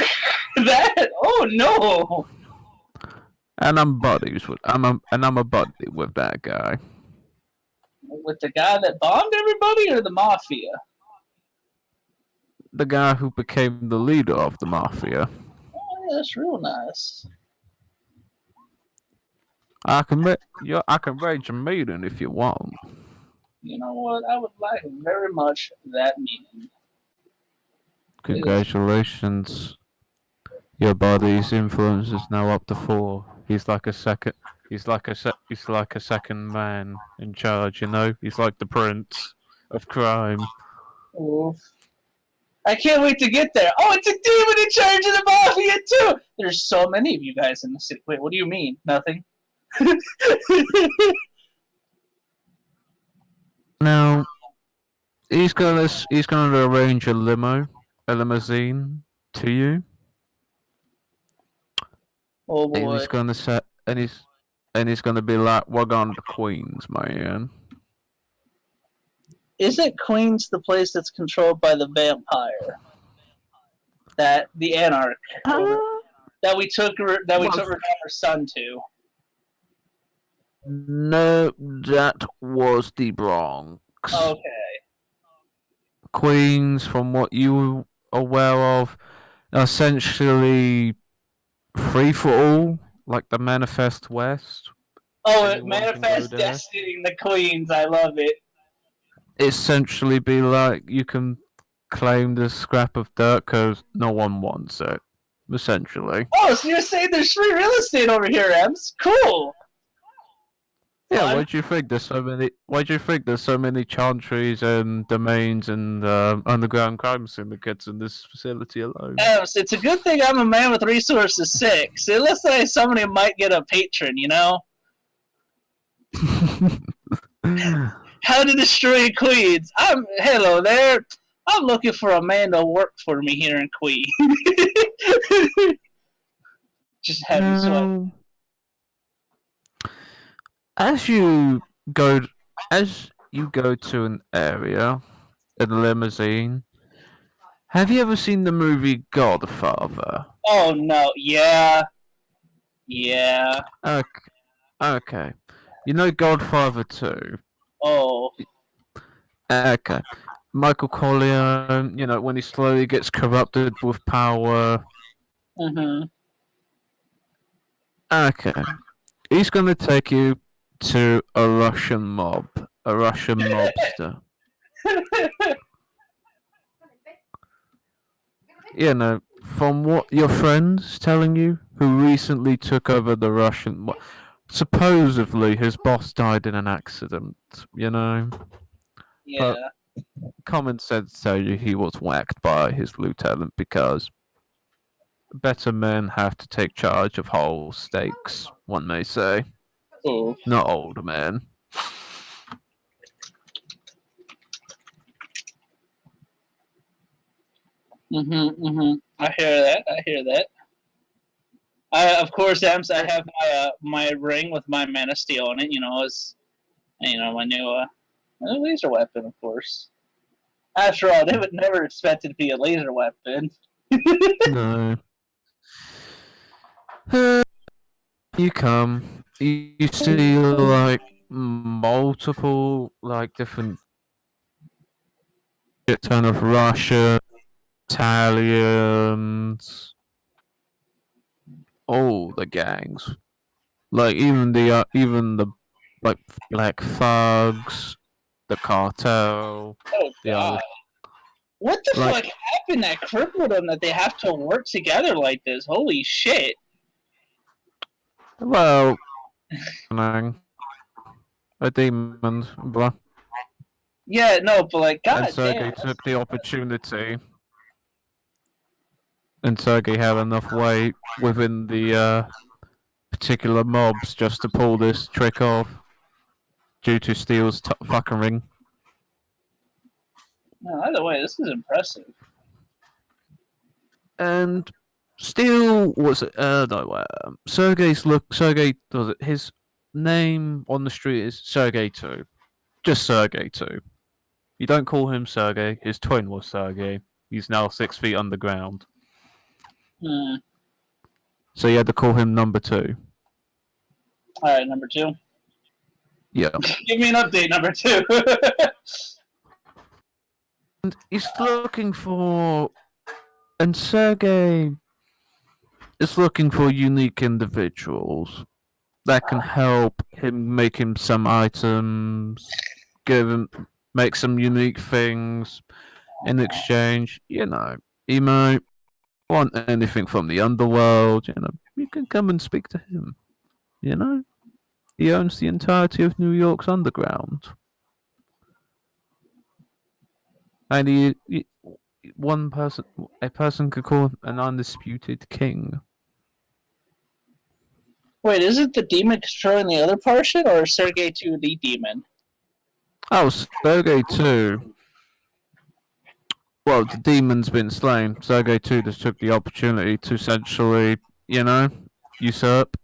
Oh no! And I'm buddies with I'm a buddy with that guy. With the guy that bombed everybody or the mafia? The guy who became the leader of the mafia. Oh yeah, that's real nice. I can arrange a meeting if you want. You know what? I would like very much that meeting. Congratulations. Your buddy's influence is now up to 4. He's like a second man in charge, you know? He's like the prince of crime. Oof. I can't wait to get there. Oh, it's a demon in charge of the mafia too! There's so many of you guys in the city. Wait, what do you mean? Nothing? Now, he's gonna arrange a limousine to you. Oh boy. And he's gonna be like, we're going to Queens, man. Isn't Queens the place that's controlled by the vampire? That the Anarch that we took her son to. No, that was the Bronx. Okay. Queens, from what you are aware of, essentially free for all, like the Manifest West. Oh, it Anyone can go manifests there. destiny in the Queens. I love it. Essentially, be like you can claim this scrap of dirt because no one wants it. Essentially. Oh, so you're saying there's free real estate over here, Ems? Cool. Yeah, Fun. why do you think there's so many chantries and domains and underground crime syndicates in this facility alone? Ems, it's a good thing I'm a man with resources 6. It looks like somebody might get a patron, you know? How to destroy Queens. Hello there. I'm looking for a man to work for me here in Queens. Just heavy sweat. Now, as you go, as you go to an area in a limousine, have you ever seen the movie Godfather? Oh no, yeah. Yeah. Okay, okay. You know Godfather 2? Oh. Okay. Michael Corleone, when he slowly gets corrupted with power. Mm-hmm. Okay. He's going to take you to a Russian mobster. From what your friend's telling you, who recently took over the supposedly his boss died in an accident, Yeah. But common sense tell you he was whacked by his lieutenant because better men have to take charge of whole stakes, one may say. Oh. Not older men. I hear that. I hear that. Of course, Ems, I have my ring with my Man of Steel on it. As my new laser weapon, of course. After all, they would never expect it to be a laser weapon. No. You come. You see like multiple different shit ton of Russia, Italians, all the gangs. Like even the like Black Thugs, the cartel, Oh the God! other What the like fuck happened that crippled them that they have to work together like this? Holy shit! well, a demon, blah. Yeah, no, but like, And god Sergei damn. took the opportunity, and Sergei had enough weight within the particular mobs just to pull this trick off due to Steele's fucking ring. No, either way, this is impressive. And Steele was Sergei was it his name on the street is Sergei 2. Just Sergei 2. You don't call him Sergei, his twin was Sergei. He's now 6 feet underground. Hmm. So you had to call him number 2. Alright, number 2. Yeah. Give me an update, number 2. And he's looking for and Sergei is looking for unique individuals that can help him make him some items, make some unique things in exchange. He might want anything from the underworld. You can come and speak to him. He owns the entirety of New York's underground, and a person could call him an undisputed king. Wait, isn't the demon controlling the other portion, or is Sergei 2 the demon? Oh, Sergei 2. Well, the demon's been slain. Sergei 2 just took the opportunity to essentially, usurp.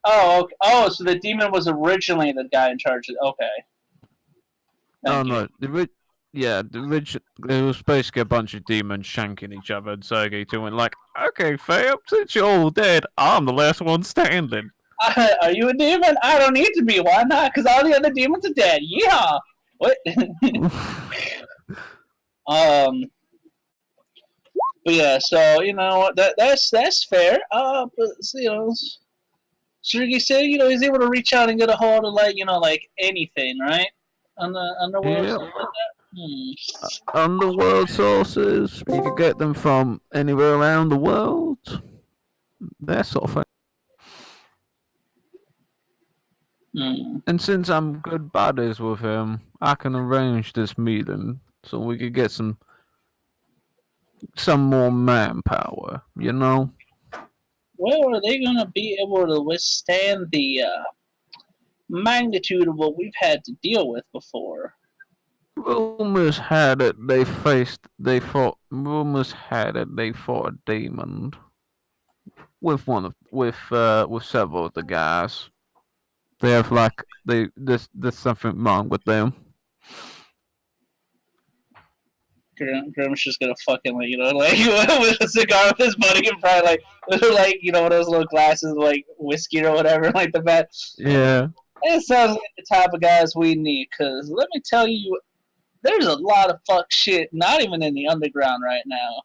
Oh, okay. Oh, so the demon was originally the guy in charge of... Okay. Thank you. No. There was basically a bunch of demons shanking each other, and Sergei 2 went like, okay, fam, since you're all dead, I'm the last one standing. Are you a demon? I don't need to be. Why not? Because all the other demons are dead. Yeah. What? But yeah, so that's fair. But Sergei said he's able to reach out and get a hold of like anything, right? On the underworld, Yep. stuff like that. Underworld sources, you could get them from anywhere around the world. That sort of thing. And since I'm good buddies with him, I can arrange this meeting so we could get some more manpower, Well, are they gonna be able to withstand the magnitude of what we've had to deal with before? Rumors had it they fought a demon with several of the guys. They have like there's something wrong with them. Grim's just gonna fucking like with a cigar with his buddy and probably like with like one of those little glasses of, like whiskey or whatever like the bat. Yeah. It sounds like the type of guys we need. Cause let me tell you, there's a lot of fuck shit not even in the underground right now.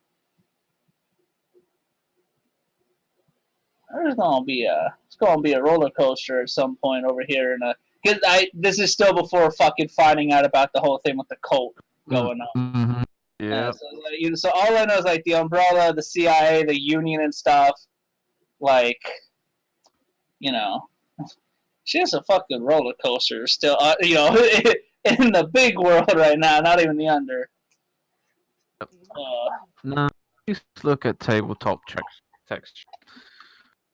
It's gonna be a roller coaster at some point over here, and this is still before fucking finding out about the whole thing with the cult going on. Mm-hmm. Yeah. So all I know is like the Umbrella, the CIA, the Union, and stuff. Like, she's a fucking roller coaster still. In the big world right now, not even the under. No, just look at tabletop text.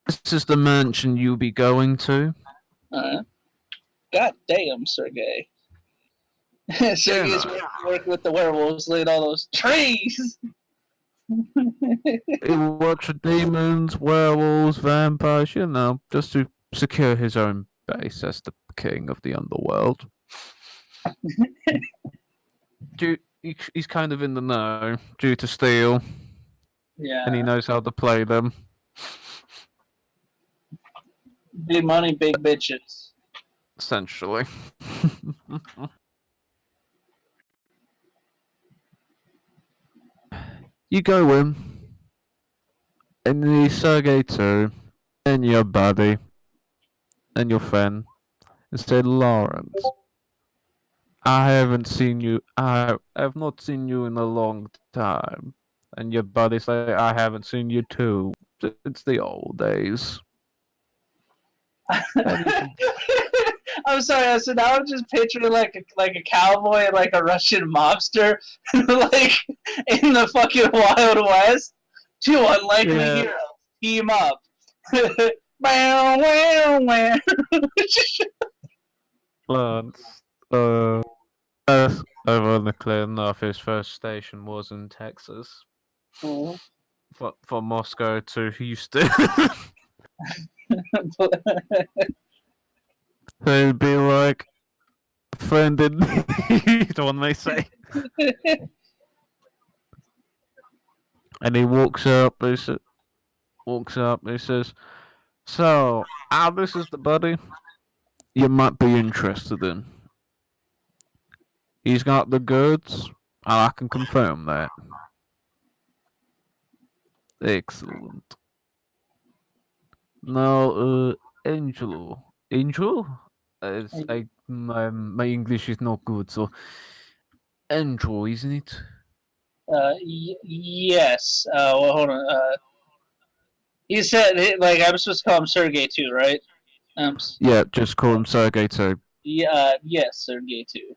This is the mansion you'll be going to. God damn, Sergey. Sergey's working with the werewolves, laying all those trees. He works with demons, werewolves, vampires, just to secure his own base as the king of the underworld. He's kind of in the know due to Steel. Yeah. And he knows how to play them. Big money, big bitches. Essentially. You go in, and the Sergey too, and your buddy, and your friend, and say, Lawrence, I have not seen you in a long time. And your buddy say, I haven't seen you too. It's the old days. I'm sorry. So now I'm just picturing like a cowboy and like a Russian mobster, like in the fucking Wild West. Two unlikely heroes team up. Wow, wow, wow. Lance, ironically enough, his first station was in Texas. Mm-hmm. From Moscow to Houston. They'd be like offended. When they say. And he walks up. He says, "So, this is the buddy you might be interested in. He's got the goods, and I can confirm that. Excellent. Now, Angel? My English is not good, so Angel, isn't it? Yes. Well, hold on. He said, like, I'm supposed to call him Sergey too, right? Yeah, just call him Sergey too. Yeah. Yes, Sergey too.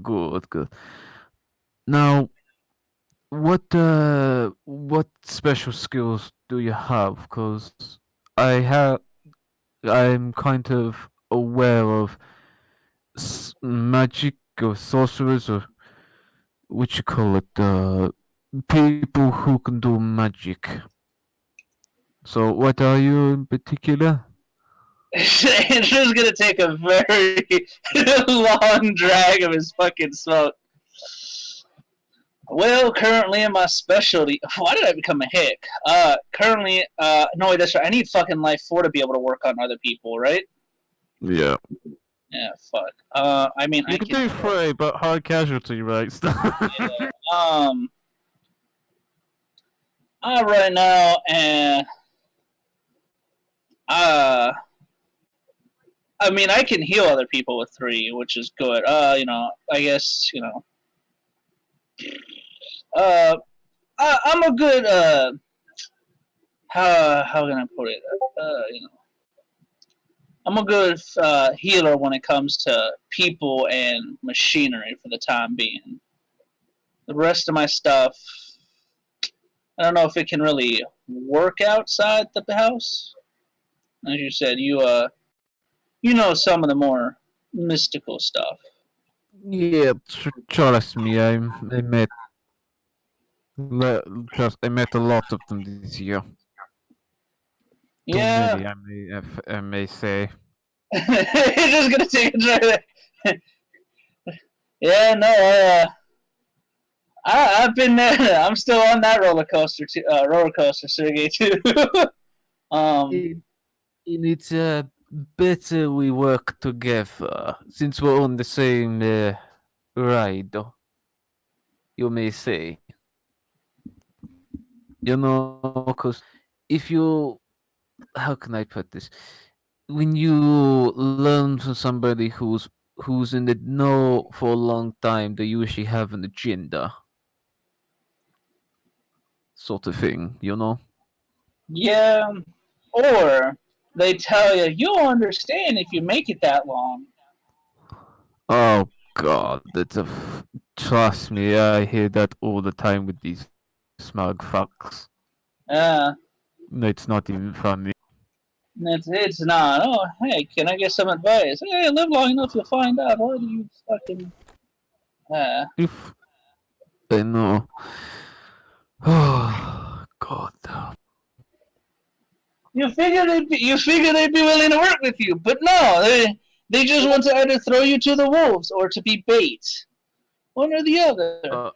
Good. Now, what special skills do you have? Because I'm kind of aware of magic or sorcerers or what you call it, people who can do magic. So, what are you in particular? Andrew's gonna take a very long drag of his fucking smoke. Well, currently in my specialty, why did I become a hick? Currently, no, that's right. I need fucking Life 4 to be able to work on other people, right? Yeah. Yeah, fuck. I mean, you can do 3, but high casualty rates. Yeah. Right now, and I mean, I can heal other people with 3, which is good. I guess, I'm a good, how can I put it? I'm a good healer when it comes to people and machinery for the time being. The rest of my stuff, I don't know if it can really work outside the house. As you said, you know some of the more mystical stuff. Yeah, trust me, le- I met a lot of them this year. Too Yeah. many, I may say. You're just gonna take a drive there. Yeah, no, I've been there. I'm still on that roller coaster, Sergey, too. um, And it's better we work together since we're on the same ride, you may say. You know, because if you, how can I put this? When you learn from somebody who's in the know for a long time, they usually have an agenda, sort of thing. You know. yeah, or they tell you you'll understand if you make it that long. Oh God, trust me, I hear that all the time with these smug fucks. Uh, It's not even funny. it's not. Oh, hey, can I get some advice? Hey, live long enough, you'll find out. Why do you fucking? If I know. Oh God. You figure they'd be willing to work with you, but no, they just want to either throw you to the wolves or to be bait, one or the other.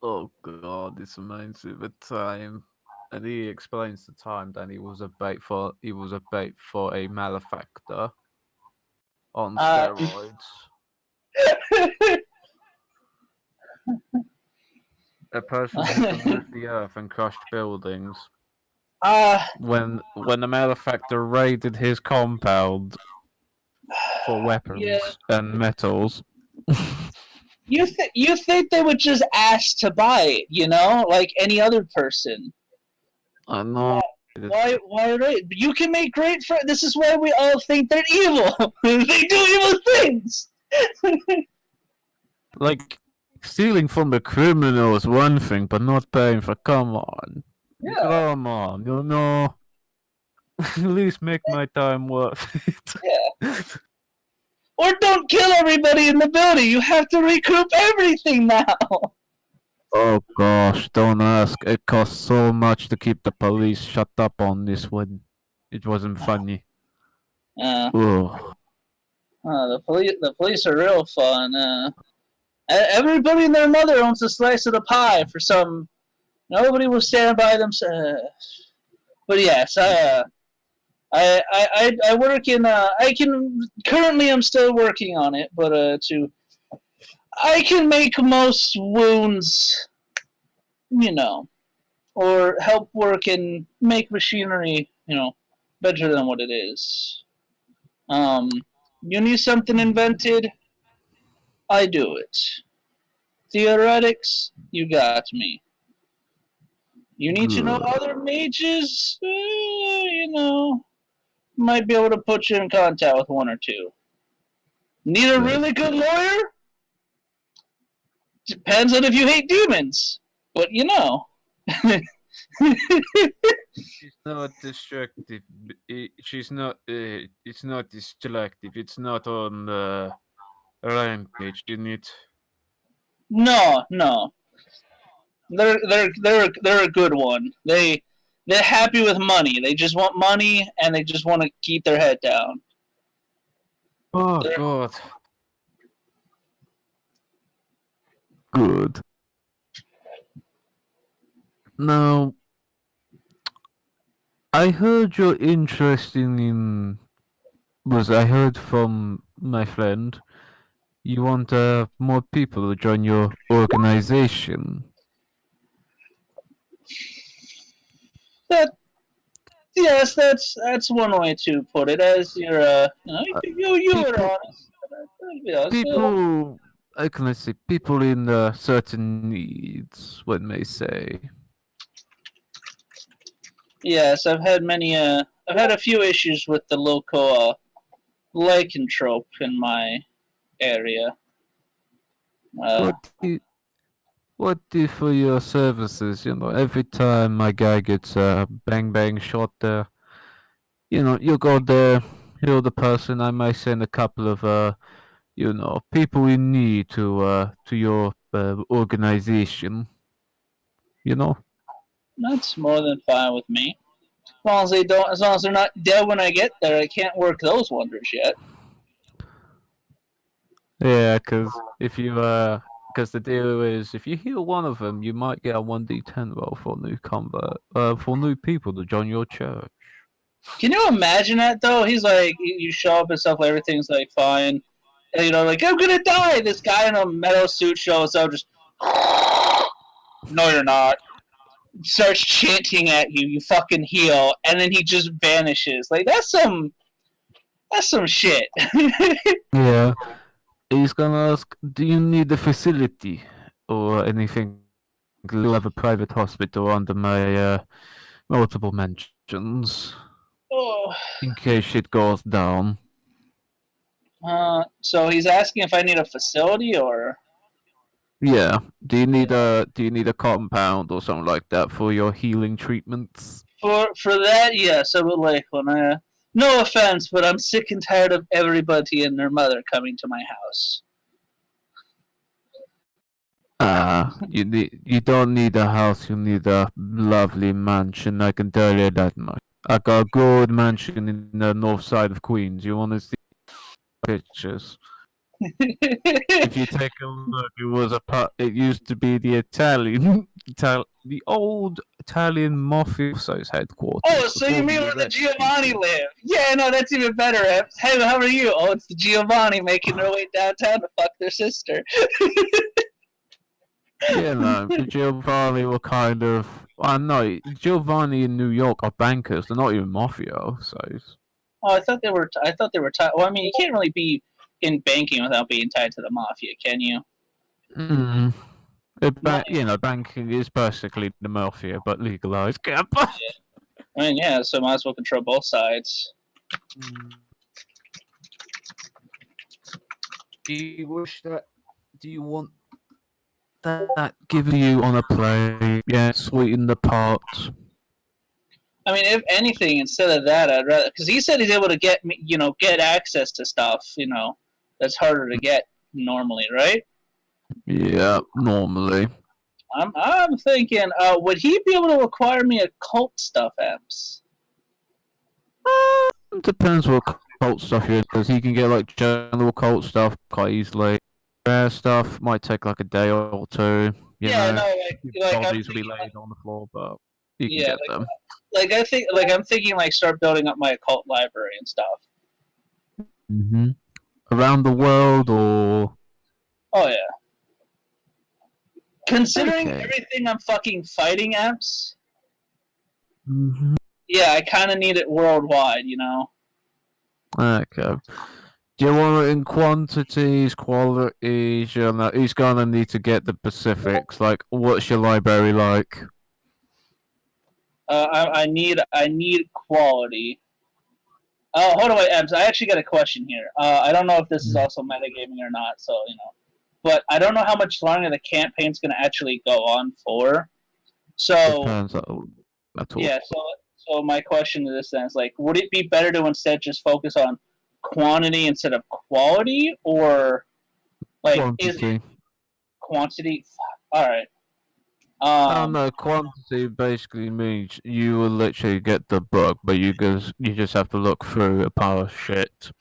Oh God, this reminds me of a time, and he explains the time that he was a bait for a malefactor on Uh, steroids. A person who polluted the earth and crushed buildings. uh, When the malefactor raided his compound for yeah. weapons and metals. You think they would just ask to buy it, you know, like any other person? I know. Why right? You can make great friends. This is why we all think they're evil. They do evil things. Like stealing from the criminal is one thing, but not paying for. Come on, Yeah. come on. You know, at least make my time worth it. Or don't kill everybody in the building. You have to recoup everything now. Oh gosh, don't ask. It costs so much to keep the police shut up on this one. It wasn't funny. Uh, Ugh. the police are real fun. Everybody and their mother owns a slice of the pie for some. Nobody will stand by them. But yes, I work in. I can currently. I'm still working on it, but I can make most wounds, you know, or help work and make machinery, you know, better than what it is. You need something invented, I do it. Theoretics, you got me. You need to know Good. other mages, you know, might be able to put you in contact with one or two. Need a That's really good lawyer? Depends on if you hate demons, but you know. She's not destructive. She's not. It's not destructive. It's not on rampage. You need. No. They're a good one. They're happy with money. They just want money and they just want to keep their head down. Oh They're- God. Good. Now, I heard you're interested in. Was I heard from my friend? You want more people to join your organization. That yes, that's one way to put it. As you're you were People, honest. Yes, people, I can say people in certain needs, one may say. yes, I've had a few issues with the local lycanthrope in my area. Uh, What do for your services? You know, every time my guy gets bang bang shot there, you know, you go there, you're the person. I might send a couple of people in need to your organization. You know. That's more than fine with me. As long as they're not dead when I get there, I can't work those wonders yet. Yeah, because the deal is, if you heal one of them, you might get a 1d10 roll for for new people to join your church. Can you imagine that though? He's like, you show up and stuff, like everything's like fine, and like I'm gonna die. This guy in a metal suit shows up, just no, you're not. Starts chanting at you. You fucking heal, and then he just vanishes. Like that's some shit. Yeah, he's gonna ask, "Do you need a facility or anything? We'll have a private hospital under my multiple mentions Oh. in case shit goes down." So he's asking if I need a facility or. Yeah. Do you need a compound or something like that for your healing treatments? For that, yes, I would like one. No offense, but I'm sick and tired of everybody and their mother coming to my house. You don't need a house, you need a lovely mansion, I can tell you that much. I got a good mansion in the north side of Queens. You wanna see pictures? If you take a look, it used to be the the old Italian mafioso's headquarters. Oh, so you before mean the where the rest Giovanni people- live? Yeah, no, that's even better. Hey, how are you? Oh, it's the Giovanni making their way downtown to fuck their sister. Giovanni were kind of. I know Giovanni in New York are bankers. They're not even mafiosos. Oh, I thought they were. I thought they were tied. Well, I mean, you can't really be in banking without being tied to the mafia, can you? Mm. No. Banking is basically the mafia, but legalized. I mean, yeah, so might as well control both sides. Do you wish that? Do you want that given you on a plate? Yeah, sweeten the pot. I mean, if anything, instead of that, I'd rather because he said he's able to get access to stuff, that's harder to get normally, right? Yeah, normally. I'm thinking, would he be able to acquire me occult stuff, Ems? Depends what cult stuff you're, because he can get like general cult stuff quite easily. Rare stuff might take like a day or two. Yeah, no, like I'm Bodies will be thinking, laid on the floor, but you can yeah, get them. I'm thinking like start building up my occult library and stuff. Mm-hmm. Around the world, or Oh yeah. Considering Okay. everything I'm fucking fighting, Ems, Mm-hmm. yeah, I kind of need it worldwide, Okay. Do you want it in quantities, qualities? He's gonna need to get the specifics. Like, what's your library like? I need quality. Oh, hold on, wait, Ems. I actually got a question here. I don't know if this is also metagaming or not, so but I don't know how much longer the campaign's going to actually go on for. So Depends on yeah, so my question to this then is like, would it be better to instead just focus on quantity instead of quality, or like is quantity. quantity? All right. No, quantity basically means you will literally get the book, but you just have to look through a pile of shit.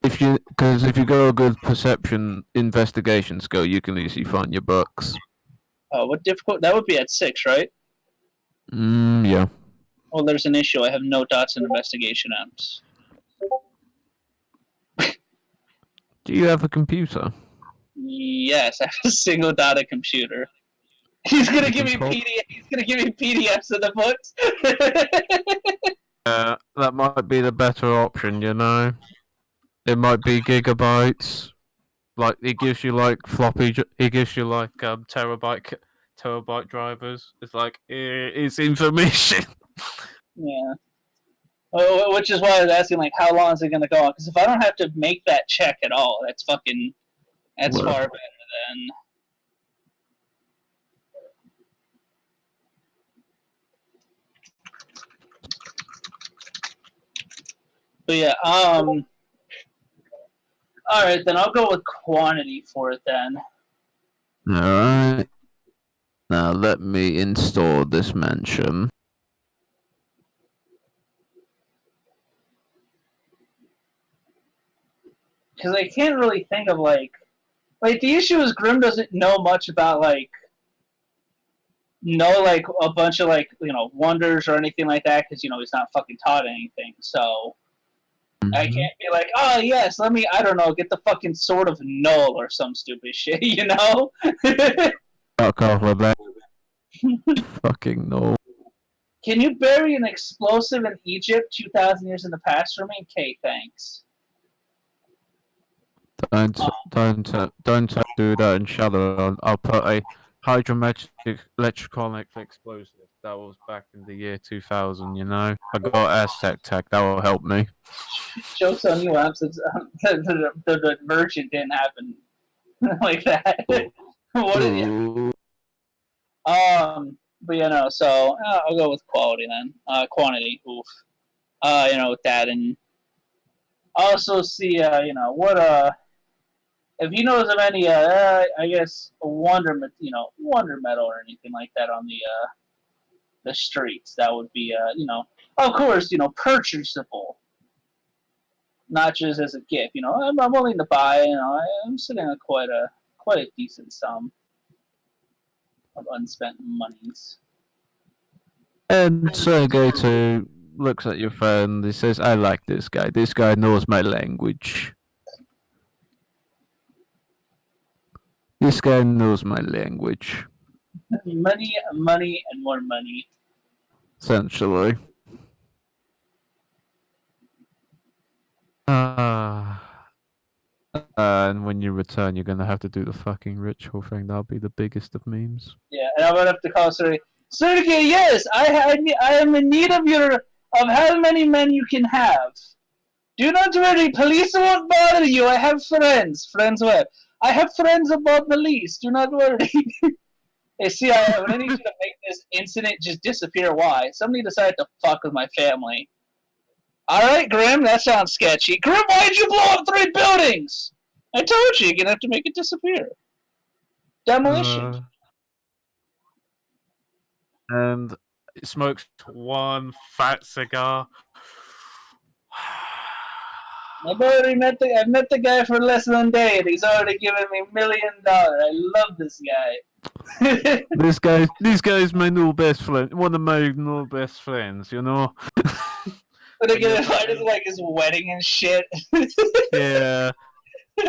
Because if you got a good perception investigation skill, you can easily find your books. What difficult? That would be at 6, right? Yeah. Well, there's an issue. I have no dots in investigation, Ems. Do you have a computer? Yes, I have a single data computer. He's gonna give me PDF. He's gonna give me PDFs of the books. That might be the better option. It might be gigabytes. Like it gives you like it gives you like terabyte drivers. It's like it's information. Yeah. Which is why I was asking, like, how long is it gonna go on? Because if I don't have to make that check at all, that's far better than. But yeah, Alright, then I'll go with quantity for it then. Alright. Now let me install this mansion. Because I can't really think of, like, the issue is Grim doesn't know much about, like, a bunch of, like, wonders or anything like that, because, he's not fucking taught anything, so I can't be like, oh, yes, let me, I don't know, get the fucking Sword of Null or some stupid shit, Fuck off with that. Fucking no. Can you bury an explosive in Egypt 2,000 years in the past for me? Okay, thanks. Don't do that and shut it on. I'll put a hydrometric electronic explosive. That was back in the year 2000, I got Aztec tech. That will help me. Joke's on you, since the merchant didn't happen like that. What is it? But so I'll go with quality then. Quantity, oof. With that, and also see, what if he knows of any, I guess wonder metal or anything like that on the streets, that would be, of course, purchasable, not just as a gift. I'm willing to buy. I'm sitting on quite a decent sum of unspent monies. And Sergey too looks at your friend. He says, "I like this guy. This guy knows my language. This guy knows my language." Money, and more money. Essentially. And when you return, you're gonna have to do the fucking ritual thing. That'll be the biggest of memes. Yeah, and I'm gonna have to call Sergey. Sergey, yes, I am in need of how many men you can have. Do not worry, police won't bother you. I have friends. Friends where? I have friends above police. Do not worry. Hey, CIA, I need you to make this incident just disappear. Why? Somebody decided to fuck with my family. Alright, Grim, that sounds sketchy. Grim, why'd you blow up 3 buildings? I told you, you're gonna have to make it disappear. Demolition. And it smokes one fat cigar. I've met the guy for less than a day, and he's already given me $1 million. I love this guy. This guy's my new best friend. One of my new best friends, But again, invited to like his wedding and shit. Yeah.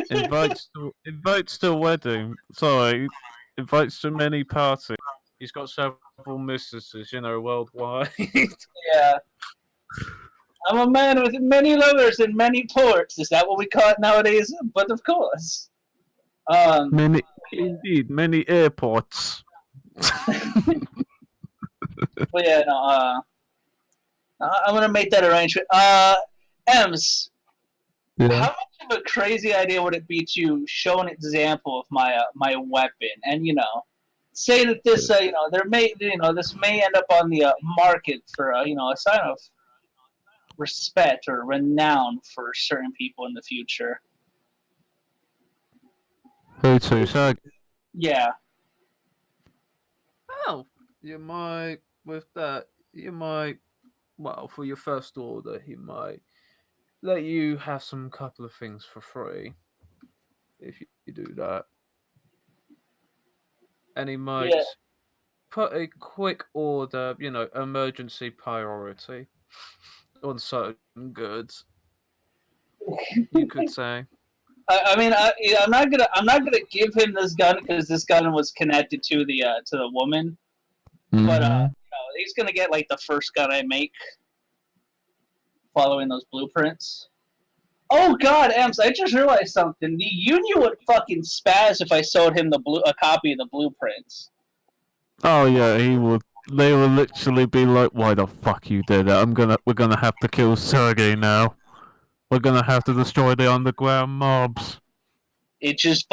Invites to a wedding. Sorry. Invites to many parties. He's got several mistresses, worldwide. Yeah. I'm a man with many lovers and many ports. Is that what we call it nowadays? But of course. Many airports. But yeah, no, I'm gonna make that arrangement. Ems, Yeah. how much of a crazy idea would it be to show an example of my weapon, and say that this this may end up on the market for a sign of respect or renown for certain people in the future. Who to? So Yeah. well, you might well, for your first order, he might let you have some couple of things for free if you do that. And he might put a quick order, emergency priority on certain goods. You could say. I'm not gonna give him this gun because this gun was connected to the woman. Mm-hmm. But he's gonna get like the first gun I make, following those blueprints. Oh God, Ems! I just realized something. The Union would fucking spaz if I sold him a copy of the blueprints. Oh yeah, he would. They will literally be like, "Why the fuck you did it? We're gonna have to kill Sergey now. We're gonna have to destroy the underground mobs." It's just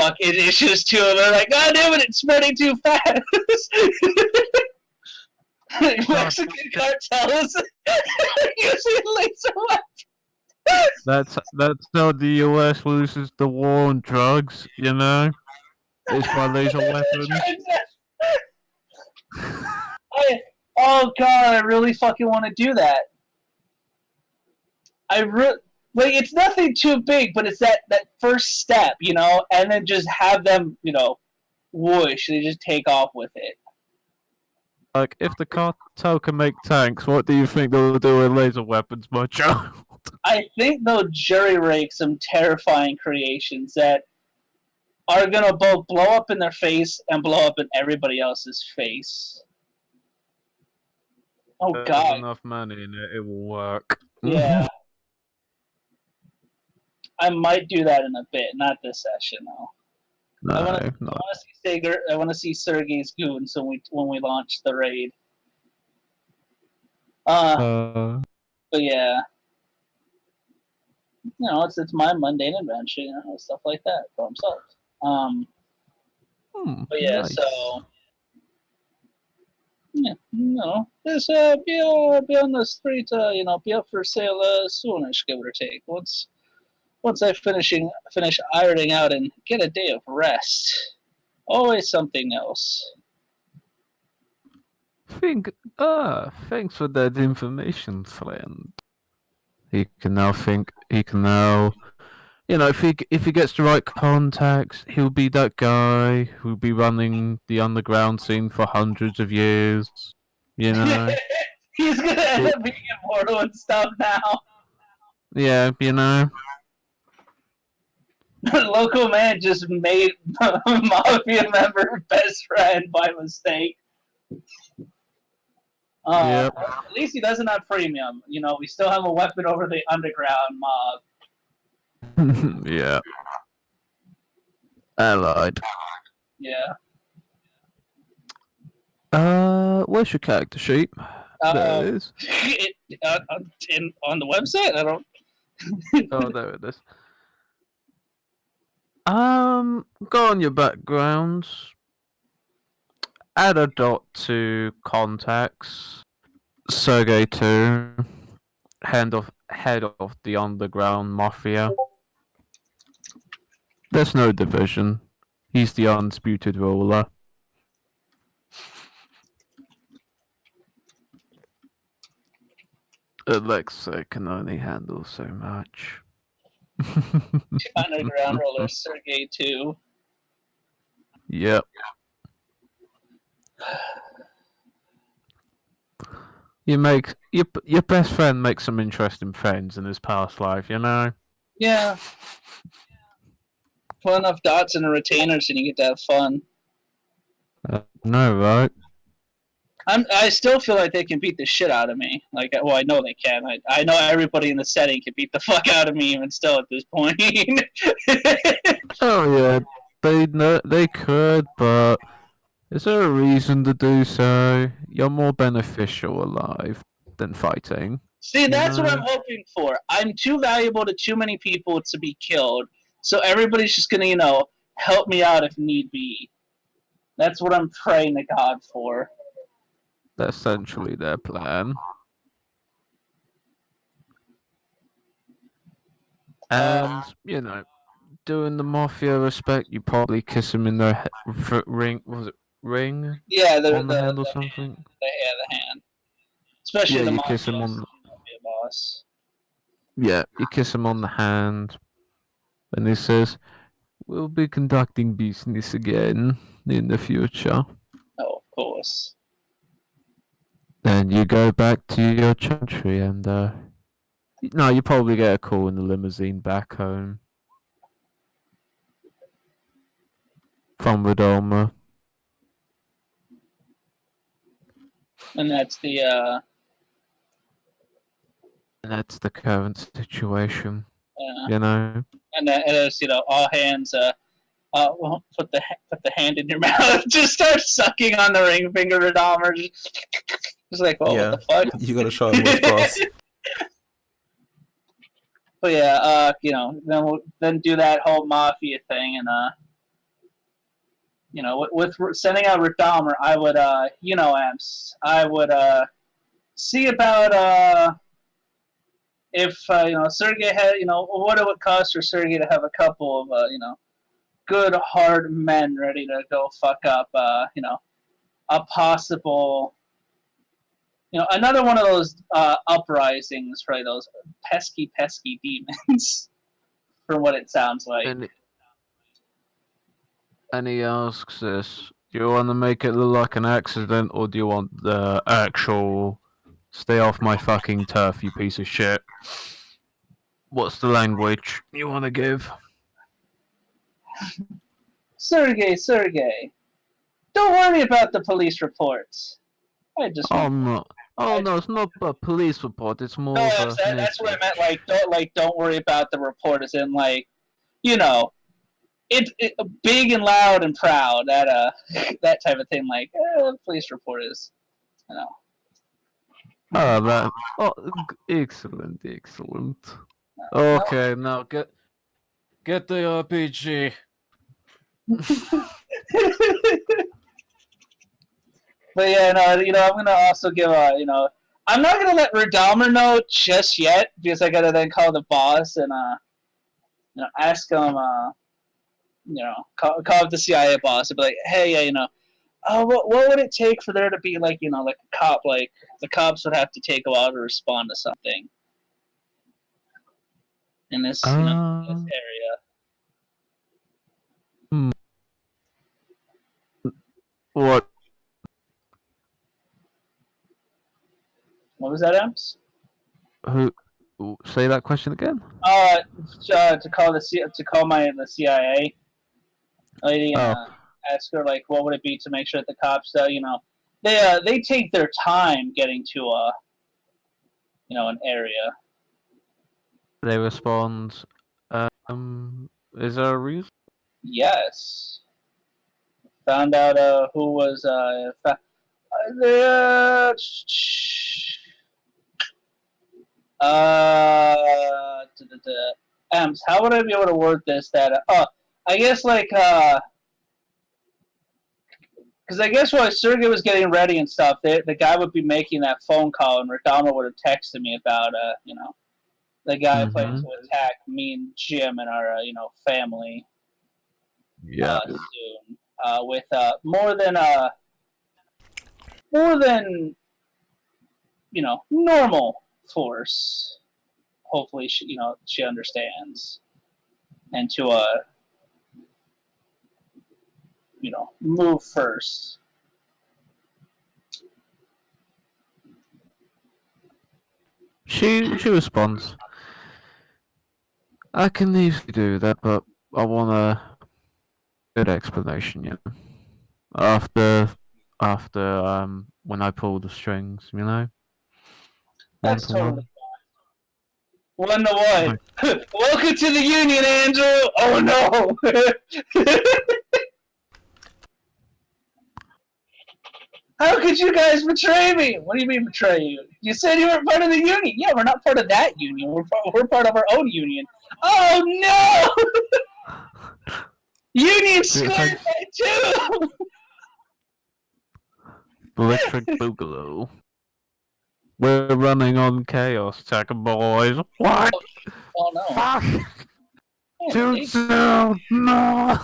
too. They're like, God damn it! It's spreading too fast. Mexican cartels using laser weapons. That's how the US loses the war on drugs. You know, it's by laser weapons. Oh god, I really fucking want to do that. Like it's nothing too big, but it's that first step, and then just have them, whoosh, they just take off with it. Like, if the cartel can make tanks, what do you think they'll do with laser weapons, my child? I think they'll jury rig some terrifying creations that are gonna both blow up in their face and blow up in everybody else's face. Oh There's god. enough money in it, it will work. Yeah. I might do that in a bit, not this session though. No, I no. want to see Sager. I want to see Sergey's goons when we launch the raid. But yeah, it's my mundane adventure, stuff like that for himself. But yeah, nice. so yeah, just be on the street, be up for sale soonish, give or take. Once I finish ironing out and get a day of rest. Always something else. Thanks for that information, friend. He can now think. He can now, if he gets the right contacts, he'll be that guy who'll be running the underground scene for hundreds of years. You know. He's gonna end up being immortal and stuff now. Yeah, Local man just made a mafia member best friend by mistake. Yep. At least he doesn't have premium. We still have a weapon over the underground mob. Yeah. Allied. Yeah. Where's your character sheet? There it is. On the website, I don't. Oh, there it is. Go on your background. Add a dot to contacts. Sergey 2. Head of the underground mafia. There's no division. He's the undisputed ruler. Alexa can only handle so much. Underground roller Sergey 2. Yep. Your best friend makes some interesting friends in his past life, Yeah. Put enough dots in the retainers and you get to have fun. No, right? I still feel like they can beat the shit out of me. I know they can. I know everybody in the setting can beat the fuck out of me even still at this point. Oh yeah, they could, but is there a reason to do so? You're more beneficial alive than fighting. See, that's what I'm hoping for. I'm too valuable to too many people to be killed, so everybody's just gonna, help me out if need be. That's what I'm praying to God for. That's essentially their plan. And, doing the mafia respect, you probably kiss him in their ring. Was it ring? Yeah, on the hand or something? The hand. Especially the you mafia kiss him on the boss. Yeah, you kiss him on the hand. And he says, "We'll be conducting business again in the future." Oh, of course. Then you go back to your country and, no, you probably get a call in the limousine back home. From Radoma. And that's the, And that's the current situation, And as all hands, put the hand in your mouth. Just start sucking on the ring finger, Radama. Just like, what the fuck? You gotta show him what's boss. But yeah, then do that whole mafia thing, and with sending out Radama, I would, Amps, I would see about if Sergey had, what it would cost for Sergey to have a couple of good hard men ready to go fuck up a possible another one of those uprisings for those pesky demons from what it sounds like. And he asks this: do you want to make it look like an accident, or do you want the actual "stay off my fucking turf, you piece of shit"? What's the language you want to give? Sergey, don't worry about the police reports. I just Oh no, it's not a police report. It's more no, of a that's what I meant. Don't worry about the report. As in, it big and loud and proud. That that type of thing. Like, police report is, excellent. Okay, now get the RPG. But yeah, no, I'm gonna also give I'm not gonna let Radama know just yet because I gotta then call the boss and ask him call up the CIA boss and be like, hey, what would it take for there to be like a cop, like the cops would have to take a while to respond to something in this this area. What? What was that, Emps? Who? Say that question again. To call the CIA lady and ask her like, what would it be to make sure that the cops, they take their time getting to an area. They respond. Is there a reason? Yes. Found out who was Ems, how would I be able to word this? That I guess like because I guess while Sergey was getting ready and stuff, the guy would be making that phone call, and Radama would have texted me about the guy planning to attack me and Jim and our family. Yeah. Soon, with more than normal force. Hopefully, she understands, and to move first. She responds, I can easily do that, but I want a good explanation, After when I pull the strings, That's totally fine. 1-1. Welcome to the Union, Andrew! Oh no! How could you guys betray me? What do you mean betray you? You said you were part of the Union. Yeah, we're not part of that Union. We're part of our own Union. Oh no! Union scored by 2! Electric Boogaloo. We're running on Chaos Tech, boys. What? Oh no. Fuck! Too soon! No!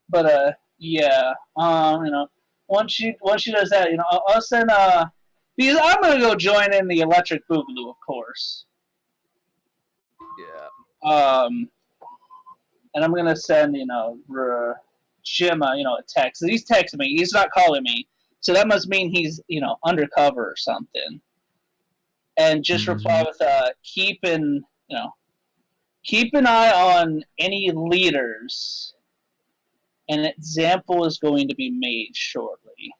But yeah. Once she does that, I'll send because I'm gonna go join in the Electric Boogaloo, of course. Yeah. And I'm gonna send Jim a text. He's texting me. He's not calling me, so that must mean he's undercover or something. And just reply with keep an eye on any leaders. An example is going to be made shortly.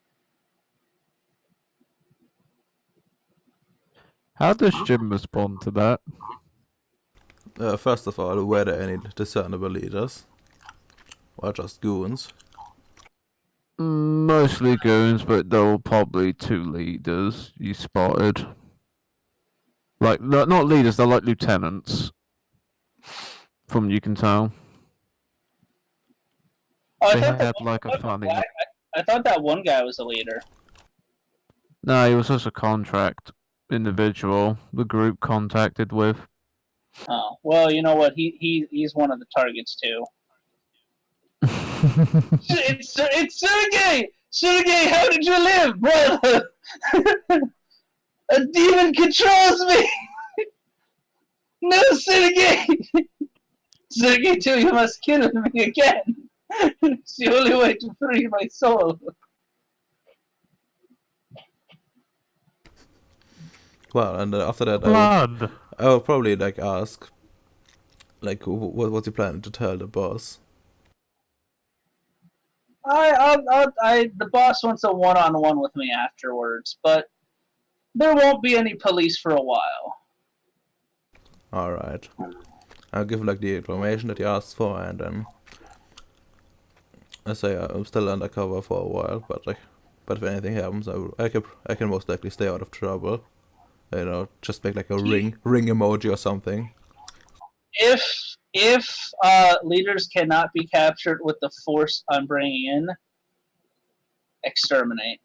How does Jim respond to that? First of all, were there any discernible leaders? Or just goons? Mostly goons, but there were probably 2 leaders you spotted. Like, not leaders, they're like lieutenants. From you can tell. Oh, they had like a funny... I thought that one guy was the leader. No, he was just a contract. individual the group contacted with. Oh, well, you know what? He's one of the targets too. It's Sergey! Sergey, how did you live, brother? A demon controls me! No, Sergey! Sergey, too, you must kill me again! It's the only way to free my soul. Well, and after that, Blood. I will probably like ask, like, what's he planning to tell the boss? The boss wants a one-on-one with me afterwards, but there won't be any police for a while. All right, I'll give like the information that he asked for, and then I say I'm still undercover for a while, but if anything happens, I can most likely stay out of trouble. You know, just make like a ring emoji or something. If leaders cannot be captured with the force I'm bringing in, exterminate.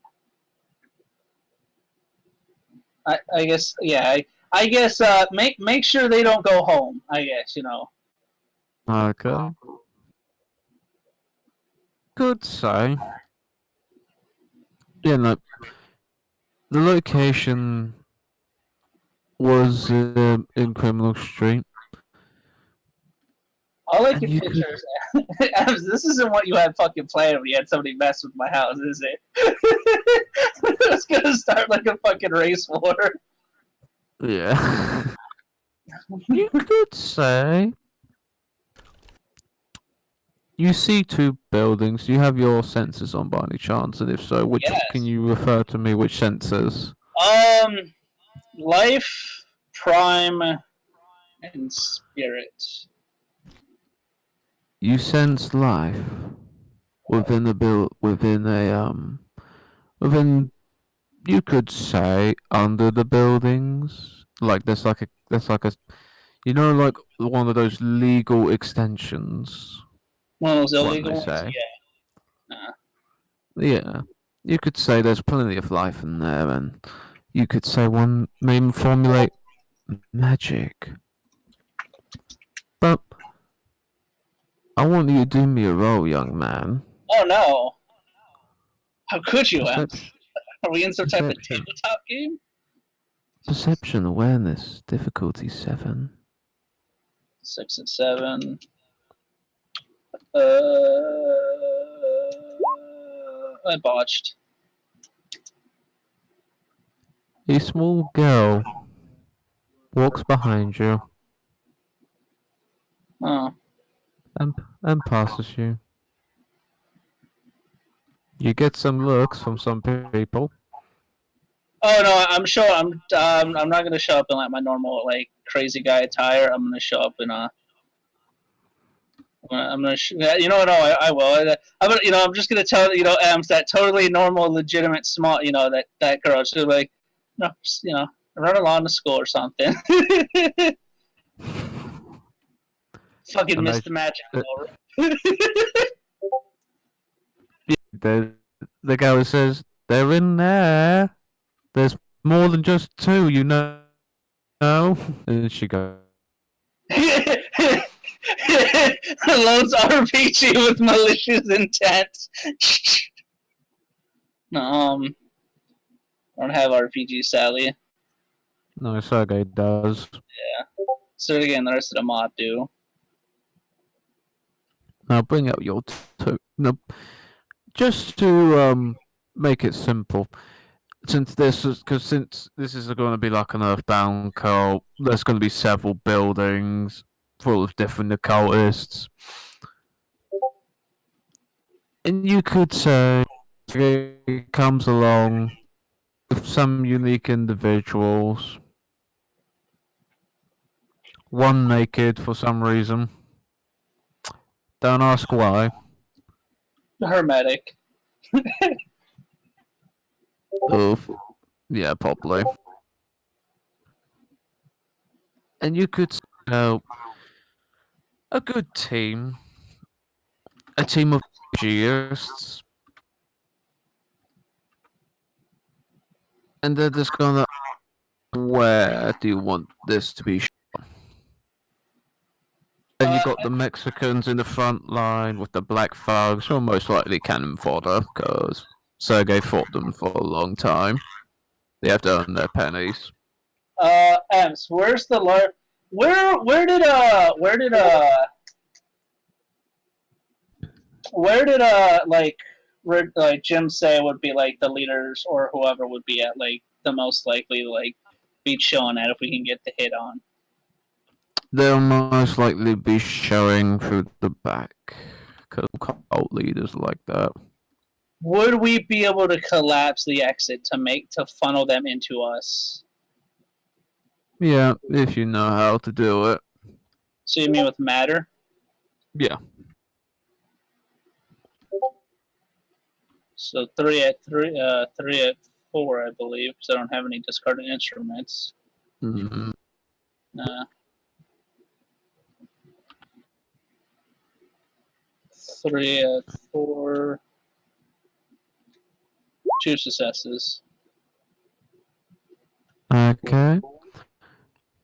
I guess, yeah. I guess make sure they don't go home. I guess, you know. Okay. Could say. Yeah, no. The location was in Criminal Street. All I And can you picture is Adams, this isn't what you had fucking planned when you had somebody mess with my house, is it? It's gonna start like a fucking race war. Yeah. You could say. You see two buildings. Do you have your sensors on by any chance? And if so, which Yes. can you refer to me? Which sensors? Life, prime, and spirit. You sense life within within, you could say, under the buildings. Like there's like a you know, like one of those legal extensions. One of those One illegal they ones? say. Yeah. Yeah. You could say there's plenty of life in there, and you could say one may formulate magic. But I want you to do me a roll, young man. Oh no. How could you, Em? Perception, Are we in some type of perception, tabletop game? perception, awareness, difficulty 7. 6 and 7. I botched. A small girl walks behind you Oh. and passes you. You get some looks from some people. Oh no, I'm sure I'm not gonna show up in like my normal like crazy guy attire. I'm gonna show up in a. I'm gonna. You know what? No, I will. I'm gonna. You know, I'm just gonna tell Ems that totally normal, legitimate, small. You know that girl. She's gonna be like, no, just, run along to school or something. Fucking And missed the magic. The guy says, they're in there. There's more than just two, you know. And she goes, Loads RPG with malicious intent. No, I don't have RPG, sadly. no, Sergey does. So again, the rest of the mob do. Now bring out your two. No, just to make it simple. Since this is going to be like an Earthbound cult, there's going to be several buildings full of different occultists, and you could say it comes along with some unique individuals. One naked for some reason. Don't ask why. Hermetic. Oof. Yeah, probably. And you could say a good team. A team of gears. And they're just gonna where do you want this to be? And you got the Mexicans in the front line with the black thugs, who are most likely cannon fodder, because Sergei fought them for a long time. They have to earn their pennies. Ems, where's the where did like Jim say would be like the leaders or whoever would be at like the most likely to like be chilling at if we can get the hit on? They'll most likely be showing through the back, because cult leaders like that. Would we be able to collapse the exit to funnel them into us? Yeah, if you know how to do it. So you mean with matter? Yeah. So 3 at 4, I believe, because I don't have any discarded instruments. Mm-hmm. Nah. 3 at 4. 2 successes. Okay.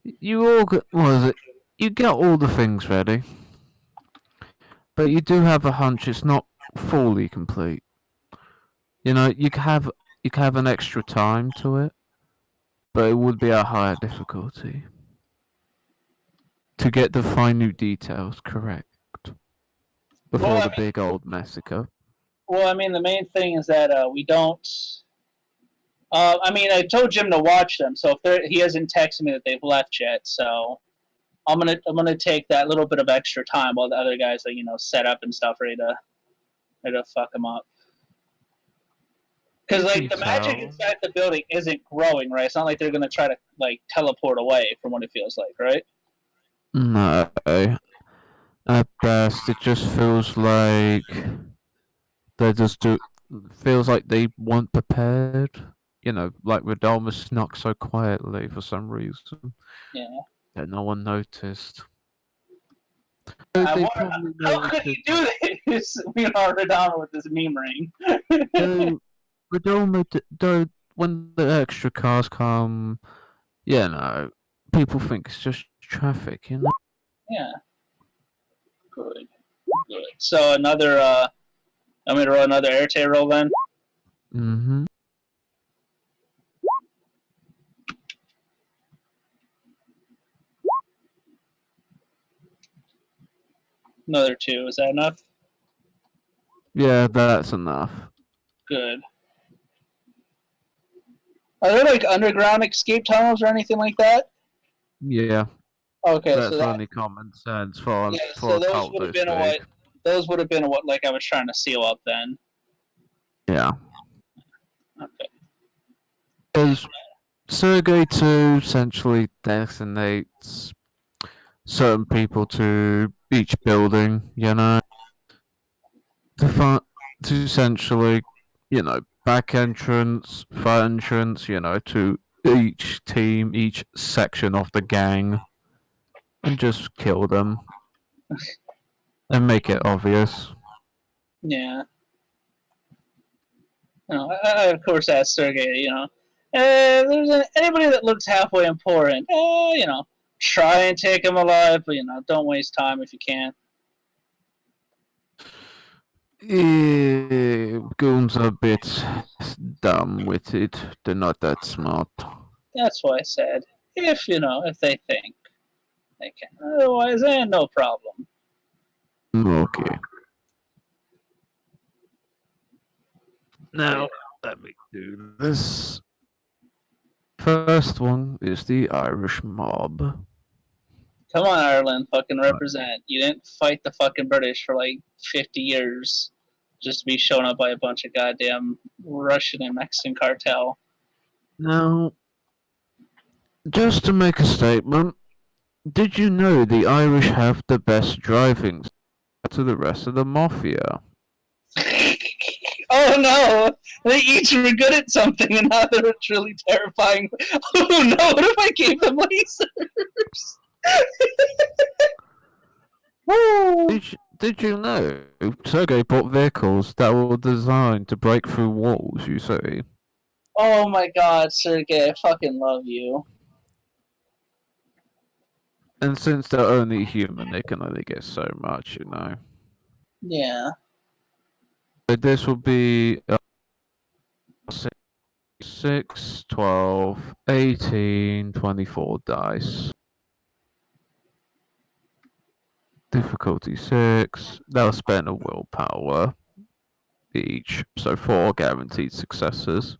You all get, what is it? You get all the things ready, but you do have a hunch it's not fully complete. You know, you can have an extra time to it, but it would be a higher difficulty to get the minute details correct before the big old massacre. Well, I mean, the main thing is that we don't. I mean, I told Jim to watch them, so if he hasn't texted me that they've left yet, so I'm gonna take that little bit of extra time while the other guys are set up and stuff, ready to fuck them up. Because like the magic inside the building isn't growing, right? It's not like they're gonna try to like teleport away from what it feels like, right? No. At best, it just feels like feels like they weren't prepared. You know, like Radalma snuck so quietly for some reason. Yeah. That no one noticed. How could you do this? Radalma with this meme ring. Radalma, when the extra cars come, people think it's just traffic, you know? Yeah. Good. So another, I'm going to roll another air tear roll then? Mm-hmm. Another 2. Is that enough? Yeah, that's enough. Good. Are there like underground escape tunnels or anything like that? Yeah. Okay, that's only common sense for so a cult this big. Those would have been what like I was trying to seal up then. Yeah. Okay. Because Sergei 2 essentially designates certain people to each building, you know, to essentially, back entrance, front entrance, to each team, each section of the gang, and just kill them and make it obvious. Yeah. I of course asked Sergei, there's anybody that looks halfway important, try and take him alive, but don't waste time if you can. Goons are a bit dumb-witted. They're not that smart. That's why I said, if they think they can. Otherwise, no problem. Okay. Now, let me do this. First one is the Irish mob. Come on, Ireland, fucking represent. You didn't fight the fucking British for like 50 years just to be shown up by a bunch of goddamn Russian and Mexican cartel. Now, just to make a statement, did you know the Irish have the best driving to the rest of the mafia? Oh no! They each were good at something and now they're truly terrifying. Oh no, what if I gave them lasers? Did you know Sergei bought vehicles that were designed to break through walls, you see? Oh my god, Sergei, I fucking love you. And since they're only human, they can only get so much, you know. Yeah. So this will be 6, 12, 18, 24 dice. Difficulty 6. They'll spend a willpower each, so 4 guaranteed successes.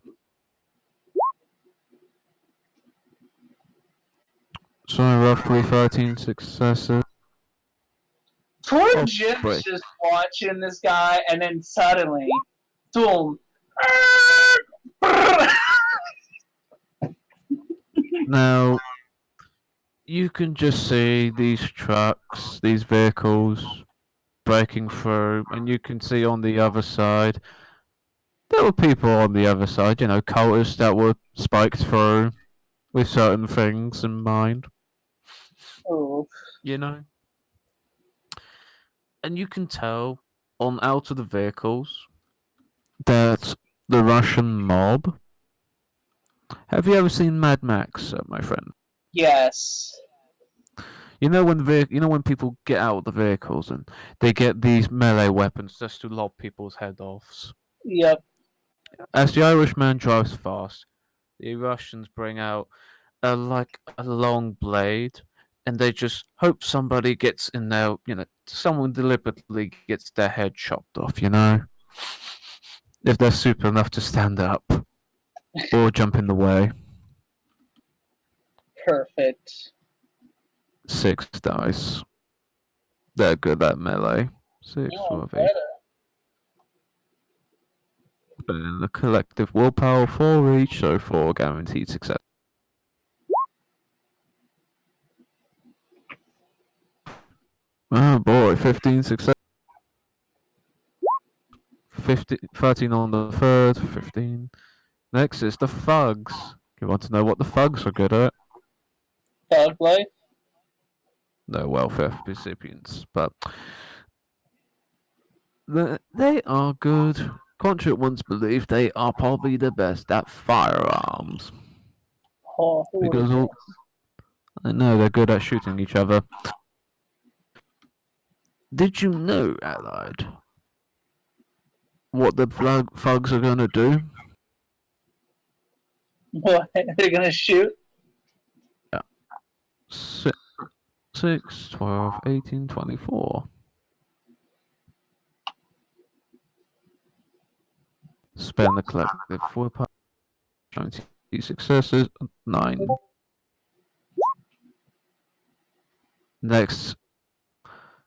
So roughly 13 successes. Poor Oh, Jim's boy. just watching this guy, and then suddenly, boom. Now, you can just see these trucks, these vehicles breaking through, and you can see on the other side, there were people on the other side, you know, cultists that were spiked through with certain things in mind, Oh, you know? And you can tell on out of the vehicles that the Russian mob. Have you ever seen Mad Max, my friend? yes. You know when people get out of the vehicles and they get these melee weapons just to lob people's head offs. Yep. As the Irishman drives fast, the Russians bring out a long blade, and they just hope somebody gets in there. You know, someone deliberately gets their head chopped off. You know, if they're super enough to stand up or jump in the way. Perfect. 6 dice. They're good at melee. 6, Oh, 12, 8. better. And the collective willpower 4 each, so 4 guaranteed success. Oh boy, 15 success. 13 on the third, 15. Next is the thugs. You want to know what the thugs are good at? Dog life? No welfare recipients, but they are good. Contract ones believe they are probably the best at firearms. Oh, Because I know they're good at shooting each other. Did you know, Allied, what the thugs are gonna do? what? They're gonna shoot? 6, 12, 18, 24. Spend the collective 4 power. 20 successes, 9. Next,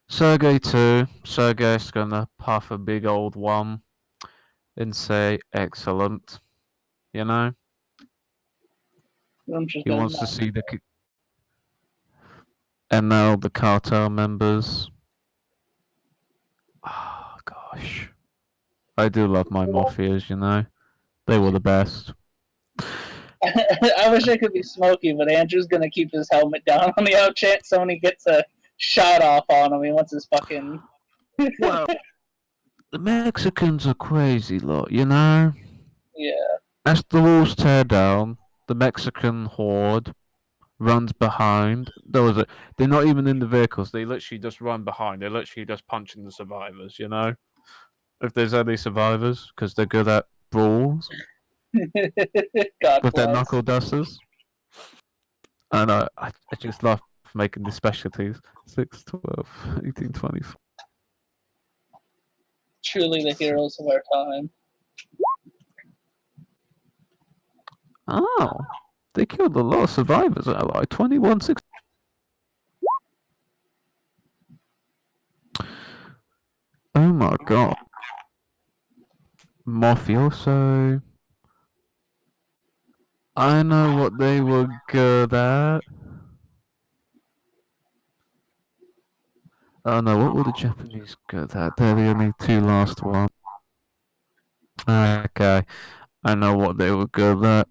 Sergey 2. Sergey's gonna puff a big old one and say, excellent. You know? I'm just He gonna wants to see the. And now the cartel members. Oh, gosh. I do love my mafias, you know? They were the best. I wish I could be Smokey, but Andrew's gonna keep his helmet down on the out chance somebody gets a shot off on him. He wants his fucking. Well, the Mexicans are crazy lot, you know? Yeah. As the walls tear down, the Mexican horde runs behind. They're not even in the vehicles. They literally just run behind. They're literally just punching the survivors, you know? If there's any survivors, because they're good at brawls God with their bless. knuckle dusters. And I just love making the specialties. 6, 12, 18, 24. Truly the heroes of our time. Oh, they killed a lot of survivors, Ally. 21, 6. Oh my god. Mafioso. I know what they were good at. Oh no, what were the Japanese good at? They're the only 2 last ones. Okay, I know what they were good at.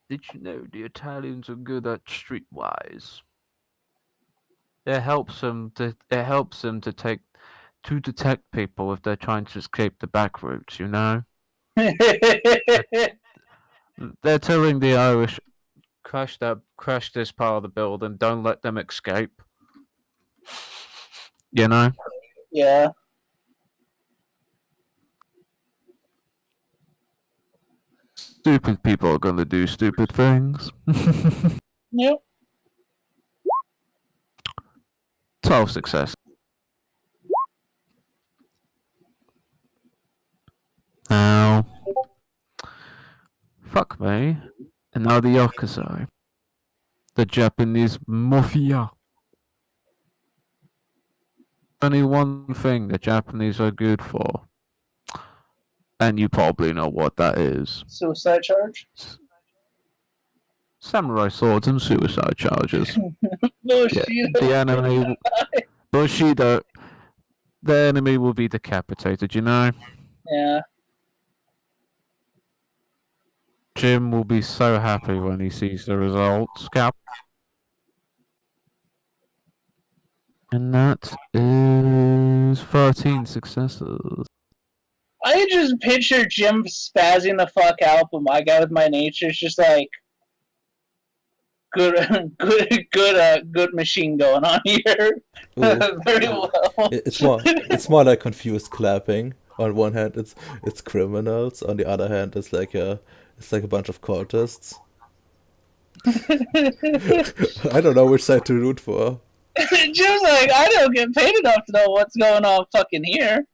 Did you know the Italians are good at streetwise? It helps them to detect people if they're trying to escape the back routes, you know? They're telling the Irish Crash this part of the building. Don't let them escape. You know? Yeah. Stupid people are gonna do stupid things. Yep. 12 success. Now, fuck me. And now the Yakuza. The Japanese mafia. Only one thing the Japanese are good for. And you probably know what that is. Suicide charge? Samurai swords and suicide charges. Bushido. The enemy... Bushido... The enemy will be decapitated, you know? Yeah. Jim will be so happy when he sees the results. Cap. And that is 13 successes. I just picture Jim spazzing the fuck out, but my guy with my nature is just like good machine going on here. Ooh. Very well. It's more like confused clapping. On one hand, it's criminals. On the other hand, it's like a bunch of cultists. I don't know which side to root for. Jim's like, I don't get paid enough to know what's going on fucking here.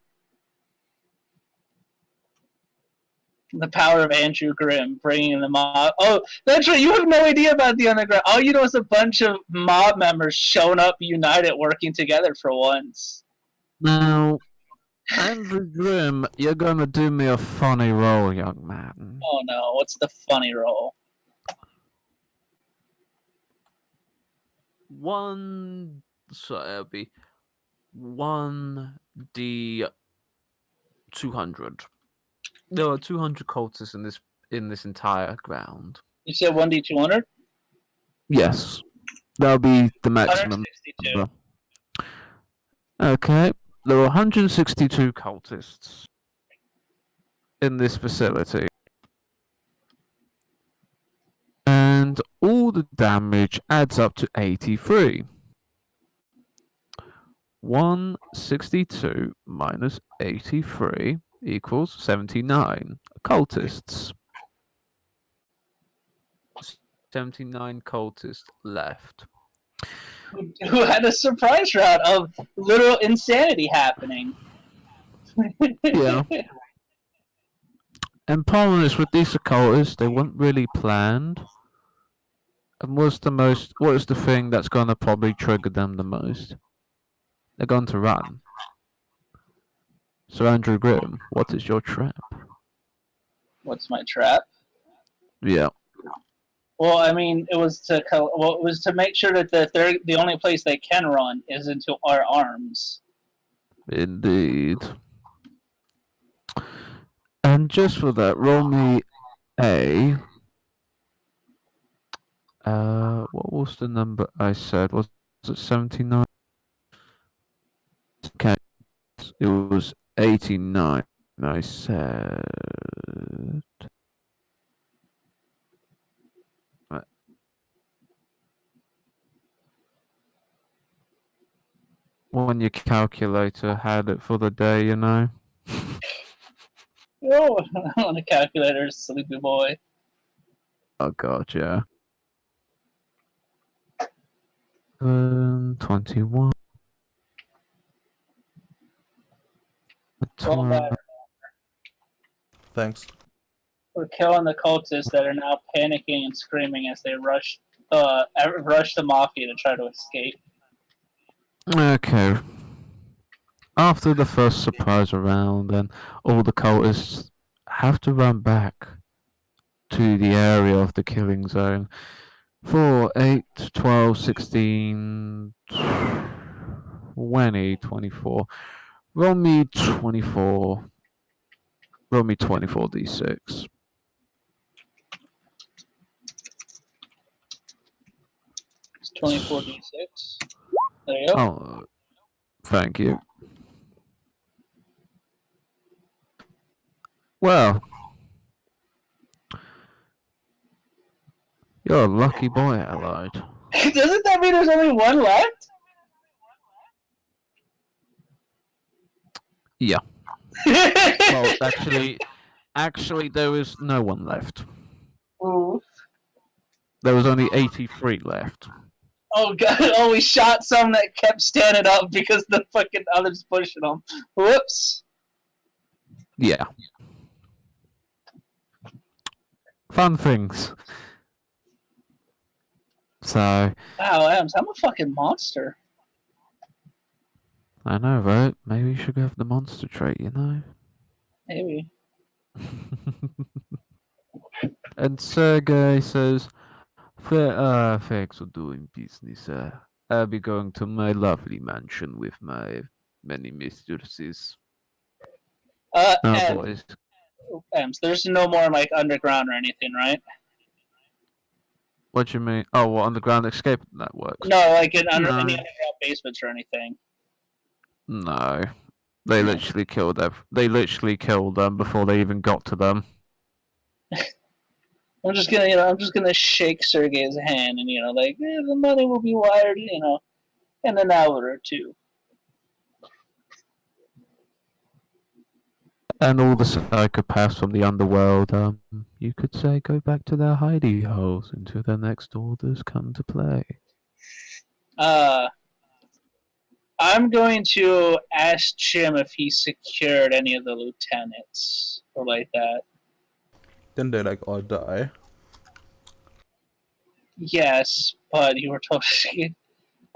The power of Andrew Grimm bringing the mob. Oh, that's right. You have no idea about the underground. All you know is a bunch of mob members showing up united, working together for once. Now, Andrew Grimm, you're gonna do me a funny roll, young man. Oh no, what's the funny roll? So it'll be 1d 200. There are 200 cultists in this entire ground. You said 1d200? Yes, that'll be the maximum. 162. Okay, there are 162 cultists in this facility. And all the damage adds up to 83. 162 minus 83 equals 79 cultists. 79 cultists left. Who had a surprise round of literal insanity happening. Yeah. And problem is with these occultists, they weren't really planned. And what is the thing that's gonna probably trigger them the most? They're going to run. So Andrew Grimm, what is your trap? What's my trap? Yeah. Well, I mean, it was to make sure that the only place they can run is into our arms. Indeed. And just for that, roll me a... what was the number I said? Was it 79? Okay, it was 89, I said. When your calculator had it for the day, you know? Oh, on a calculator, sleepy boy. Oh god, yeah. 21. Well, that Thanks. we're killing the cultists that are now panicking and screaming as they rush the mafia to try to escape. Okay. After the first surprise round, then all the cultists have to run back to the area of the killing zone. 4, 8, 12, 16, 20, 24. Roll me 24. Roll me 24d6. It's 24d6. There you go. Oh, thank you. Well, your You're a lucky boy, Allied. Doesn't that mean there's only one left? Yeah. Well, actually, there was no one left. Ooh. There was only 83 left. Oh god! Oh, we shot some that kept standing up because the fucking others pushing them. Whoops. Yeah. Fun things. So, Wow, Adams, I'm a fucking monster. I know, right? Maybe you should have the monster trait, you know? Maybe. And Sergey says, thanks for doing business. I'll be going to my lovely mansion with my many mistresses. Oh, boys. Adams, there's no more like underground or anything, right? What do you mean? Oh, what, underground escape networks? No, like in any No. underground basements or anything. No. They literally killed them before they even got to them. I'm just gonna shake Sergey's hand and the money will be wired, in an hour or two. And all the psychopaths from the underworld, you could say, go back to their hidey holes until their next orders come to play. I'm going to ask Jim if he secured any of the lieutenants or like that. Then they like all die. Yes, but you were told.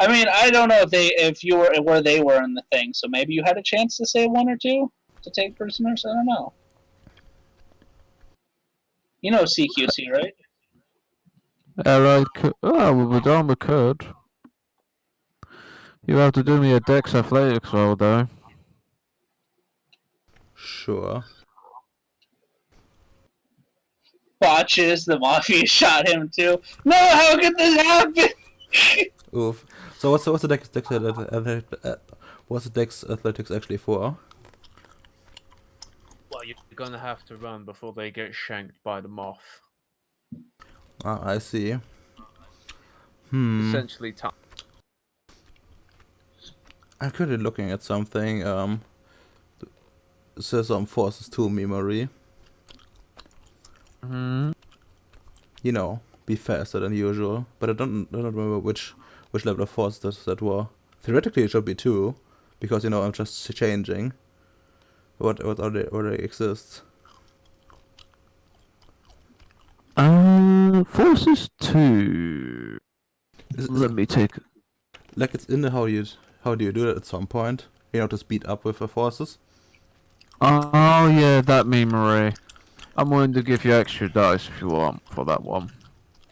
I mean, I don't know if you were where they were in the thing, so maybe you had a chance to save one or two to take prisoners. I don't know. You know CQC, right? Alright, we're done with could. You have to do me a Dex Athletics roll, though. Sure. Botches, the mafia shot him too. No, how could this happen? Oof. So what's the Dex Athletics actually for? Well, you're gonna have to run before they get shanked by the moth. Ah, I see. Essentially, I'm currently looking at something. It says forces 2 memory. You know, be faster than usual. But I don't remember which level of force that were. Theoretically, it should be 2, because I'm just changing what already exists. Forces 2. Let me take. Like it's in the how do you do that at some point? To speed up with the forces. Oh yeah, that memory. I'm willing to give you extra dice if you want for that one,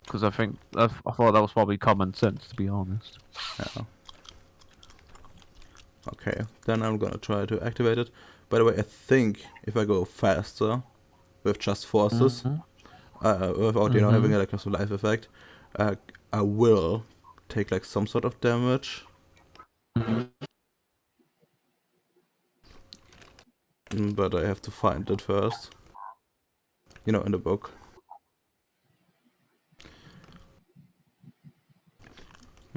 because I thought that was probably common sense, to be honest. Yeah. Okay, then I'm gonna try to activate it. By the way, I think if I go faster with just forces, without having like a life effect, I will take like some sort of damage. But I have to find it first. In the book.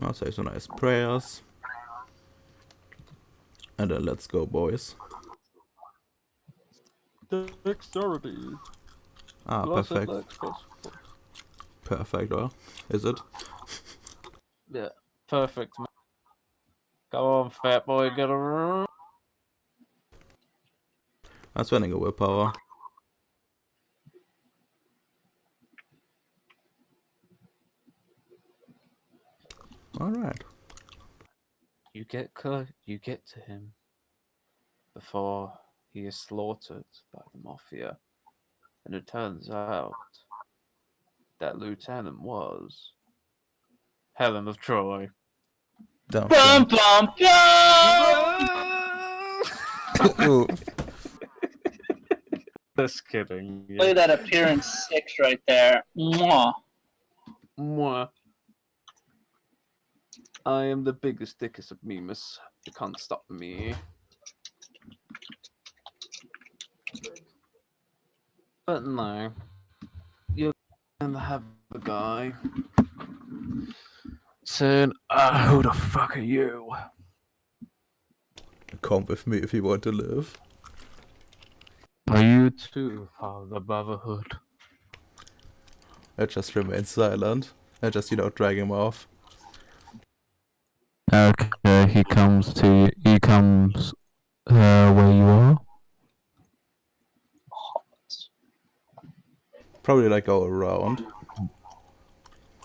I'll say some nice prayers. And then let's go, boys. Dexterity. Ah, perfect. Perfect, well, is it? Yeah, perfect. Go on, fat boy, get a room. I'm spending a willpower. Alright. You get to him before he is slaughtered by the mafia, and it turns out that lieutenant was Helen of Troy. Down. Bum bum bum. Ooh. Just kidding. Play that appearance 6 right there. Mwah. Mwah. I am the biggest, dickest of memes. You can't stop me. But no. You're have a guy saying, "Who the fuck are you?" Come with me if you want to live. Are you too part of the Brotherhood? I just remain silent. I just, drag him off. Okay, he comes to you. He comes where you are. Probably like go around.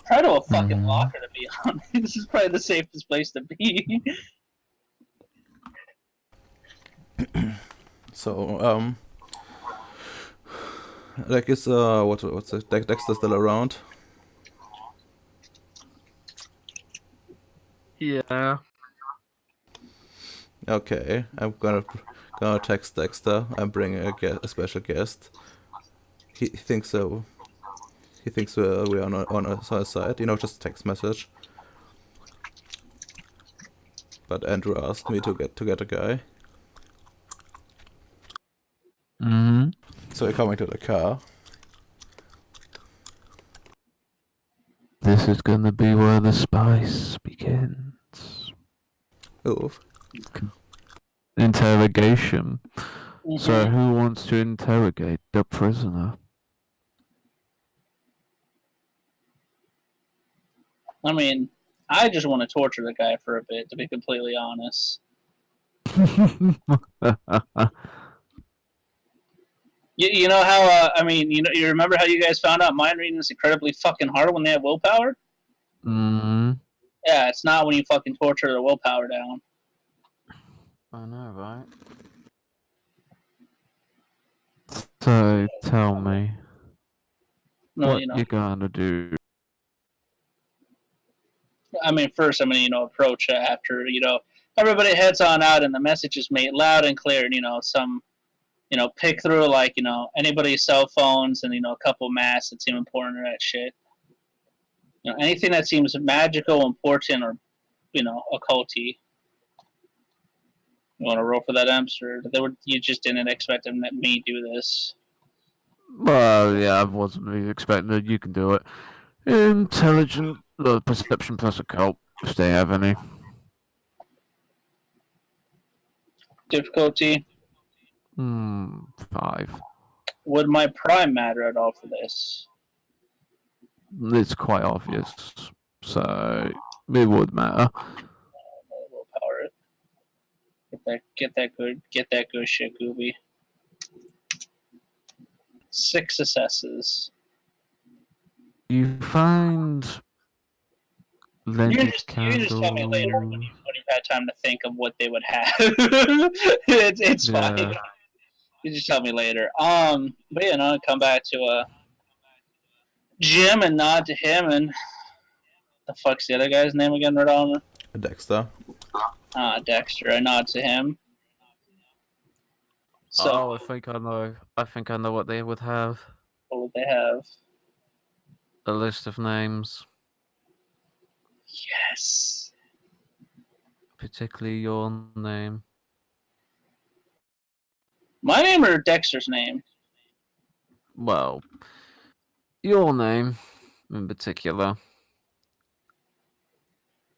Try to a fucking locker, to be honest. This is probably the safest place to be. So, like, is what's it? Dexter still around? Yeah. Okay, I'm gonna text Dexter and bring a special guest. He thinks so. He thinks we're on his side. Just text message. But Andrew asked me to get a guy. Mm-hmm. So we're coming to the car. This is gonna be where the spice begins. Oof. Interrogation. So, Mhm. who wants to interrogate the prisoner? I mean, I just want to torture the guy for a bit, to be completely honest. You know how, you remember how you guys found out mind reading is incredibly fucking hard when they have willpower? Mm-hmm. Yeah, it's not when you fucking torture their willpower down. I know, right? So, tell me, No, what you gonna do? First I'm gonna, approach after, everybody heads on out and the message is made loud and clear, and, some, pick through, like, anybody's cell phones and, a couple masks that seem important or that shit. Anything that seems magical, important, or, occulty. You want to roll for that, Emps, or you just didn't expect me to do this? Well, yeah, I wasn't really expecting it. You can do it. Intelligent, perception plus occult, if they have any. Difficulty? 5. Would my prime matter at all for this? It's quite obvious, so it would matter. Willpower it. Get that good shit, Gooby. 6 successes. You find You can Lenny just Candle. tell me later when you've had time to think of what they would have. it's Yeah. fine. You just tell me later. But yeah, no, come back to Jim and nod to him, and the fuck's the other guy's name again, Red Armor? Dexter. Dexter. I nod to him. So, I think I know. I think I know what they would have. what would they have? A list of names, Yes. particularly your name. My name or Dexter's name? Well, your name in particular.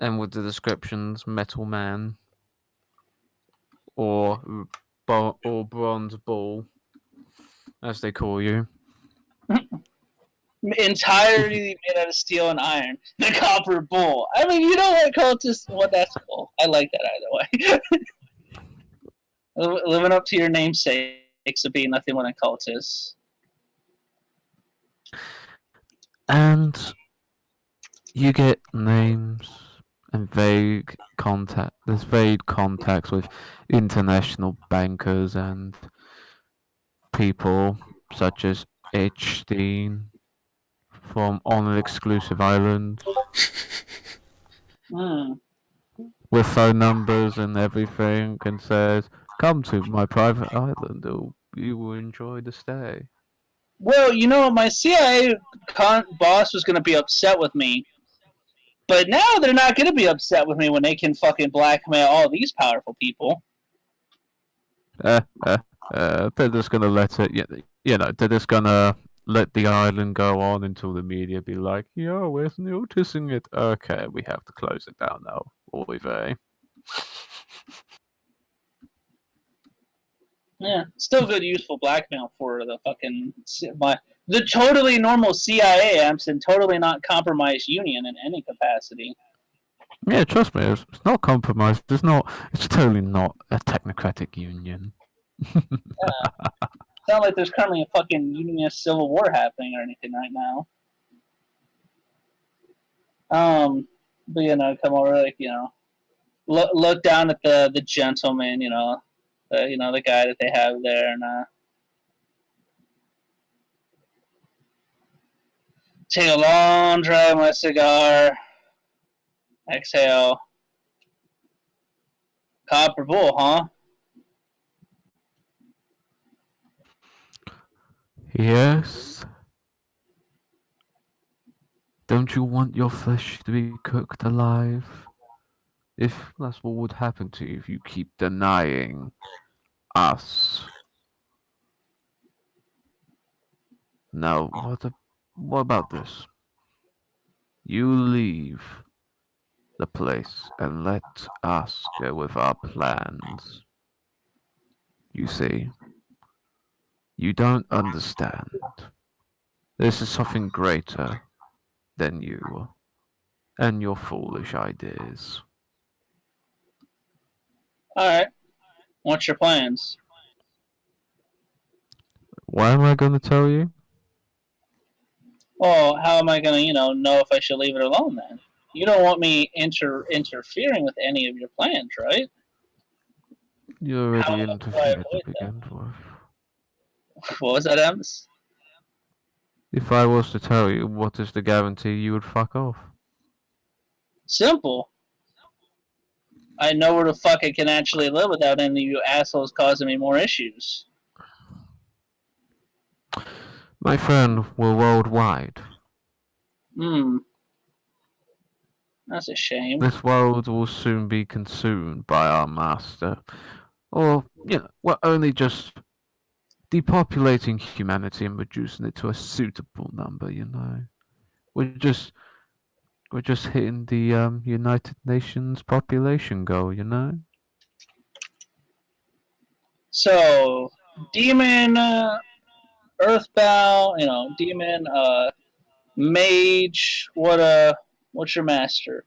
And with the descriptions, Metal Man or Bronze Ball, as they call you. Entirely made out of steel and iron. The Copper Bull. I mean, you know what, cultist? Well, that's cool. I like that either way. Living up to your namesakes of being nothing but a cultist. And you get names and vague contact. There's vague contacts with international bankers and people such as Epstein from on an exclusive island with phone numbers and everything, and says, "Come to my private island. You will enjoy the stay." Well, my CIA boss was going to be upset with me. But now they're not going to be upset with me when they can fucking blackmail all these powerful people. They're just gonna let it. They're just gonna let the island go on until the media be like, "Yo, we're noticing it." Okay, we have to close it down now. Oy vey. Yeah, still good, useful blackmail for the fucking the totally normal CIA amps and totally not compromised union in any capacity. Yeah, trust me, it's not compromised. It's totally not a technocratic union. It's not like there's currently a fucking unionist civil war happening or anything right now. But come over look down at the gentleman, the guy that they have there, and take a long drag on my cigar, exhale. Copper bull, huh? Yes. Don't you want your flesh to be cooked alive? If that's what would happen to you if you keep denying us. Now, what about this? You leave the place and let us go with our plans. You see, you don't understand. This is something greater than you and your foolish ideas. Alright. What's your plans? Why am I going to tell you? Well, how am I going to, know if I should leave it alone then? You don't want me interfering with any of your plans, right? You already How do I interfered to avoid that? begin with. What was that, Ems? If I was to tell you, what is the guarantee you would fuck off? Simple. I know where the fuck I can actually live without any of you assholes causing me more issues. My friend, we're worldwide. That's a shame. This world will soon be consumed by our master. Or, we're only just depopulating humanity and reducing it to a suitable number, We're just hitting the United Nations population goal, So, demon, earthbound, demon, mage, what's your master?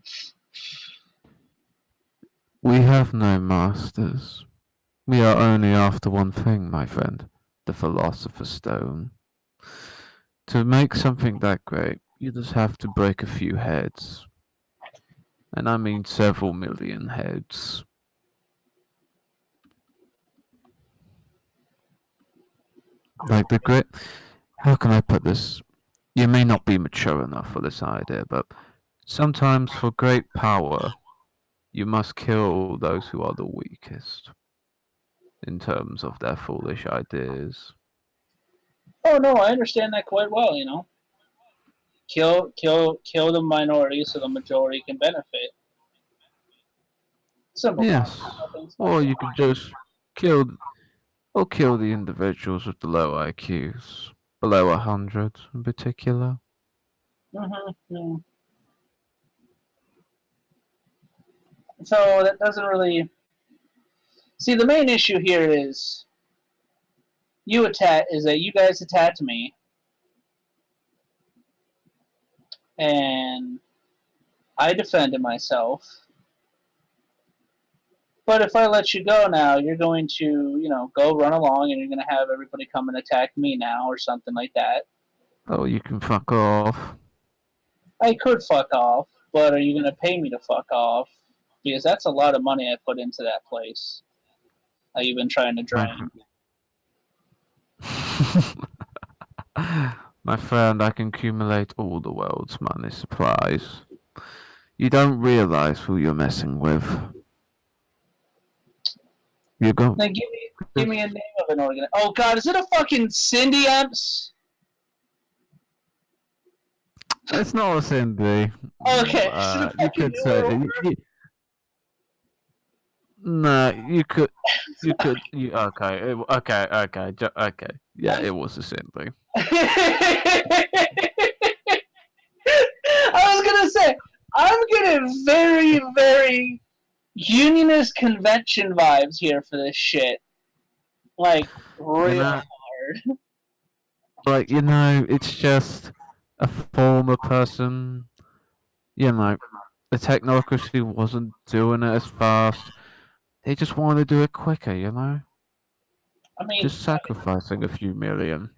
We have no masters. We are only after one thing, my friend, the Philosopher's Stone. To make something that great, you just have to break a few heads. And I mean several million heads. Like the great... How can I put this? You may not be mature enough for this idea, but sometimes for great power, you must kill those who are the weakest. In terms of their foolish ideas. Oh no, I understand that quite well. Kill the minority so the majority can benefit. Simple. Yes, or you could just kill the individuals with the low IQs, below 100 in particular. Mm-hmm. So that doesn't really. See, the main issue here is that you guys attacked me, and I defended myself. But if I let you go now, you're going to, go run along, and you're going to have everybody come and attack me now, or something like that. Oh, you can fuck off. I could fuck off, but are you going to pay me to fuck off? Because that's a lot of money I put into that place that you've been trying to drain. My friend, I can accumulate all the world's money supplies. You don't realize who you're messing with. You go. Then give me a name of an organ. Oh God, is it a fucking Cindy Amps? It's not a Cindy. Okay. You could say. No, you could. Okay. Yeah, it was a Cindy. I was gonna say, I'm getting very, very unionist convention vibes here for this shit. Like, real know- hard. Like, it's just a former person. The technocracy wasn't doing it as fast. They just wanted to do it quicker, I mean, Just sacrificing a few million.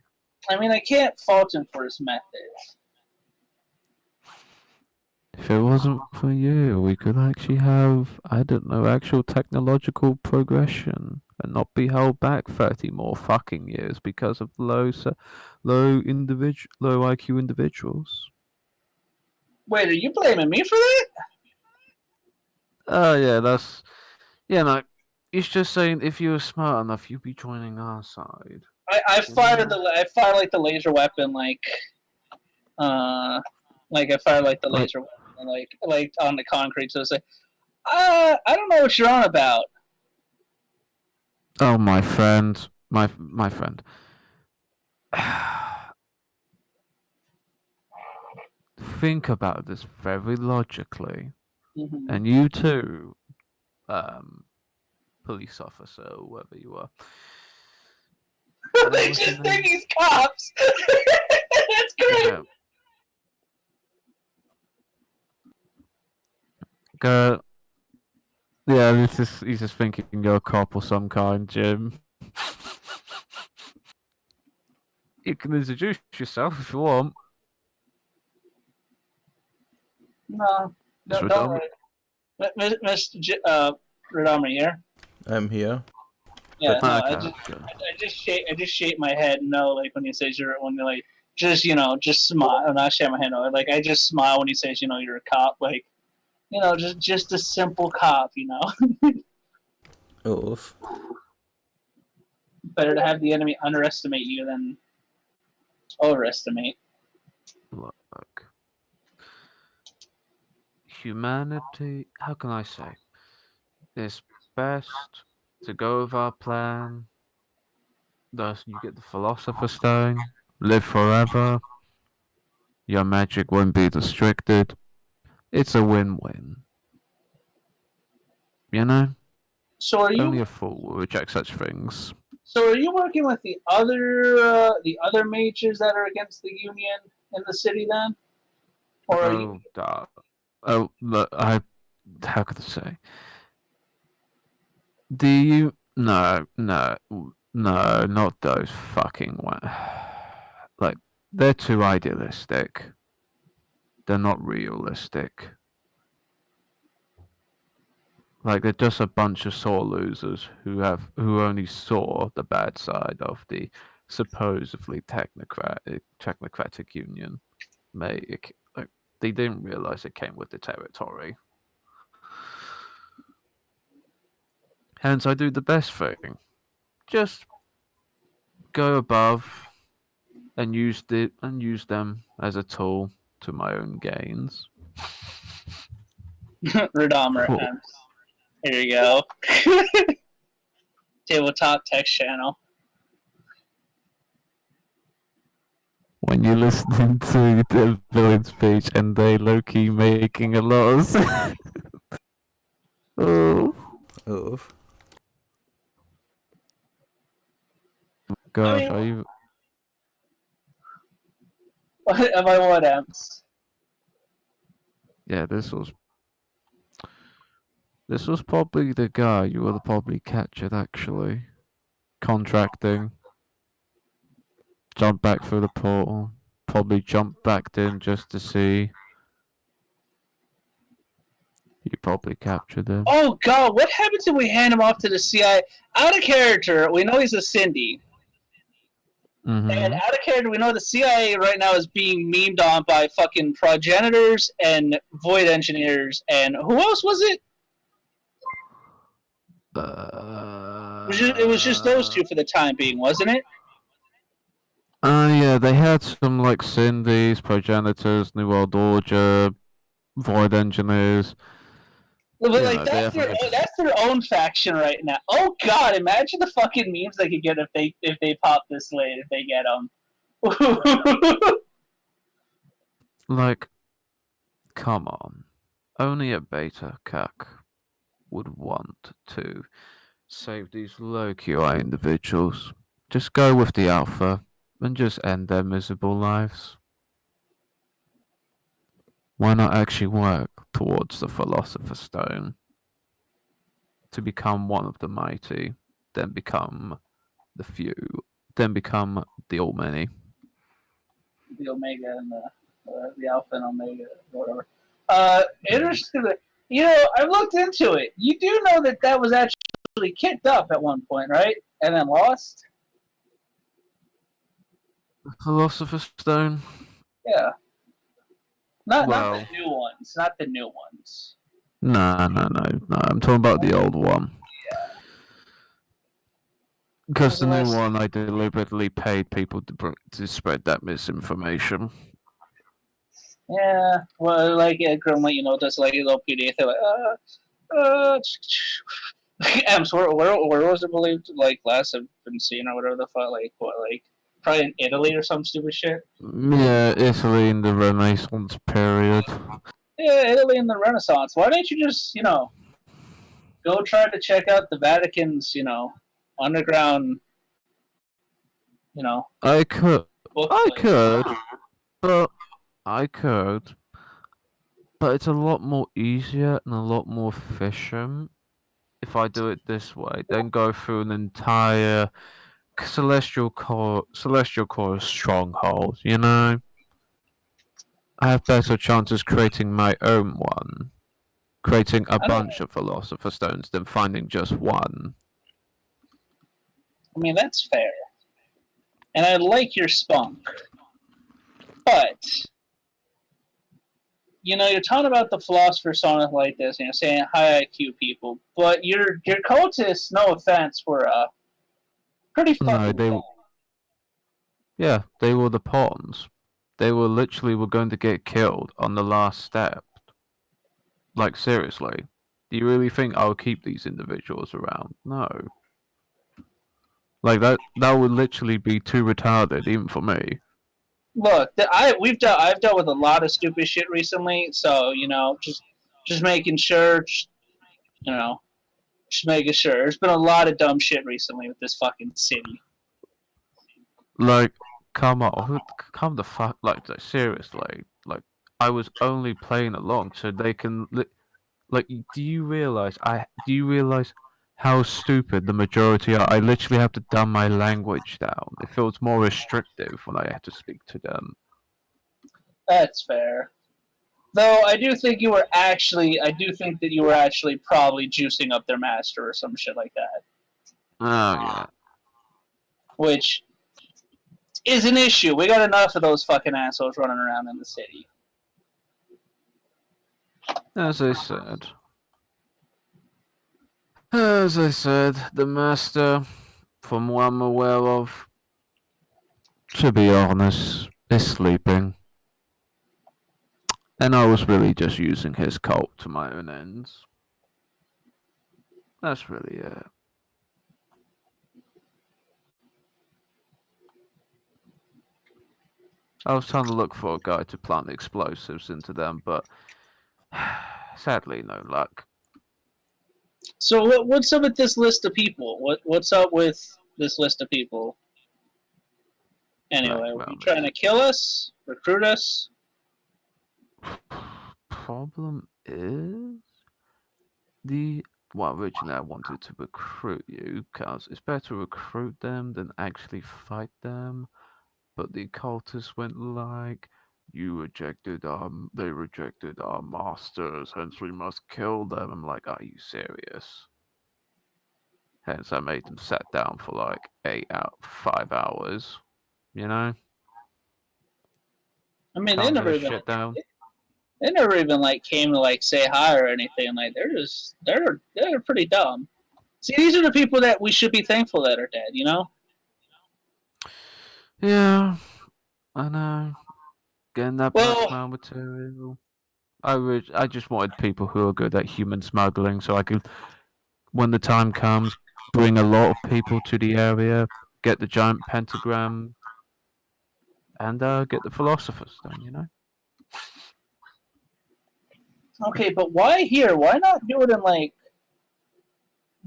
I can't fault him for his methods. If it wasn't for you, we could actually have, I don't know, actual technological progression and not be held back 30 more fucking years because of low IQ individuals. Wait, are you blaming me for that? Oh, yeah, that's, it's just saying if you were smart enough, you'd be joining our side. I fired like the laser weapon like I fired like the laser weapon like on the concrete. So it's like, I don't know what you're on about. Oh, my friend, my friend. Think about this very logically, Mm-hmm. and you too, police officer, or whoever you are. They just think he's cops. That's great. Yeah. Go. Yeah, he's just thinking you're a cop or some kind, Jim. You can introduce yourself if you want. No, It's don't worry. Mr. Radama here. I'm here. Yeah, no, Okay. I just shake my head. No, like when he says when you're like, just smile. And I shake my head. No, like I just smile when he says, you're a cop. Like, just a simple cop. Oof. Better to have the enemy underestimate you than overestimate. Look. Humanity, how can I say? It's best to go with our plan. Thus, you get the Philosopher's Stone, live forever. Your magic won't be restricted. It's a win-win. So are Only you? a fool will reject such things. So are you working with the other mages that are against the Union in the city then? Or are you? Look, how could I say? Do you? No, not those fucking ones. Like, they're too idealistic. They're not realistic. Like, they're just a bunch of sore losers who only saw the bad side of the supposedly technocratic union. They didn't realize it came with the territory. Hence, I do the best thing. Just go above and use them as a tool to my own gains. Radama Cool. attempts. Here you go. Tabletop text channel. When you're listening to the villain speech and they low-key making a lot of sense. Oh Oof. gosh, I mean, Am I what else? Yeah, this was probably the guy you would have probably captured actually. Contracting. Jump back through the portal. Probably jump back in just to see. You probably captured him. Oh god, what happens if we hand him off to the CIA? Out of character, we know he's a Cindy. Mm-hmm. And out of character, we know the CIA right now is being memed on by fucking progenitors and void engineers and who else was it? It was just those two for the time being, wasn't it? Yeah, they had some like Cindy's, progenitors, New World Order, void engineers. But You like know, they haven't had- that's their own faction right now. Oh God! Imagine the fucking memes they could get if they pop this late if they get them. Like, come on. Only a beta cuck would want to save these low QI individuals. Just go with the alpha and just end their miserable lives. Why not actually work towards the Philosopher's Stone to become one of the mighty, then become the few, then become the all many? The Omega and the Alpha and Omega, or whatever. Interesting. You know, I looked into it. You do know that that was actually kicked up at one point, right? And then lost. Philosopher's Stone? Yeah. Not Well, the new ones. Not the new ones. no. I'm talking about the old one. Because the new Unless- one, I deliberately paid people to spread that misinformation. Yeah. Well, like Grimlet, you know, does like a little PDF. They're like, Ems, where was it believed? Like last I've been seen or whatever the fuck. Like what? Like probably in Italy or some stupid shit. Yeah, Italy in the Renaissance period. Yeah, Italy in the Renaissance. Why don't you just, you know, go try to check out the Vatican's, you know, underground, you know, I could, book I place. could, but I could, but it's a lot more easier and a lot more efficient if I do it this way. Then go through an entire celestial core stronghold. You know, I have better chances creating my own one, creating a I don't- bunch of philosopher stones than finding just one. I mean, that's fair. And I like your spunk. But, you know, you're talking about the philosopher song like this, you know, saying high IQ people, but your cultists, no offense, were pretty No, fucking they dumb. Yeah, they were the pawns. They were going to get killed on the last step. Like seriously, do you really think I'll keep these individuals around? No. Like that would literally be too retarded even for me. Look, I've dealt with a lot of stupid shit recently, so you know, just making sure, you know, just making sure. There's been a lot of dumb shit recently with this fucking city. Like, come on, come the fuck, like seriously. Like, I was only playing along so they can like. Do you realize? Do you realize how stupid the majority are? I literally have to dumb my language down. It feels more restrictive when I have to speak to them. That's fair. Though I do think I do think that you were actually probably juicing up their master or some shit like that, Oh yeah. which is an issue. We got enough of those fucking assholes running around in the city. As I said, the master, from what I'm aware of, to be honest, is sleeping. And I was really just using his cult to my own ends. That's really it. I was trying to look for a guy to plant explosives into them, but sadly, no luck. So what's up with this list of people? What's up with this list of people? Anyway, Black were you Velvet. trying to kill us? Recruit us? Problem is, originally I wanted to recruit you, because it's better to recruit them than actually fight them. But the cultists went like, they rejected our masters, hence we must kill them. I'm like, are you serious? Hence I made them sat down for like 5 hours, you know? I mean, Calm this shit down. they never even like came to like say hi or anything. Like they're pretty dumb. See, these are the people that we should be thankful that are dead. You know? Yeah, I know. Getting that Well- blackmail material. I just wanted people who are good at human smuggling, so I could, when the time comes, bring a lot of people to the area, get the giant pentagram, and get the Philosopher's Stone. You know. Okay, but why here? Why not do it in like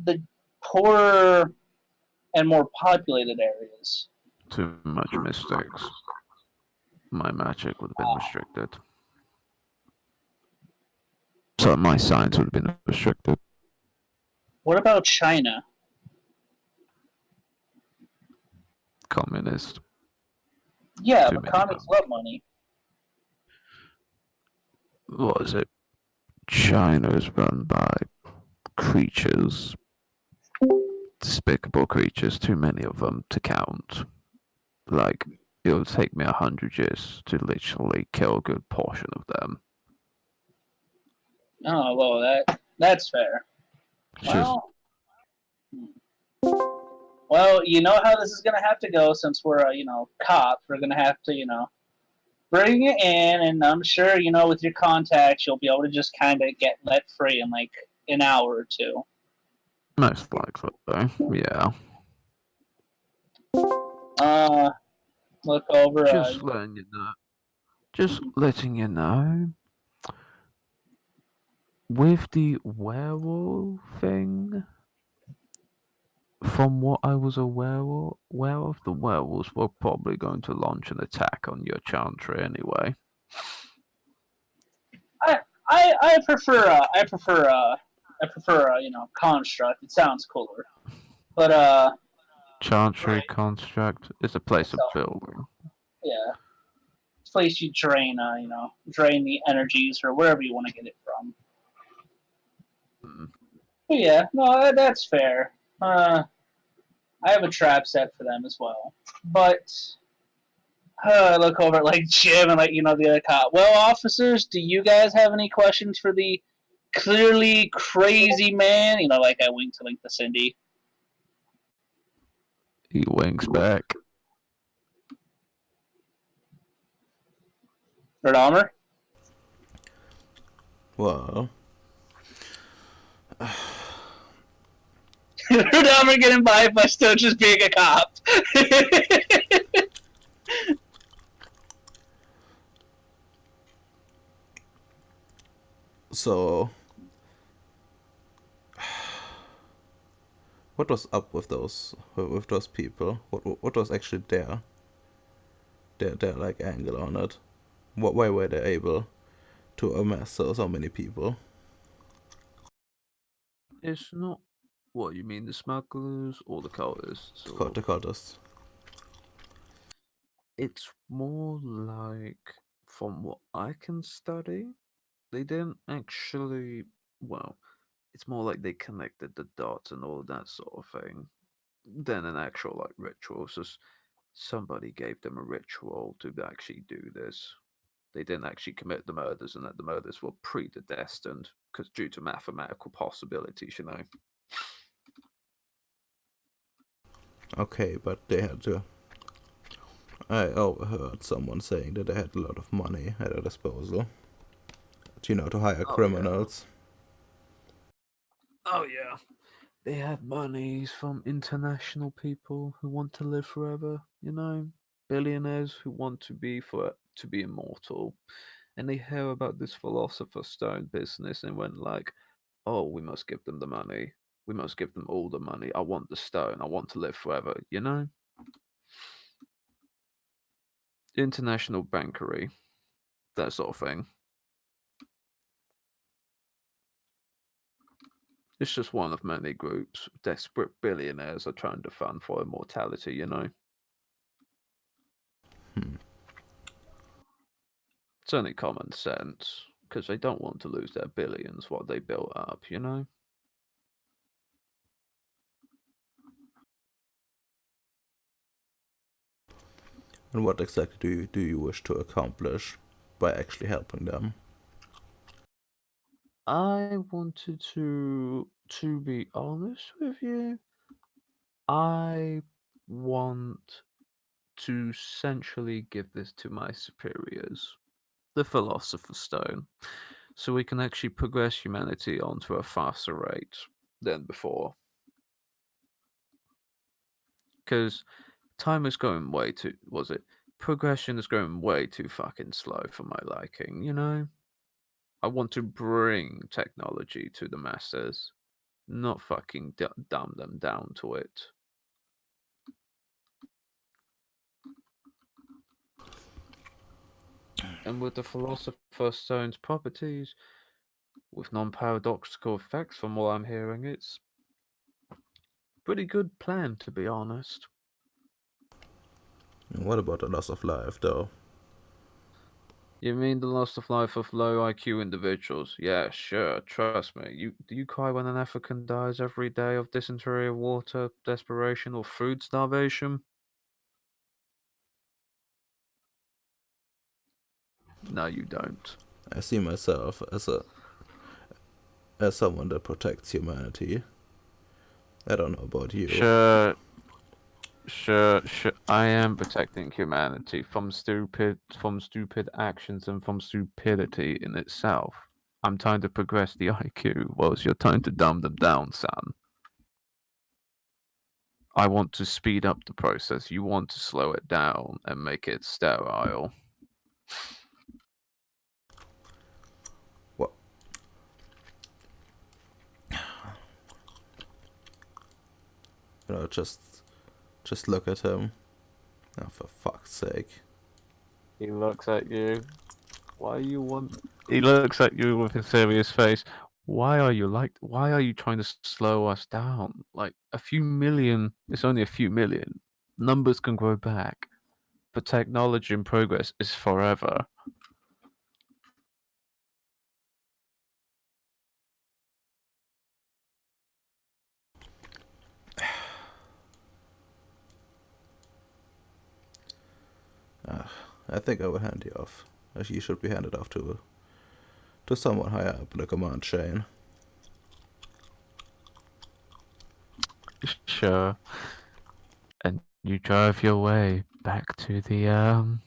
the poorer and more populated areas? Too much mistakes. My magic would have been restricted. So my science would have been restricted. What about China? Communist. Yeah, Too but many communists love money. What is it? China is run by creatures, despicable creatures, too many of them to count. Like, it'll take me 100 years to literally kill a good portion of them. Oh, well, that's fair. It's just, Well, you know how this is gonna have to go since we're cops. We're gonna have to bring it in, and I'm sure with your contacts you'll be able to just kind of get let free in like an hour or two. most likely, though. Yeah. Look over. Just letting you know. Just letting you know. With the werewolf thing, from what I was aware of, the werewolves were probably going to launch an attack on your chantry anyway. I prefer construct. It sounds cooler. But Chantry construct is a place of building. yeah, place you drain drain the energies or wherever you want to get it from. But yeah, no, that's fair. I have a trap set for them as well. But I look over at like Jim and like the other cop. Well, officers, do you guys have any questions for the clearly crazy man? Like I wink to the Cindy. He winks back. Dahmer? Well, Dahmer getting by by still just being a cop. so what was up with those people? What was actually their like angle on it? Why were they able to amass so many people? It's not. What you mean, the smugglers or the cultists? Or... The cultists. It's more like, from what I can study, they didn't actually. Well, it's more like they connected the dots and all that sort of thing than an actual like ritual. So somebody gave them a ritual to actually do this. They didn't actually commit the murders, and that the murders were predestined because due to mathematical possibilities, you know. Okay, but they had to. I overheard someone saying that they had a lot of money at their disposal. To hire criminals. Oh yeah. They have monies from international people who want to live forever, you know, billionaires who want to be immortal, and they hear about this philosopher's stone business and went like, "Oh, we must give them the money. We must give them all the money. I want the stone. I want to live forever." You know, international bankery, that sort of thing. It's just one of many groups. Desperate billionaires are trying to fund for immortality, you know. It's only common sense, because they don't want to lose their billions what they built up, you know? And what exactly do you wish to accomplish by actually helping them? I wanted to be honest with you, I want to essentially give this to my superiors, the Philosopher's Stone. so we can actually progress humanity onto a faster rate than before. Because time is going way too. Was it? Progression is going way too fucking slow for my liking, you know? I want to bring technology to the masses, not fucking dumb them down to it. And with the Philosopher's Stone's properties, with non-paradoxical effects from what I'm hearing, it's a pretty good plan, to be honest. What about the loss of life, though? You mean the loss of life of low IQ individuals? Yeah, sure, trust me. Do you cry when an African dies every day of dysentery, water, desperation, or food starvation? No, you don't. I see myself as someone that protects humanity. I don't know about you. Sure. I am protecting humanity from stupid actions and from stupidity in itself. I'm trying to progress the IQ, whilst you're trying to dumb them down, son. I want to speed up the process. You want to slow it down and make it sterile. What? You know, just look at him. Oh, for fuck's sake. He looks at you. He looks at you with a serious face. Why are you trying to slow us down? Like a few million, it's only a few million. Numbers can grow back. But technology and progress is forever. I think I will hand you off. You should be handed off to someone higher up in the command chain. Sure. And you drive your way back to the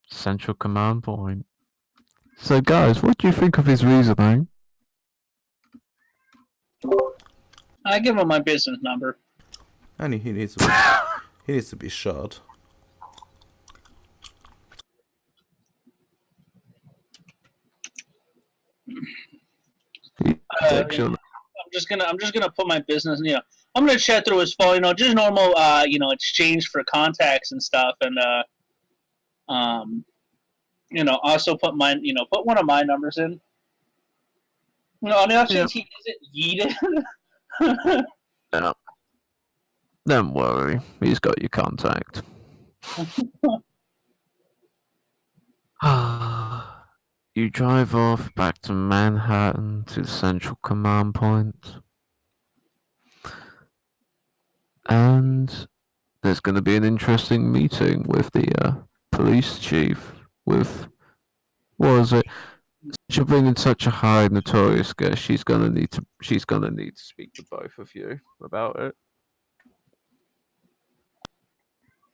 central command point. So guys, what do you think of his reasoning? I give him my business number. And he needs to be shot. I'm just gonna put my business. I'm gonna chat through his phone. Just normal. Exchange for contacts and stuff, and also put mine. Put one of my numbers in. On the off chance he isn't yeeted. Yeah. Don't worry, he's got your contact. You drive off back to Manhattan to the central command point. And there's going to be an interesting meeting with the police chief. What was it? She'll bring in such a high notorious guest. She's gonna need to speak to both of you about it.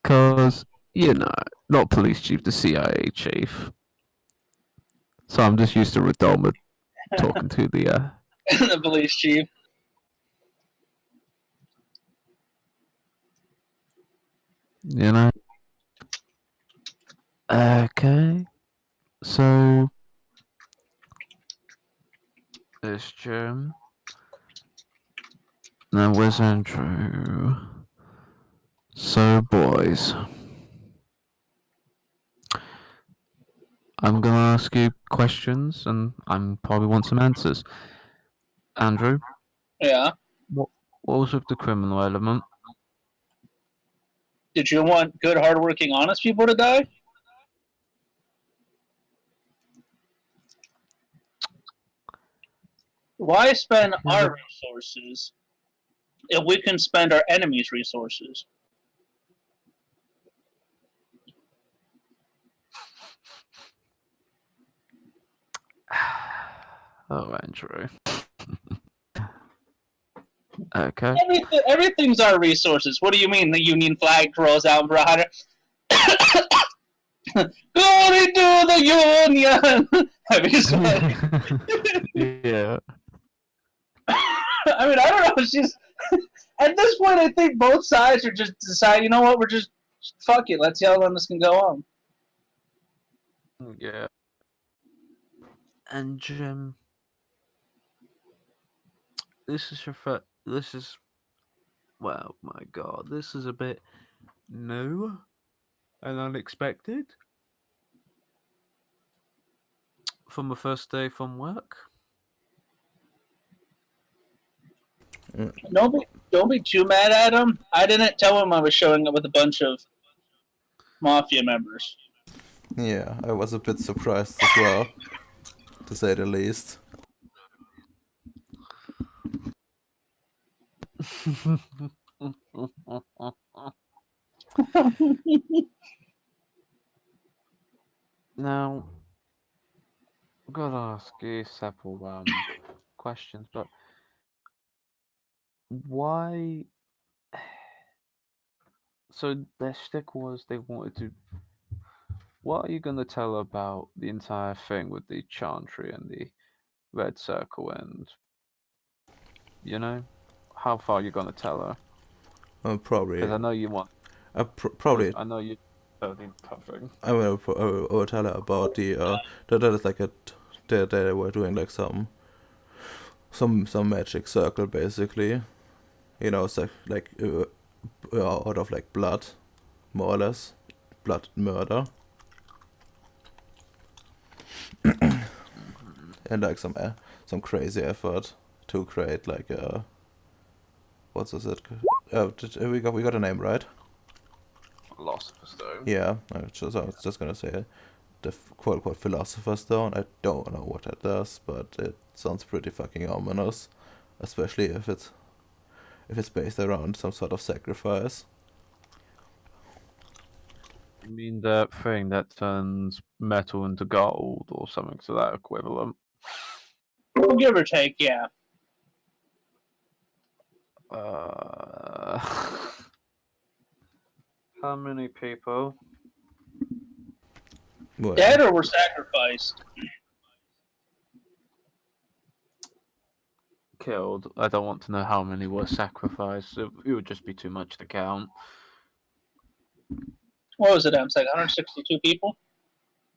Cause not police chief, the CIA chief. So I'm just used to Radoma talking to the The police chief. Okay. So there's Jim. Now where's Andrew? So boys, I'm gonna ask you questions and I'm probably want some answers. Andrew? Yeah. What was with the criminal element? Did you want good, hardworking, honest people to die? Why spend our resources if we can spend our enemies' resources? Oh, Andrew. Okay. Everything's our resources. What do you mean? The Union flag rolls out, brother. Glory to the Union! I mean, it's like, Yeah. I mean, I don't know. She's at this point. I think both sides are just deciding. You know what? We're just fuck it. Let's see how long this can go on. Yeah. And Jim, this is your first. This is. Well, my God, this is a bit new and unexpected from the first day from work. Don't be too mad at him. I didn't tell him I was showing up with a bunch of mafia members. Yeah, I was a bit surprised as well, to say the least. Now, I've got to ask you several questions, but why? So their shtick was they wanted to. What are you going to tell about the entire thing with the Chantry and the Red Circle, and how far are you going to tell her? Probably. Because I know you want. Probably. I know you. Puffing. I will tell her about that is like they were doing like some magic circle basically, so like out of like blood, more or less, blood murder, and like some crazy effort to create like what's it? We got a name right? Philosopher's Stone. Yeah, I was just gonna say the quote-unquote Philosopher's Stone. I don't know what that does, but it sounds pretty fucking ominous, especially if it's based around some sort of sacrifice. You mean that thing that turns metal into gold or something to that equivalent? Give or take, yeah. How many people? Well, Dead or were sacrificed? Killed. I don't want to know how many were sacrificed. It would just be too much to count. What was it? It's like 162 people.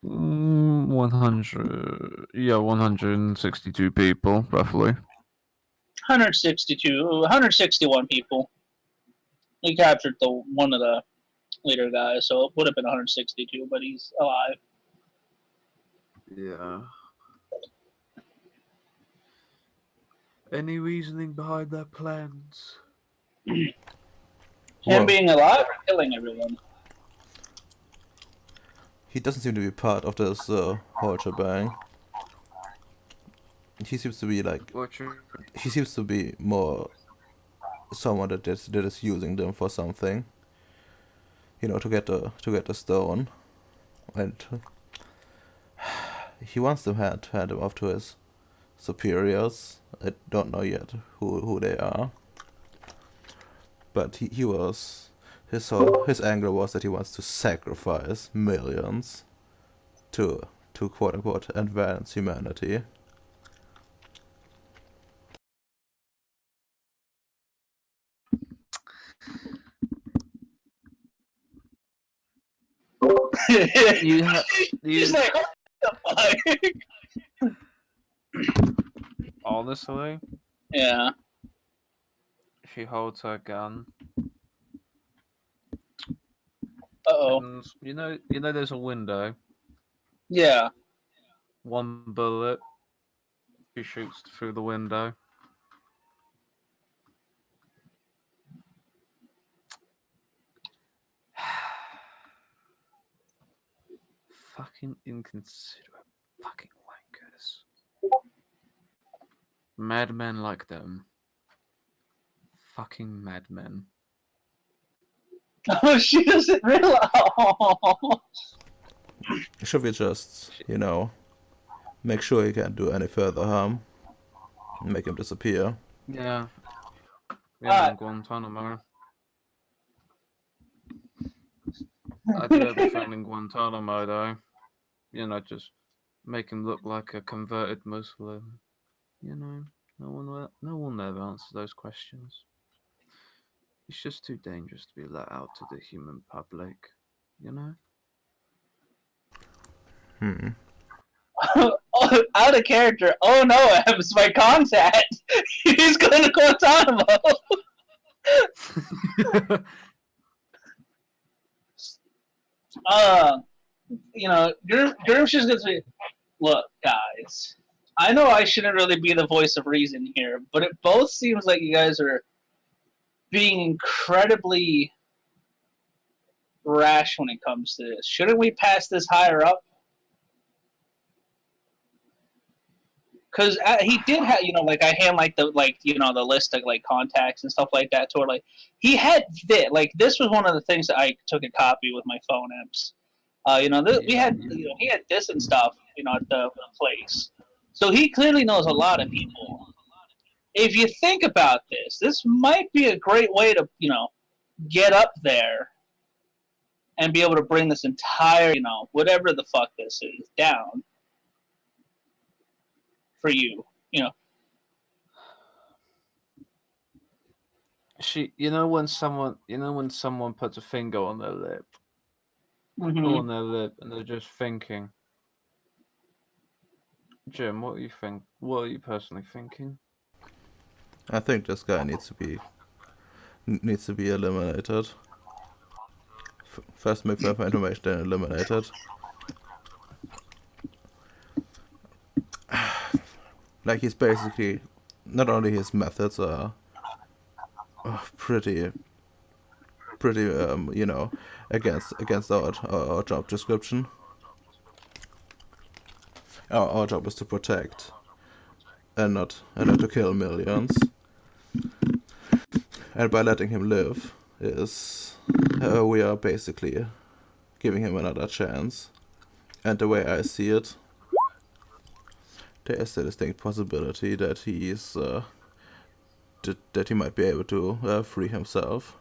100. Yeah, 162 people, roughly. 161 people. He captured one of the leader guys, so it would have been 162, but he's alive. Yeah. Any reasoning behind their plans? Him being alive or killing everyone? he doesn't seem to be part of this whole shebang. He seems to be like he seems to be more someone that is using them for something. To get the stone, and he wants them hand them off to his superiors. I don't know yet who they are, but he was his angle was that he wants to sacrifice millions to quote unquote advance humanity. He's like, what the fuck? Honestly, Yeah. she holds her gun. Uh-oh. And you know, there's a window. Yeah. One bullet. She shoots through the window. Fucking inconsiderate. Fucking wankers. Madmen like them. Fucking madmen. Oh, she doesn't realize. Oh. Should we just, make sure he can't do any further harm? And make him disappear? Yeah. Yeah, in Guantanamo. I do everything in Guantanamo, though. Just make him look like a converted Muslim. You know, no one will ever answer those questions. It's just too dangerous to be let out to the human public. You know. Hmm. Out of character. Oh no, it's my contact. He's going to Guantanamo. Grim's just gonna say, "Look, guys, I know I shouldn't really be the voice of reason here, but it both seems like you guys are being incredibly rash when it comes to this. Shouldn't we pass this higher up?" Because he did have, like I hand the the list of like contacts and stuff like that to her. Like he had this, this was one of the things that I took a copy with my phone apps. We had, he had this and stuff, at the place. So he clearly knows a lot of people. If you think about this, this might be a great way to, get up there and be able to bring this entire, whatever the fuck this is, down for you. When someone puts a finger on their lip, Mm-hmm. and they're just thinking. Jim, what do you think? What are you personally thinking? I think this guy needs to be eliminated. First make further information, then eliminated. Like he's basically, not only his methods are pretty against our job description. Our job is to protect and not to kill millions. And by letting him live is we are basically giving him another chance. And the way I see it, there is a distinct possibility that he's that he might be able to free himself.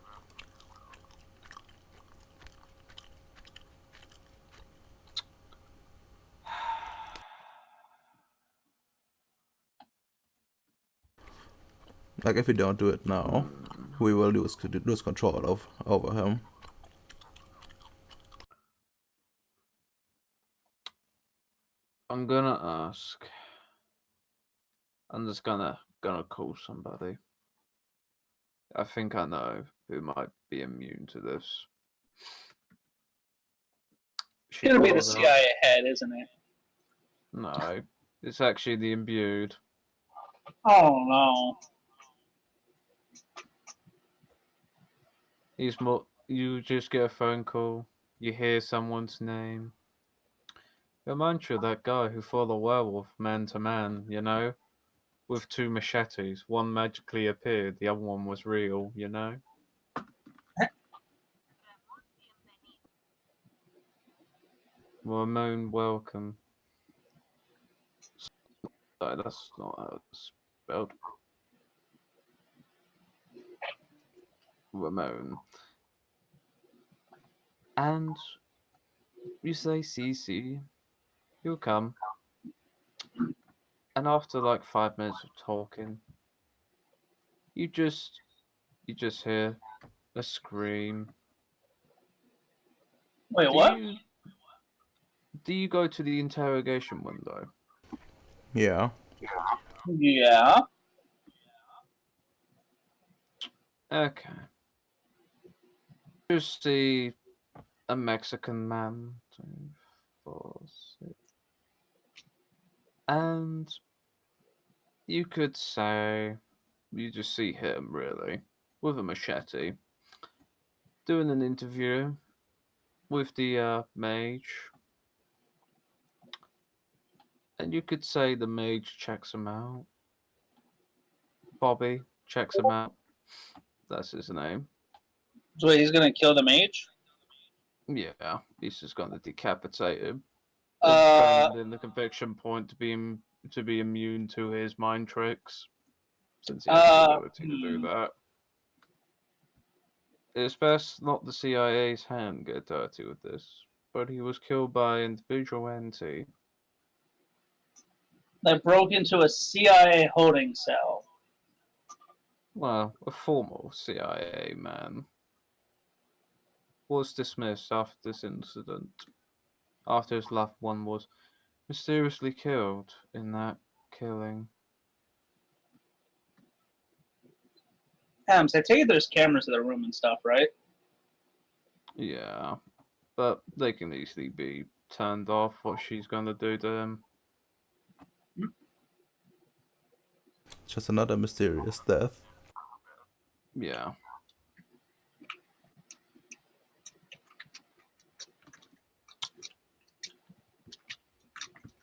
Like if we don't do it now, we will lose control over him. I'm gonna ask. I'm just gonna call somebody. I think I know who might be immune to this. It's gonna be the CIA head, isn't it? No, it's actually the imbued. Oh no. He's more. You just get a phone call. You hear someone's name. Reminds you of that guy who fought the werewolf man to man. With two machetes. One magically appeared. The other one was real. Ramon, welcome. Sorry, that's not how it's spelled. Ramon. And you say CC, he'll come. And after like 5 minutes of talking, you just hear a scream. Wait, what? Do you go to the interrogation window? Yeah. Yeah. Okay. Just see a Mexican man. 2, 4, 6. And you could say you just see him really with a machete doing an interview with the mage. And you could say the mage checks him out. Bobby checks him out. That's his name. So he's gonna kill the mage? Yeah, he's just gonna decapitate him. Uh, In the conviction point to be immune to his mind tricks, since he has the ability to do that. It's best not the CIA's hand get dirty with this, but he was killed by an individual entity that broke into a CIA holding cell. Well, a former CIA man was dismissed after this incident, after his loved one was mysteriously killed in that killing. So I take it there's cameras in the room and stuff, right? Yeah, but they can easily be turned off. What she's gonna do to him? Just another mysterious death. Yeah.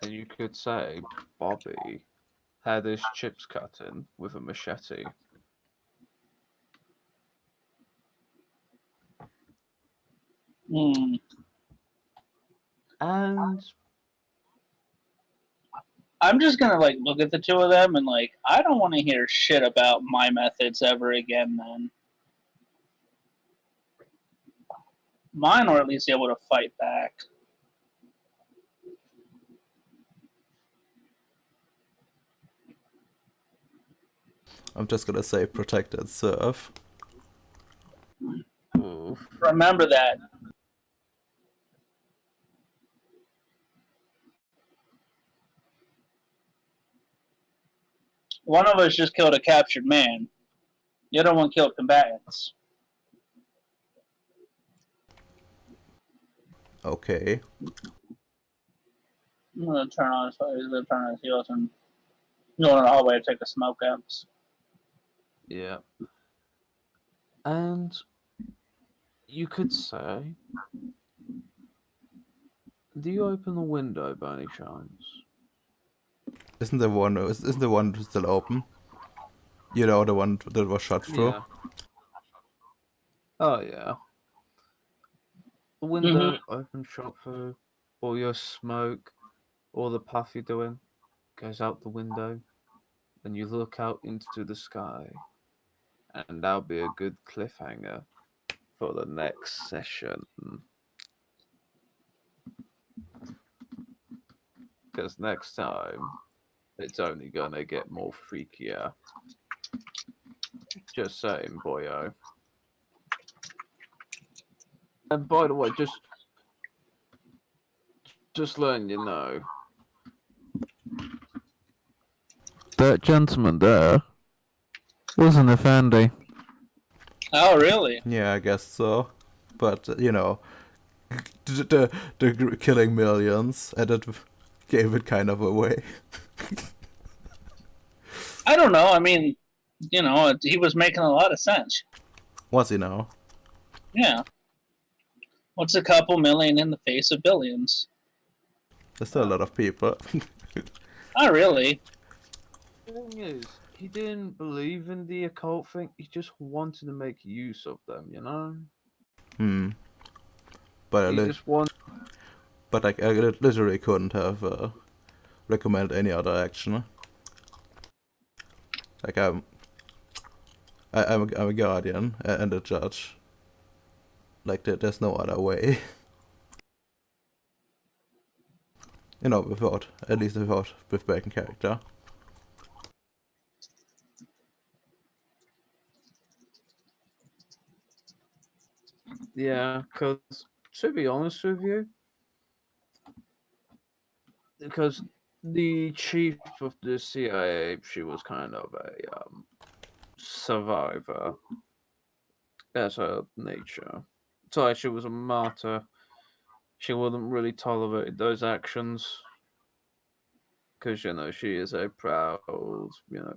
And you could say Bobby had his chips cut in with a machete. Hmm. And I'm just gonna like look at the two of them and like I don't want to hear shit about my methods ever again. Then mine, or at least able to fight back. I'm just gonna say protect and serve. oof, Remember that. One of us just killed a captured man. The other one killed combatants. Okay. I'm gonna turn on his heels and go in the hallway to take the smoke out. yeah. And you could say, do you open the window by any chance? Isn't the one still open? You know, the one that was shot through? Yeah. Oh yeah. The window open shot through, all your smoke, all the puff you're doing goes out the window, and you look out into the sky, and that'll be a good cliffhanger for the next session. Because next time, it's only gonna get more freakier. Just saying, boyo. And by the way, just letting you know, that gentleman there wasn't Effendi. Oh, really? Yeah, I guess so. But you know, the killing millions, and it gave it kind of away. I don't know. I mean, you know, he was making a lot of sense. Was he now? Yeah. What's a couple million in the face of billions? There's still a lot of people. Not really. The thing is, he didn't believe in the occult thing. He just wanted to make use of them, you know. But He just wanted. but like, I literally couldn't have recommended any other action. Like I'm a guardian and a judge. Like there's no other way. You know, at least without with breaking character. Yeah, because to be honest with you, because the chief of the CIA, she was kind of a survivor as her nature. So she was a martyr. She wouldn't really tolerate those actions because you know she is a proud, you know,